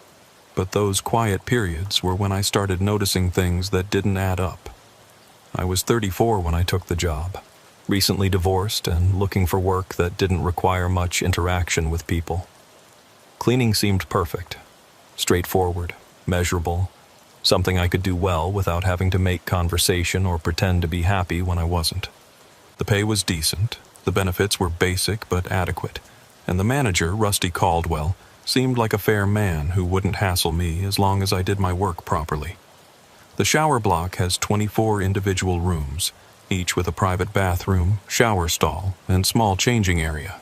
But those quiet periods were when I started noticing things that didn't add up. I was 34 when I took the job, recently divorced and looking for work that didn't require much interaction with people. Cleaning seemed perfect, straightforward, measurable, something I could do well without having to make conversation or pretend to be happy when I wasn't. The pay was decent, the benefits were basic but adequate, and the manager, Rusty Caldwell, seemed like a fair man who wouldn't hassle me as long as I did my work properly. The shower block has 24 individual rooms, each with a private bathroom, shower stall, and small changing area.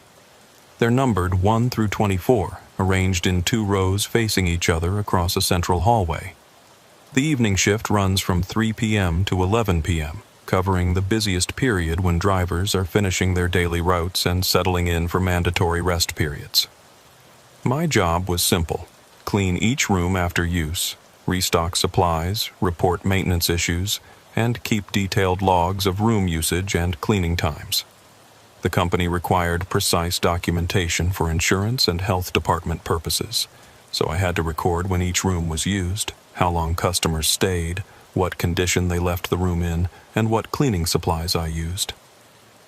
They're numbered 1 through 24, arranged in 2 rows facing each other across a central hallway. The evening shift runs from 3 p.m. to 11 p.m., covering the busiest period when drivers are finishing their daily routes and settling in for mandatory rest periods. My job was simple: clean each room after use, restock supplies, report maintenance issues, and keep detailed logs of room usage and cleaning times. The company required precise documentation for insurance and health department purposes, so I had to record when each room was used, how long customers stayed, what condition they left the room in, and what cleaning supplies I used.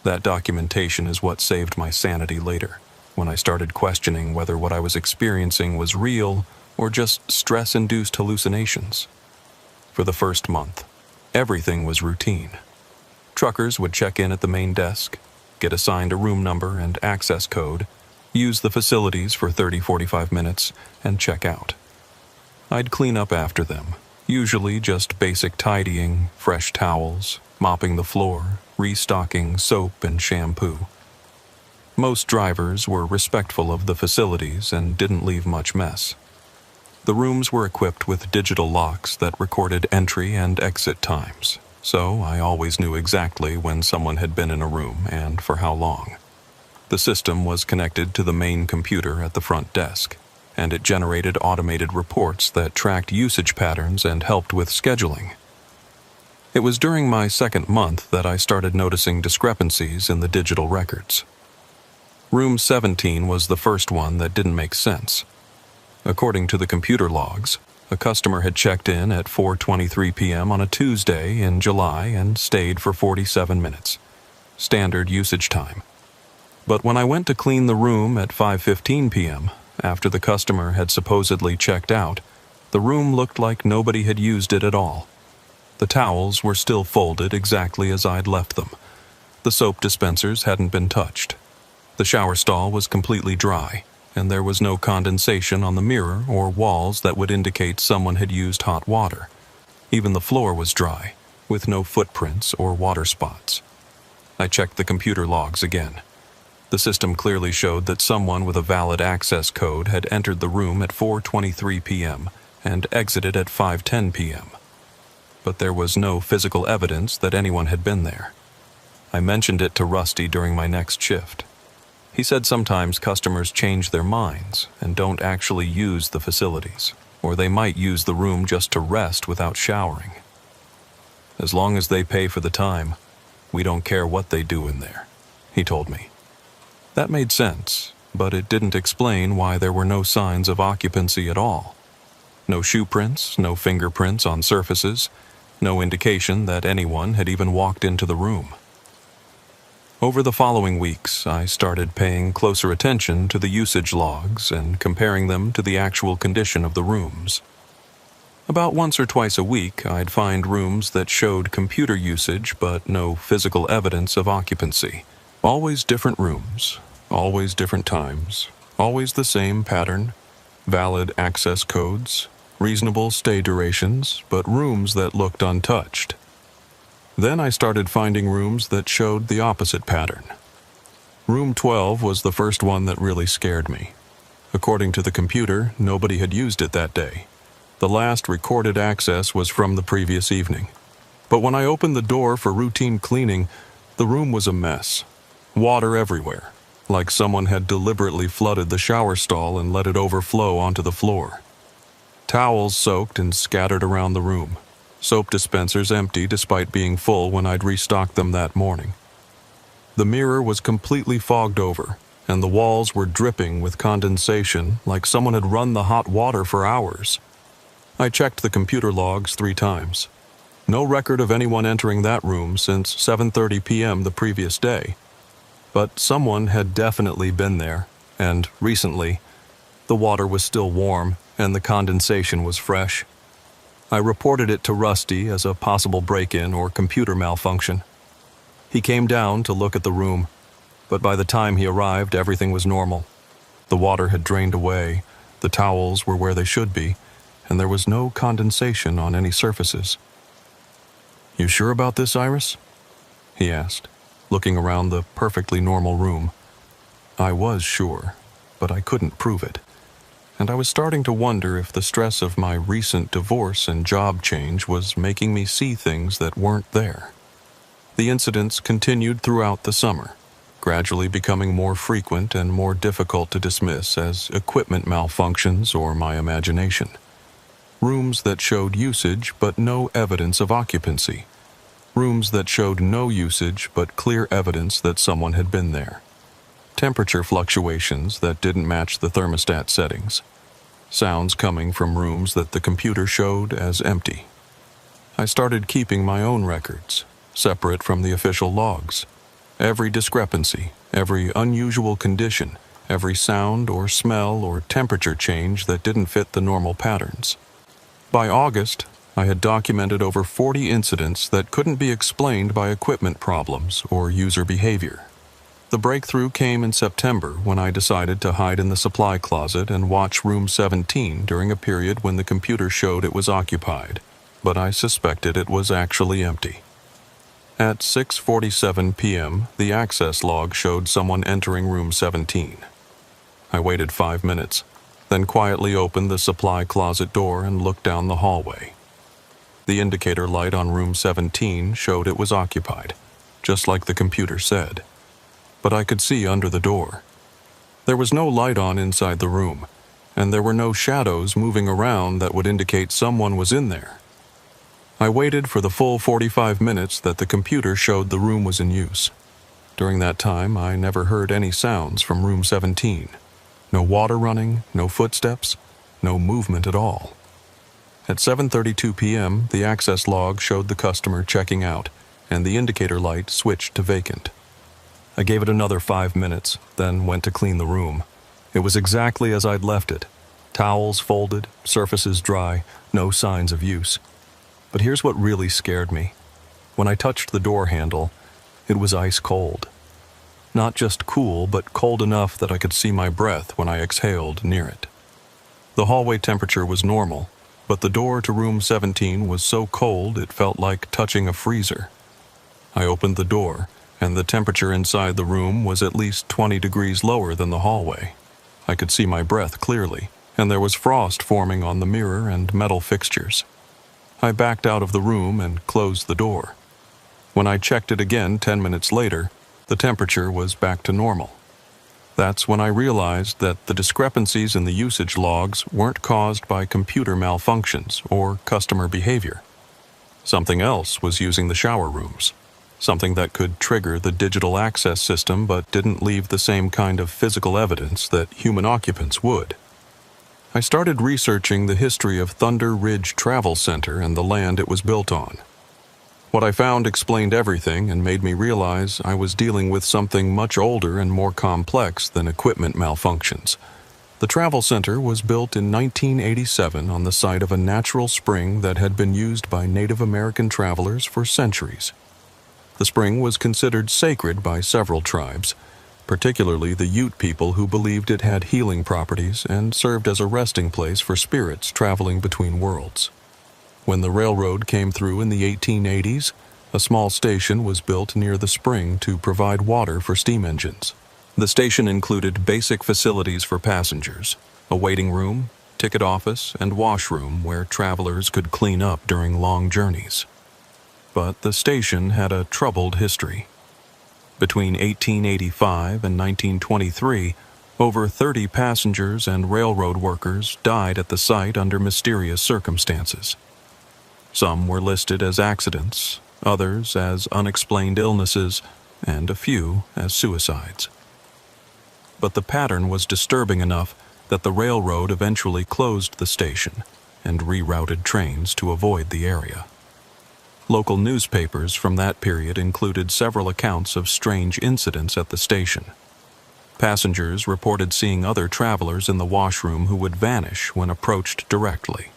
That documentation is what saved my sanity later, when I started questioning whether what I was experiencing was real or just stress-induced hallucinations. For the first month, everything was routine. Truckers would check in at the main desk, get assigned a room number and access code, use the facilities for 30-45 minutes, and check out. I'd clean up after them, usually just basic tidying, fresh towels, mopping the floor, restocking soap and shampoo. Most drivers were respectful of the facilities and didn't leave much mess. The rooms were equipped with digital locks that recorded entry and exit times, so I always knew exactly when someone had been in a room and for how long. The system was connected to the main computer at the front desk, and it generated automated reports that tracked usage patterns and helped with scheduling. It was during my second month that I started noticing discrepancies in the digital records. Room 17 was the first one that didn't make sense. According to the computer logs, a customer had checked in at 4:23 p.m. on a Tuesday in July and stayed for 47 minutes. Standard usage time. But when I went to clean the room at 5:15 p.m., after the customer had supposedly checked out, the room looked like nobody had used it at all. The towels were still folded exactly as I'd left them. The soap dispensers hadn't been touched. The shower stall was completely dry, and there was no condensation on the mirror or walls that would indicate someone had used hot water. Even the floor was dry, with no footprints or water spots. I checked the computer logs again. The system clearly showed that someone with a valid access code had entered the room at 4:23 p.m. and exited at 5:10 p.m. But there was no physical evidence that anyone had been there. I mentioned it to Rusty during my next shift. He said sometimes customers change their minds and don't actually use the facilities, or they might use the room just to rest without showering. As long as they pay for the time, we don't care what they do in there, he told me. That made sense, but it didn't explain why there were no signs of occupancy at all. No shoe prints, no fingerprints on surfaces, no indication that anyone had even walked into the room. Over the following weeks, I started paying closer attention to the usage logs and comparing them to the actual condition of the rooms. About once or twice a week, I'd find rooms that showed computer usage but no physical evidence of occupancy. Always different rooms, always different times, always the same pattern, valid access codes, reasonable stay durations, but rooms that looked untouched. Then I started finding rooms that showed the opposite pattern. Room 12 was the first one that really scared me. According to the computer, nobody had used it that day. The last recorded access was from the previous evening. But when I opened the door for routine cleaning, the room was a mess. Water everywhere, like someone had deliberately flooded the shower stall and let it overflow onto the floor. Towels soaked and scattered around the room. Soap dispensers empty despite being full when I'd restocked them that morning. The mirror was completely fogged over, and the walls were dripping with condensation like someone had run the hot water for hours. I checked the computer logs 3 times. No record of anyone entering that room since 7:30 p.m. the previous day. But someone had definitely been there, and recently, the water was still warm and the condensation was fresh. I reported it to Rusty as a possible break-in or computer malfunction. He came down to look at the room, but by the time he arrived, everything was normal. The water had drained away, the towels were where they should be, and there was no condensation on any surfaces. "You sure about this, Iris?" he asked, looking around the perfectly normal room. I was sure, but I couldn't prove it. And I was starting to wonder if the stress of my recent divorce and job change was making me see things that weren't there. The incidents continued throughout the summer, gradually becoming more frequent and more difficult to dismiss as equipment malfunctions or my imagination. Rooms that showed usage but no evidence of occupancy, Rooms that showed no usage but clear evidence that someone had been there. Temperature fluctuations that didn't match the thermostat settings. Sounds coming from rooms that the computer showed as empty. I started keeping my own records, separate from the official logs. Every discrepancy, every unusual condition, every sound or smell or temperature change that didn't fit the normal patterns. By August, I had documented over 40 incidents that couldn't be explained by equipment problems or user behavior. The breakthrough came in September when I decided to hide in the supply closet and watch room 17 during a period when the computer showed it was occupied, but I suspected it was actually empty. At 6:47 p.m., the access log showed someone entering room 17. I waited 5 minutes, then quietly opened the supply closet door and looked down the hallway. The indicator light on room 17 showed it was occupied, just like the computer said. But I could see under the door. There was no light on inside the room, and there were no shadows moving around that would indicate someone was in there. I waited for the full 45 minutes that the computer showed the room was in use. During that time, I never heard any sounds from room 17. No water running, no footsteps, no movement at all. At 7:32 p.m., the access log showed the customer checking out, and the indicator light switched to vacant. I gave it another 5 minutes, then went to clean the room. It was exactly as I'd left it. Towels folded, surfaces dry, no signs of use. But here's what really scared me. When I touched the door handle, it was ice cold. Not just cool, but cold enough that I could see my breath when I exhaled near it. The hallway temperature was normal, but the door to room 17 was so cold it felt like touching a freezer. I opened the door, and the temperature inside the room was at least 20 degrees lower than the hallway. I could see my breath clearly, and there was frost forming on the mirror and metal fixtures. I backed out of the room and closed the door. When I checked it again 10 minutes later, the temperature was back to normal. That's when I realized that the discrepancies in the usage logs weren't caused by computer malfunctions or customer behavior. Something else was using the shower rooms. Something that could trigger the digital access system but didn't leave the same kind of physical evidence that human occupants would. I started researching the history of Thunder Ridge Travel Center and the land it was built on. What I found explained everything and made me realize I was dealing with something much older and more complex than equipment malfunctions. The travel center was built in 1987 on the site of a natural spring that had been used by Native American travelers for centuries. The spring was considered sacred by several tribes, particularly the Ute people who believed it had healing properties and served as a resting place for spirits traveling between worlds. When the railroad came through in the 1880s, a small station was built near the spring to provide water for steam engines. The station included basic facilities for passengers, a waiting room, ticket office, and washroom where travelers could clean up during long journeys. But the station had a troubled history. Between 1885 and 1923, over 30 passengers and railroad workers died at the site under mysterious circumstances. Some were listed as accidents, others as unexplained illnesses, and a few as suicides. But the pattern was disturbing enough that the railroad eventually closed the station and rerouted trains to avoid the area. Local newspapers from that period included several accounts of strange incidents at the station. Passengers reported seeing other travelers in the washroom who would vanish when approached directly.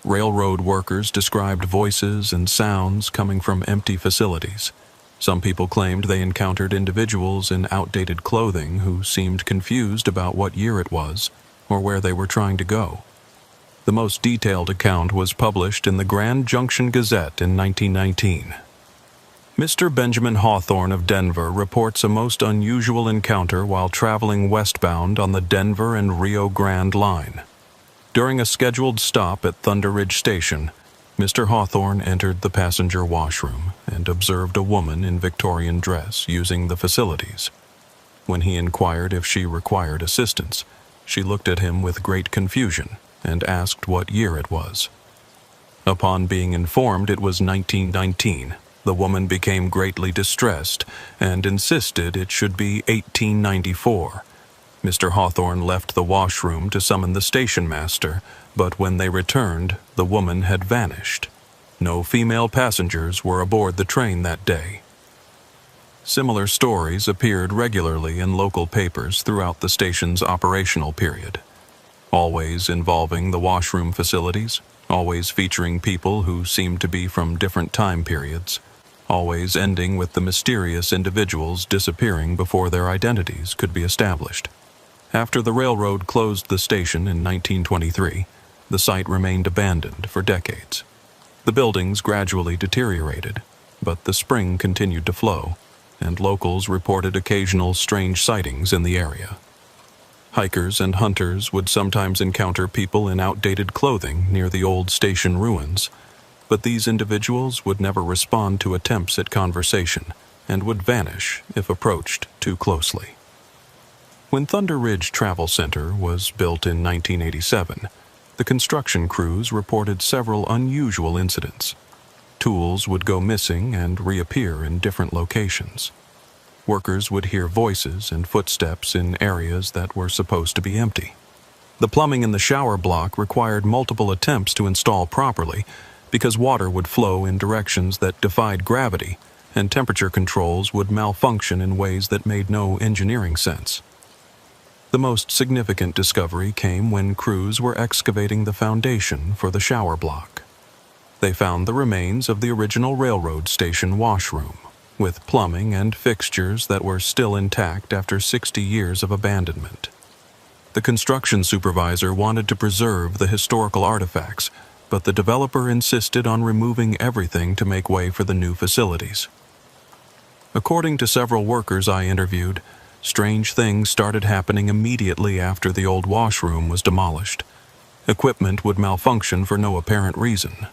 Railroad workers described voices and sounds coming from empty facilities. Some people claimed they encountered individuals in outdated clothing who seemed confused about what year it was or where they were trying to go. The most detailed account was published in the Grand Junction Gazette in 1919. Mr. Benjamin Hawthorne of Denver reports a most unusual encounter while traveling westbound on the Denver and Rio Grande line. During a scheduled stop at Thunder Ridge Station, Mr. Hawthorne entered the passenger washroom and observed a woman in Victorian dress using the facilities. When he inquired if she required assistance, she looked at him with great confusion and asked what year it was. Upon being informed it was 1919, The woman became greatly distressed and insisted it should be 1894. Mr. Hawthorne left the washroom to summon the station master, but when they returned, the woman had vanished. No female passengers were aboard the train that day. Similar stories appeared regularly in local papers throughout the station's operational period, always involving the washroom facilities, always featuring people who seemed to be from different time periods, always ending with the mysterious individuals disappearing before their identities could be established. After the railroad closed the station in 1923, the site remained abandoned for decades. The buildings gradually deteriorated, but the spring continued to flow, and locals reported occasional strange sightings in the area. Hikers and hunters would sometimes encounter people in outdated clothing near the old station ruins, but these individuals would never respond to attempts at conversation and would vanish if approached too closely. When Thunder Ridge Travel Center was built in 1987, the construction crews reported several unusual incidents. Tools would go missing and reappear in different locations. Workers would hear voices and footsteps in areas that were supposed to be empty. The plumbing in the shower block required multiple attempts to install properly because water would flow in directions that defied gravity, and temperature controls would malfunction in ways that made no engineering sense. The most significant discovery came when crews were excavating the foundation for the shower block. They found the remains of the original railroad station washroom, with plumbing and fixtures that were still intact after 60 years of abandonment. The construction supervisor wanted to preserve the historical artifacts, but the developer insisted on removing everything to make way for the new facilities. According to several workers I interviewed, strange things started happening immediately after the old washroom was demolished. Equipment would malfunction for no apparent reason.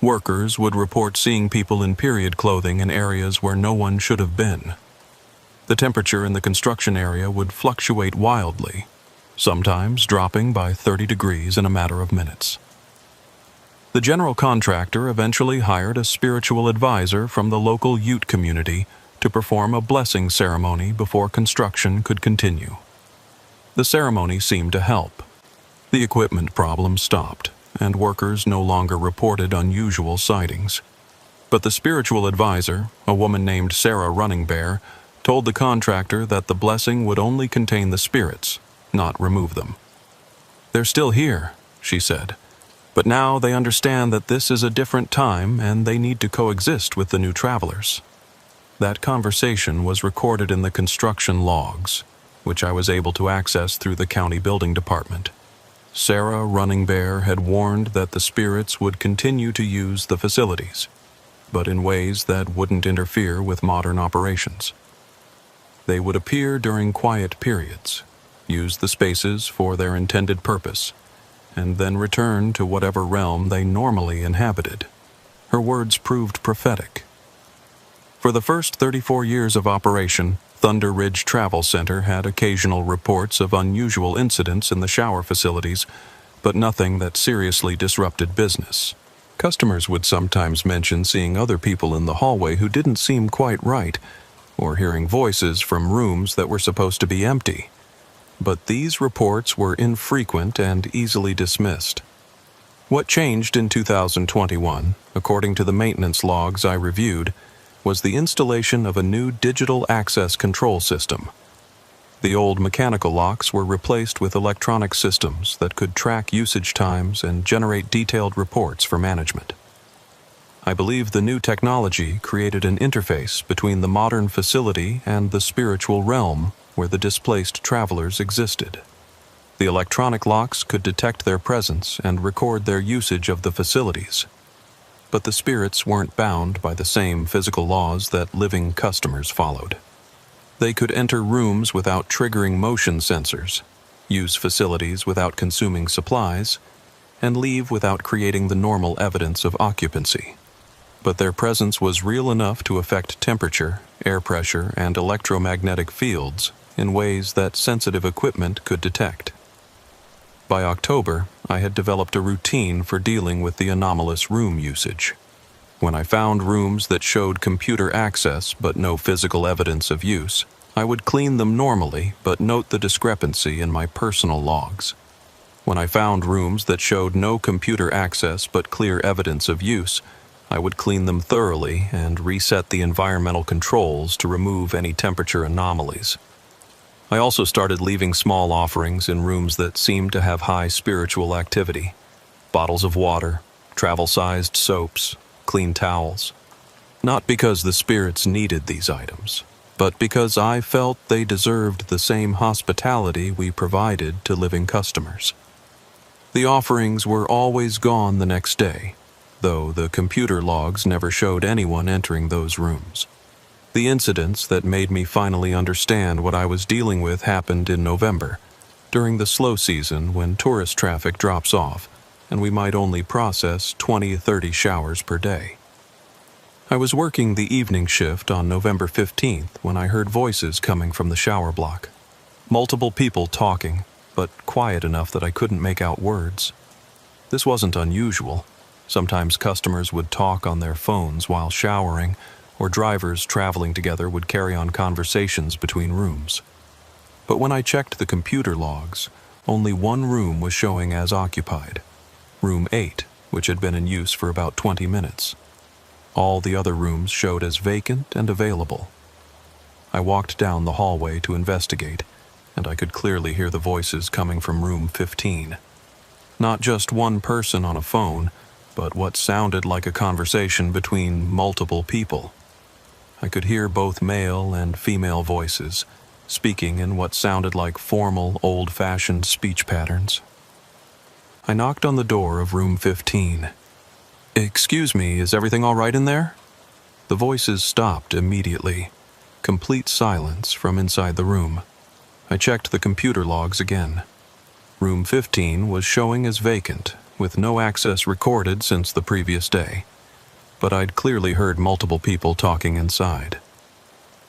Workers would report seeing people in period clothing in areas where no one should have been. The temperature in the construction area would fluctuate wildly, sometimes dropping by 30 degrees in a matter of minutes. The general contractor eventually hired a spiritual advisor from the local Ute community to perform a blessing ceremony before construction could continue. The ceremony seemed to help. The equipment problem stopped, and workers no longer reported unusual sightings. But the spiritual advisor, a woman named Sarah Running Bear, told the contractor that the blessing would only contain the spirits, not remove them. "They're still here," she said, "but now they understand that this is a different time and they need to coexist with the new travelers." That conversation was recorded in the construction logs, which I was able to access through the county building department. Sarah Running Bear had warned that the spirits would continue to use the facilities, but in ways that wouldn't interfere with modern operations. They would appear during quiet periods, use the spaces for their intended purpose, and then return to whatever realm they normally inhabited. Her words proved prophetic. For the first 34 years of operation, Thunder Ridge Travel Center had occasional reports of unusual incidents in the shower facilities, but nothing that seriously disrupted business. Customers would sometimes mention seeing other people in the hallway who didn't seem quite right, or hearing voices from rooms that were supposed to be empty. But these reports were infrequent and easily dismissed. What changed in 2021, according to the maintenance logs I reviewed, was the installation of a new digital access control system. The old mechanical locks were replaced with electronic systems that could track usage times and generate detailed reports for management. I believe the new technology created an interface between the modern facility and the spiritual realm where the displaced travelers existed. The electronic locks could detect their presence and record their usage of the facilities. But the spirits weren't bound by the same physical laws that living customers followed. They could enter rooms without triggering motion sensors, use facilities without consuming supplies, and leave without creating the normal evidence of occupancy. But their presence was real enough to affect temperature, air pressure, and electromagnetic fields in ways that sensitive equipment could detect. By October, I had developed a routine for dealing with the anomalous room usage. When I found rooms that showed computer access but no physical evidence of use, I would clean them normally but note the discrepancy in my personal logs. When I found rooms that showed no computer access but clear evidence of use, I would clean them thoroughly and reset the environmental controls to remove any temperature anomalies. I also started leaving small offerings in rooms that seemed to have high spiritual activity. Bottles of water, travel-sized soaps, clean towels. Not because the spirits needed these items, but because I felt they deserved the same hospitality we provided to living customers. The offerings were always gone the next day, though the computer logs never showed anyone entering those rooms. The incidents that made me finally understand what I was dealing with happened in November, during the slow season when tourist traffic drops off, and we might only process 20 to 30 showers per day. I was working the evening shift on November 15th when I heard voices coming from the shower block. Multiple people talking, but quiet enough that I couldn't make out words. This wasn't unusual. Sometimes customers would talk on their phones while showering, or drivers traveling together would carry on conversations between rooms. But when I checked the computer logs, only one room was showing as occupied. Room 8, which had been in use for about 20 minutes. All the other rooms showed as vacant and available. I walked down the hallway to investigate, and I could clearly hear the voices coming from room 15. Not just one person on a phone, but what sounded like a conversation between multiple people. I could hear both male and female voices, speaking in what sounded like formal, old-fashioned speech patterns. I knocked on the door of room 15. "Excuse me, is everything all right in there?" The voices stopped immediately. Complete silence from inside the room. I checked the computer logs again. Room 15 was showing as vacant, with no access recorded since the previous day. But I'd clearly heard multiple people talking inside.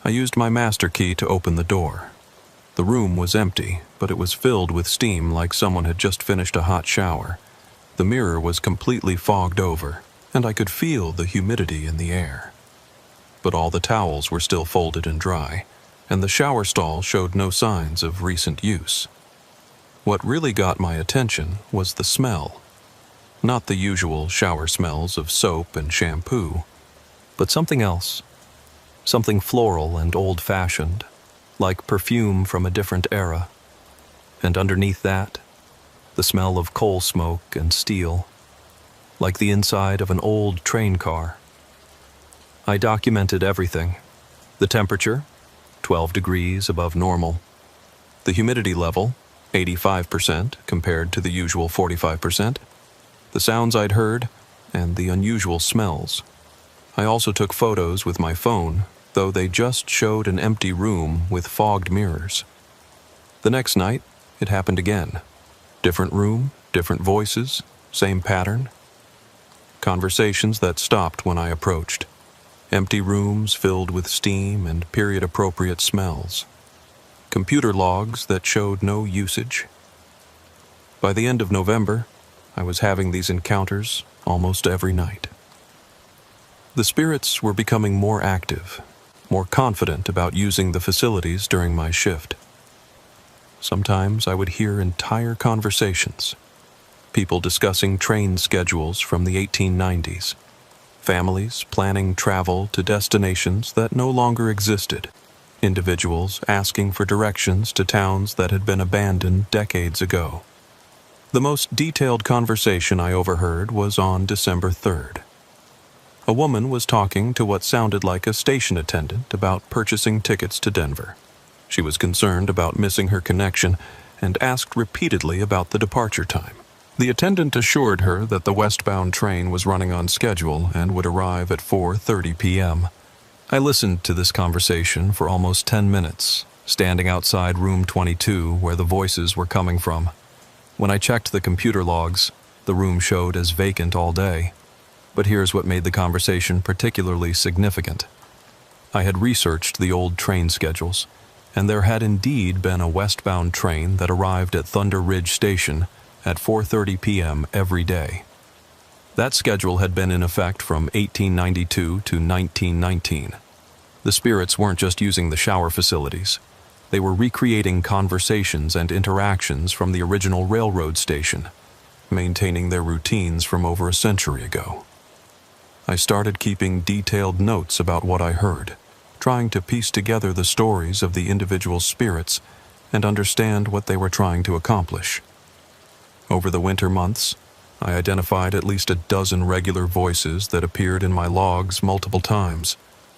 I used my master key to open the door. The room was empty, but it was filled with steam like someone had just finished a hot shower. The mirror was completely fogged over, and I could feel the humidity in the air. But all the towels were still folded and dry, and the shower stall showed no signs of recent use. What really got my attention was the smell. Not the usual shower smells of soap and shampoo, but something else. Something floral and old-fashioned, like perfume from a different era. And underneath that, the smell of coal smoke and steel, like the inside of an old train car. I documented everything. The temperature, 12 degrees above normal. The humidity level, 85% compared to the usual 45%. The sounds I'd heard, and the unusual smells. I also took photos with my phone, though they just showed an empty room with fogged mirrors. The next night, it happened again. Different room, different voices, same pattern. Conversations that stopped when I approached. Empty rooms filled with steam and period-appropriate smells. Computer logs that showed no usage. By the end of November, I was having these encounters almost every night. The spirits were becoming more active, more confident about using the facilities during my shift. Sometimes I would hear entire conversations, people discussing train schedules from the 1890s, families planning travel to destinations that no longer existed, individuals asking for directions to towns that had been abandoned decades ago. The most detailed conversation I overheard was on December 3rd. A woman was talking to what sounded like a station attendant about purchasing tickets to Denver. She was concerned about missing her connection and asked repeatedly about the departure time. The attendant assured her that the westbound train was running on schedule and would arrive at 4:30 p.m. I listened to this conversation for almost 10 minutes, standing outside room 22 where the voices were coming from. When I checked the computer logs, the room showed as vacant all day. But here's what made the conversation particularly significant. I had researched the old train schedules, and there had indeed been a westbound train that arrived at Thunder Ridge Station at 4:30 p.m. every day. That schedule had been in effect from 1892 to 1919. The spirits weren't just using the shower facilities. They were recreating conversations and interactions from the original railroad station, maintaining their routines from over a century ago. I started keeping detailed notes about what I heard, trying to piece together the stories of the individual spirits and understand what they were trying to accomplish. Over the winter months, I identified at least a dozen regular voices that appeared in my logs multiple times.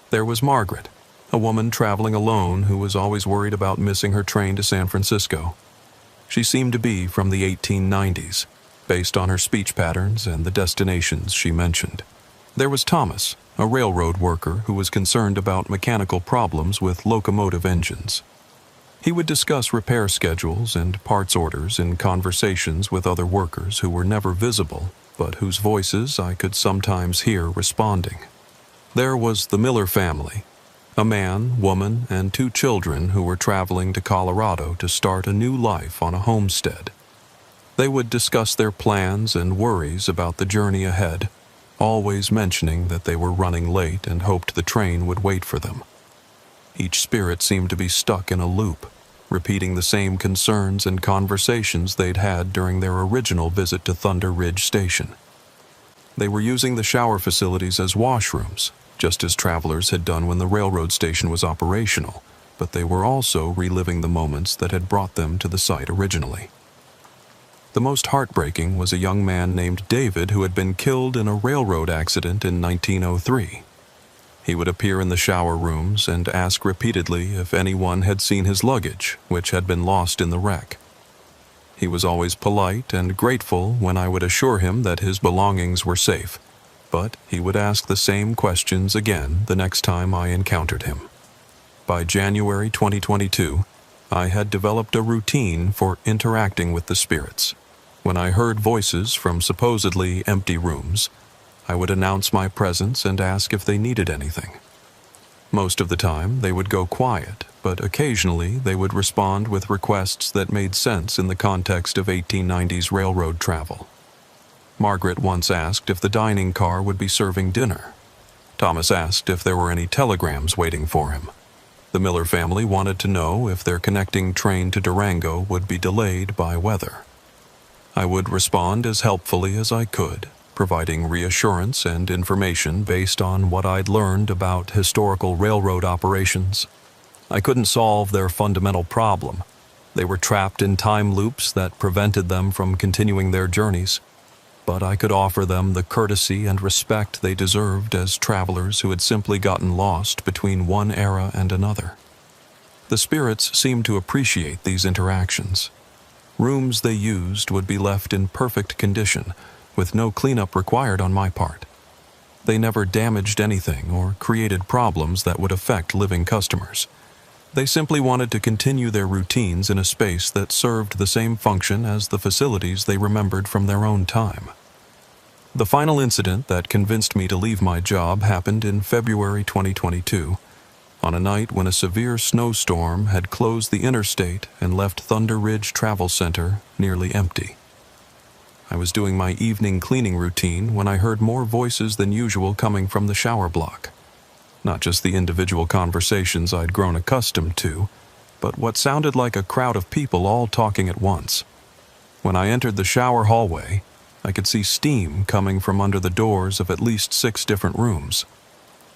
There was Margaret, a woman traveling alone who was always worried about missing her train to San Francisco. She seemed to be from the 1890s, based on her speech patterns and the destinations she mentioned. There was Thomas, a railroad worker who was concerned about mechanical problems with locomotive engines. He would discuss repair schedules and parts orders in conversations with other workers who were never visible, but whose voices I could sometimes hear responding. There was the Miller family, a man, woman, and 2 children who were traveling to Colorado to start a new life on a homestead. They would discuss their plans and worries about the journey ahead, always mentioning that they were running late and hoped the train would wait for them. Each spirit seemed to be stuck in a loop, repeating the same concerns and conversations they'd had during their original visit to Thunder Ridge Station. They were using the shower facilities as washrooms, just as travelers had done when the railroad station was operational, but they were also reliving the moments that had brought them to the site originally. The most heartbreaking was a young man named David who had been killed in a railroad accident in 1903. He would appear in the shower rooms and ask repeatedly if anyone had seen his luggage, which had been lost in the wreck. He was always polite and grateful when I would assure him that his belongings were safe, but he would ask the same questions again the next time I encountered him. By January 2022, I had developed a routine for interacting with the spirits. When I heard voices from supposedly empty rooms, I would announce my presence and ask if they needed anything. Most of the time, they would go quiet, but occasionally they would respond with requests that made sense in the context of 1890s railroad travel. Margaret once asked if the dining car would be serving dinner. Thomas asked if there were any telegrams waiting for him. The Miller family wanted to know if their connecting train to Durango would be delayed by weather. I would respond as helpfully as I could, providing reassurance and information based on what I'd learned about historical railroad operations. I couldn't solve their fundamental problem. They were trapped in time loops that prevented them from continuing their journeys, but I could offer them the courtesy and respect they deserved as travelers who had simply gotten lost between one era and another. The spirits seemed to appreciate these interactions. Rooms they used would be left in perfect condition, with no cleanup required on my part. They never damaged anything or created problems that would affect living customers. They simply wanted to continue their routines in a space that served the same function as the facilities they remembered from their own time. The final incident that convinced me to leave my job happened in February 2022, on a night when a severe snowstorm had closed the interstate and left Thunder Ridge Travel Center nearly empty. I was doing my evening cleaning routine when I heard more voices than usual coming from the shower block. Not just the individual conversations I'd grown accustomed to, but what sounded like a crowd of people all talking at once. When I entered the shower hallway, I could see steam coming from under the doors of at least 6 different rooms.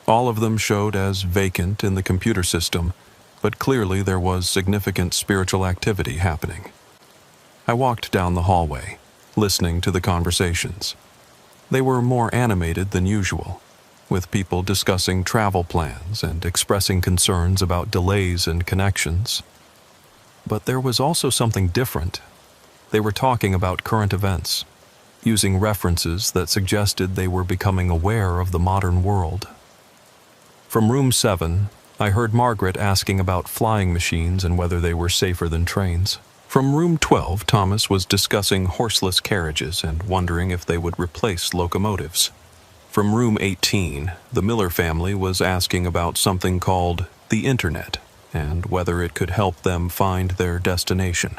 All of them showed as vacant in the computer system, but clearly there was significant spiritual activity happening. I walked down the hallway, listening to the conversations. They were more animated than usual, with people discussing travel plans and expressing concerns about delays and connections. But there was also something different. They were talking about current events, using references that suggested they were becoming aware of the modern world. From room 7, I heard Margaret asking about flying machines and whether they were safer than trains. From room 12, Thomas was discussing horseless carriages and wondering if they would replace locomotives. From room 18, the Miller family was asking about something called the Internet and whether it could help them find their destination.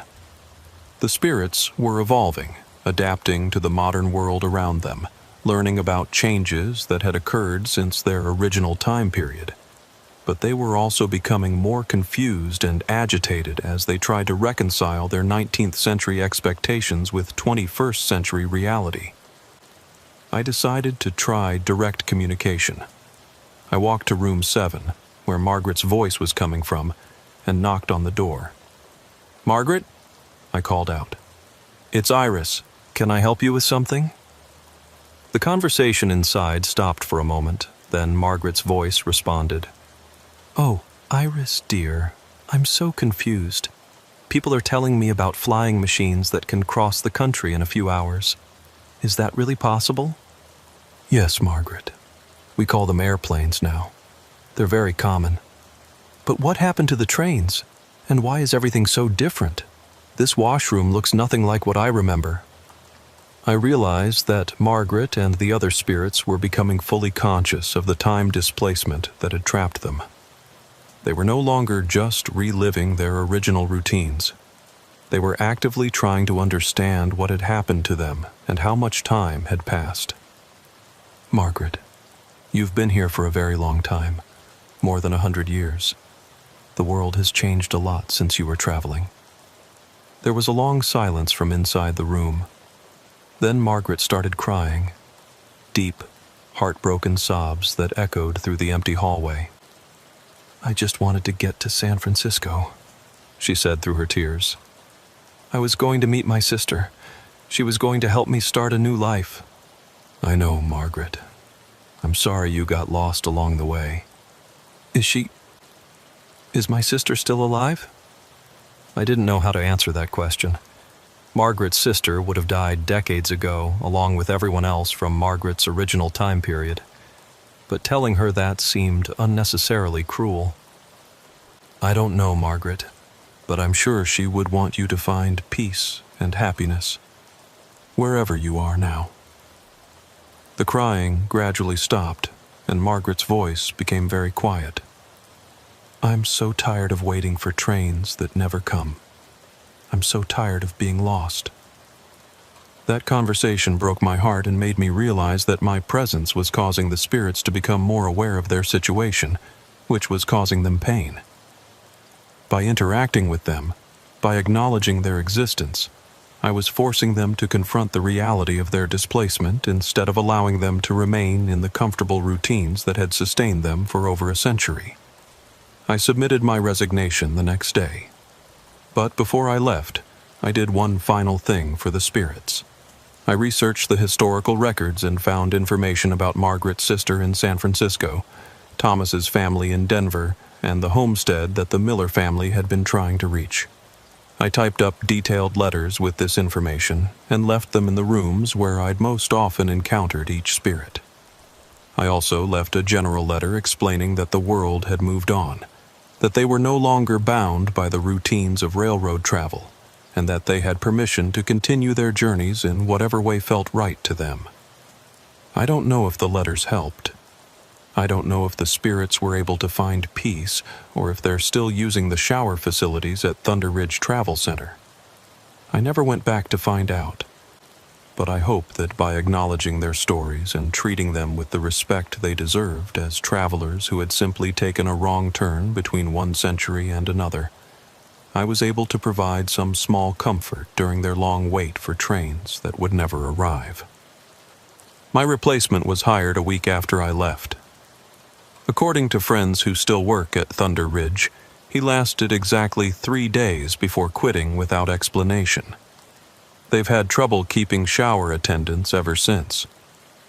The spirits were evolving, adapting to the modern world around them, learning about changes that had occurred since their original time period. But they were also becoming more confused and agitated as they tried to reconcile their 19th century expectations with 21st century reality. I decided to try direct communication. I walked to room 7, where Margaret's voice was coming from, and knocked on the door. "Margaret?" I called out. "It's Iris. Can I help you with something?" The conversation inside stopped for a moment, then Margaret's voice responded. "Oh, Iris, dear, I'm so confused. People are telling me about flying machines that can cross the country in a few hours. Is that really possible?" "Yes, Margaret. We call them airplanes now. They're very common. But what happened to the trains? And why is everything so different? This washroom looks nothing like what I remember." I realized that Margaret and the other spirits were becoming fully conscious of the time displacement that had trapped them. They were no longer just reliving their original routines. They were actively trying to understand what had happened to them and how much time had passed. "Margaret, you've been here for a very long time, more than 100 years. The world has changed a lot since you were traveling." There was a long silence from inside the room. Then Margaret started crying, deep, heartbroken sobs that echoed through the empty hallway. "I just wanted to get to San Francisco," she said through her tears. "I was going to meet my sister. She was going to help me start a new life." "I know, Margaret. I'm sorry you got lost along the way." Is my sister still alive?" I didn't know how to answer that question. Margaret's sister would have died decades ago, along with everyone else from Margaret's original time period. But telling her that seemed unnecessarily cruel. "I don't know, Margaret, but I'm sure she would want you to find peace and happiness, wherever you are now." The crying gradually stopped, and Margaret's voice became very quiet. "I'm so tired of waiting for trains that never come. I'm so tired of being lost." That conversation broke my heart and made me realize that my presence was causing the spirits to become more aware of their situation, which was causing them pain. By interacting with them, by acknowledging their existence, I was forcing them to confront the reality of their displacement instead of allowing them to remain in the comfortable routines that had sustained them for over a century. I submitted my resignation the next day. But before I left, I did one final thing for the spirits. I researched the historical records and found information about Margaret's sister in San Francisco, Thomas's family in Denver, and the homestead that the Miller family had been trying to reach. I typed up detailed letters with this information and left them in the rooms where I'd most often encountered each spirit. I also left a general letter explaining that the world had moved on, that they were no longer bound by the routines of railroad travel, and that they had permission to continue their journeys in whatever way felt right to them. I don't know if the letters helped. I don't know if the spirits were able to find peace or if they're still using the shower facilities at Thunder Ridge Travel Center. I never went back to find out. But I hope that by acknowledging their stories and treating them with the respect they deserved as travelers who had simply taken a wrong turn between one century and another, I was able to provide some small comfort during their long wait for trains that would never arrive. My replacement was hired a week after I left. According to friends who still work at Thunder Ridge, he lasted exactly 3 days before quitting without explanation. They've had trouble keeping shower attendants ever since.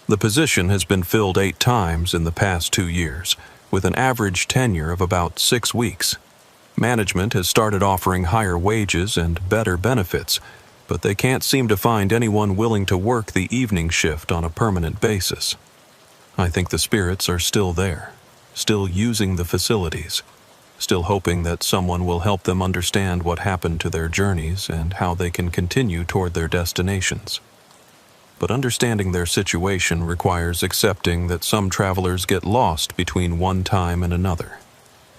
The position has been filled 8 times in the past 2 years, with an average tenure of about 6 weeks. Management has started offering higher wages and better benefits, but they can't seem to find anyone willing to work the evening shift on a permanent basis. I think the spirits are still there, still using the facilities, still hoping that someone will help them understand what happened to their journeys and how they can continue toward their destinations. But understanding their situation requires accepting that some travelers get lost between one time and another,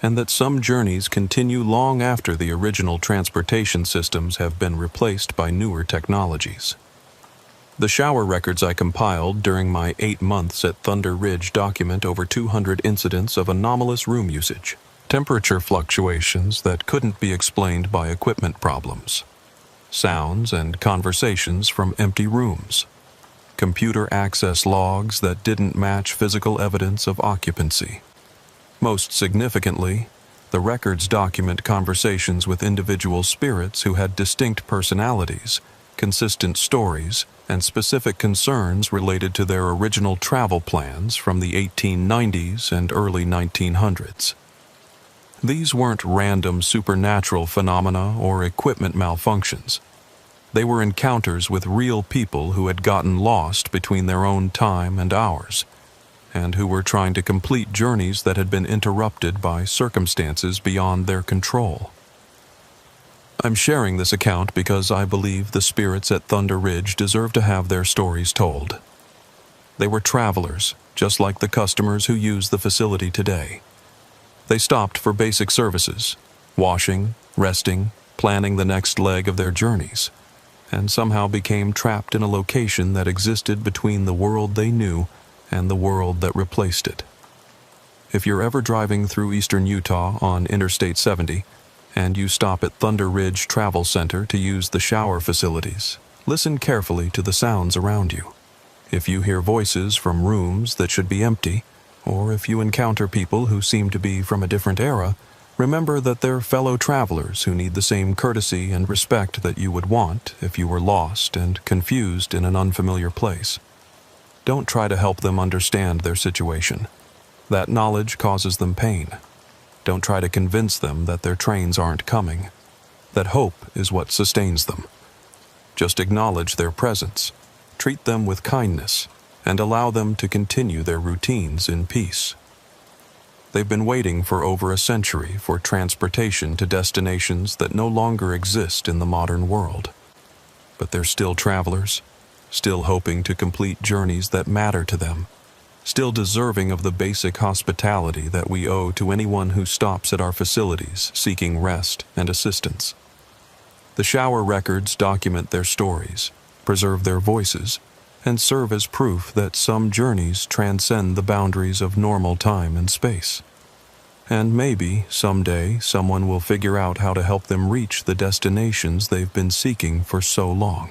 and that some journeys continue long after the original transportation systems have been replaced by newer technologies. The shower records I compiled during my 8 months at Thunder Ridge document over 200 incidents of anomalous room usage, temperature fluctuations that couldn't be explained by equipment problems, sounds and conversations from empty rooms, computer access logs that didn't match physical evidence of occupancy. Most significantly, the records document conversations with individual spirits who had distinct personalities, consistent stories, and specific concerns related to their original travel plans from the 1890s and early 1900s. These weren't random supernatural phenomena or equipment malfunctions. They were encounters with real people who had gotten lost between their own time and ours, and who were trying to complete journeys that had been interrupted by circumstances beyond their control. I'm sharing this account because I believe the spirits at Thunder Ridge deserve to have their stories told. They were travelers, just like the customers who use the facility today. They stopped for basic services, washing, resting, planning the next leg of their journeys, and somehow became trapped in a location that existed between the world they knew and the world that replaced it. If you're ever driving through eastern Utah on Interstate 70, and you stop at Thunder Ridge Travel Center to use the shower facilities, listen carefully to the sounds around you. If you hear voices from rooms that should be empty, or if you encounter people who seem to be from a different era, remember that they're fellow travelers who need the same courtesy and respect that you would want if you were lost and confused in an unfamiliar place. Don't try to help them understand their situation. That knowledge causes them pain. Don't try to convince them that their trains aren't coming. That hope is what sustains them. Just acknowledge their presence, treat them with kindness, and allow them to continue their routines in peace. They've been waiting for over a century for transportation to destinations that no longer exist in the modern world. But they're still travelers, still hoping to complete journeys that matter to them, still deserving of the basic hospitality that we owe to anyone who stops at our facilities seeking rest and assistance. The shower records document their stories, preserve their voices, and serve as proof that some journeys transcend the boundaries of normal time and space. And maybe, someday, someone will figure out how to help them reach the destinations they've been seeking for so long.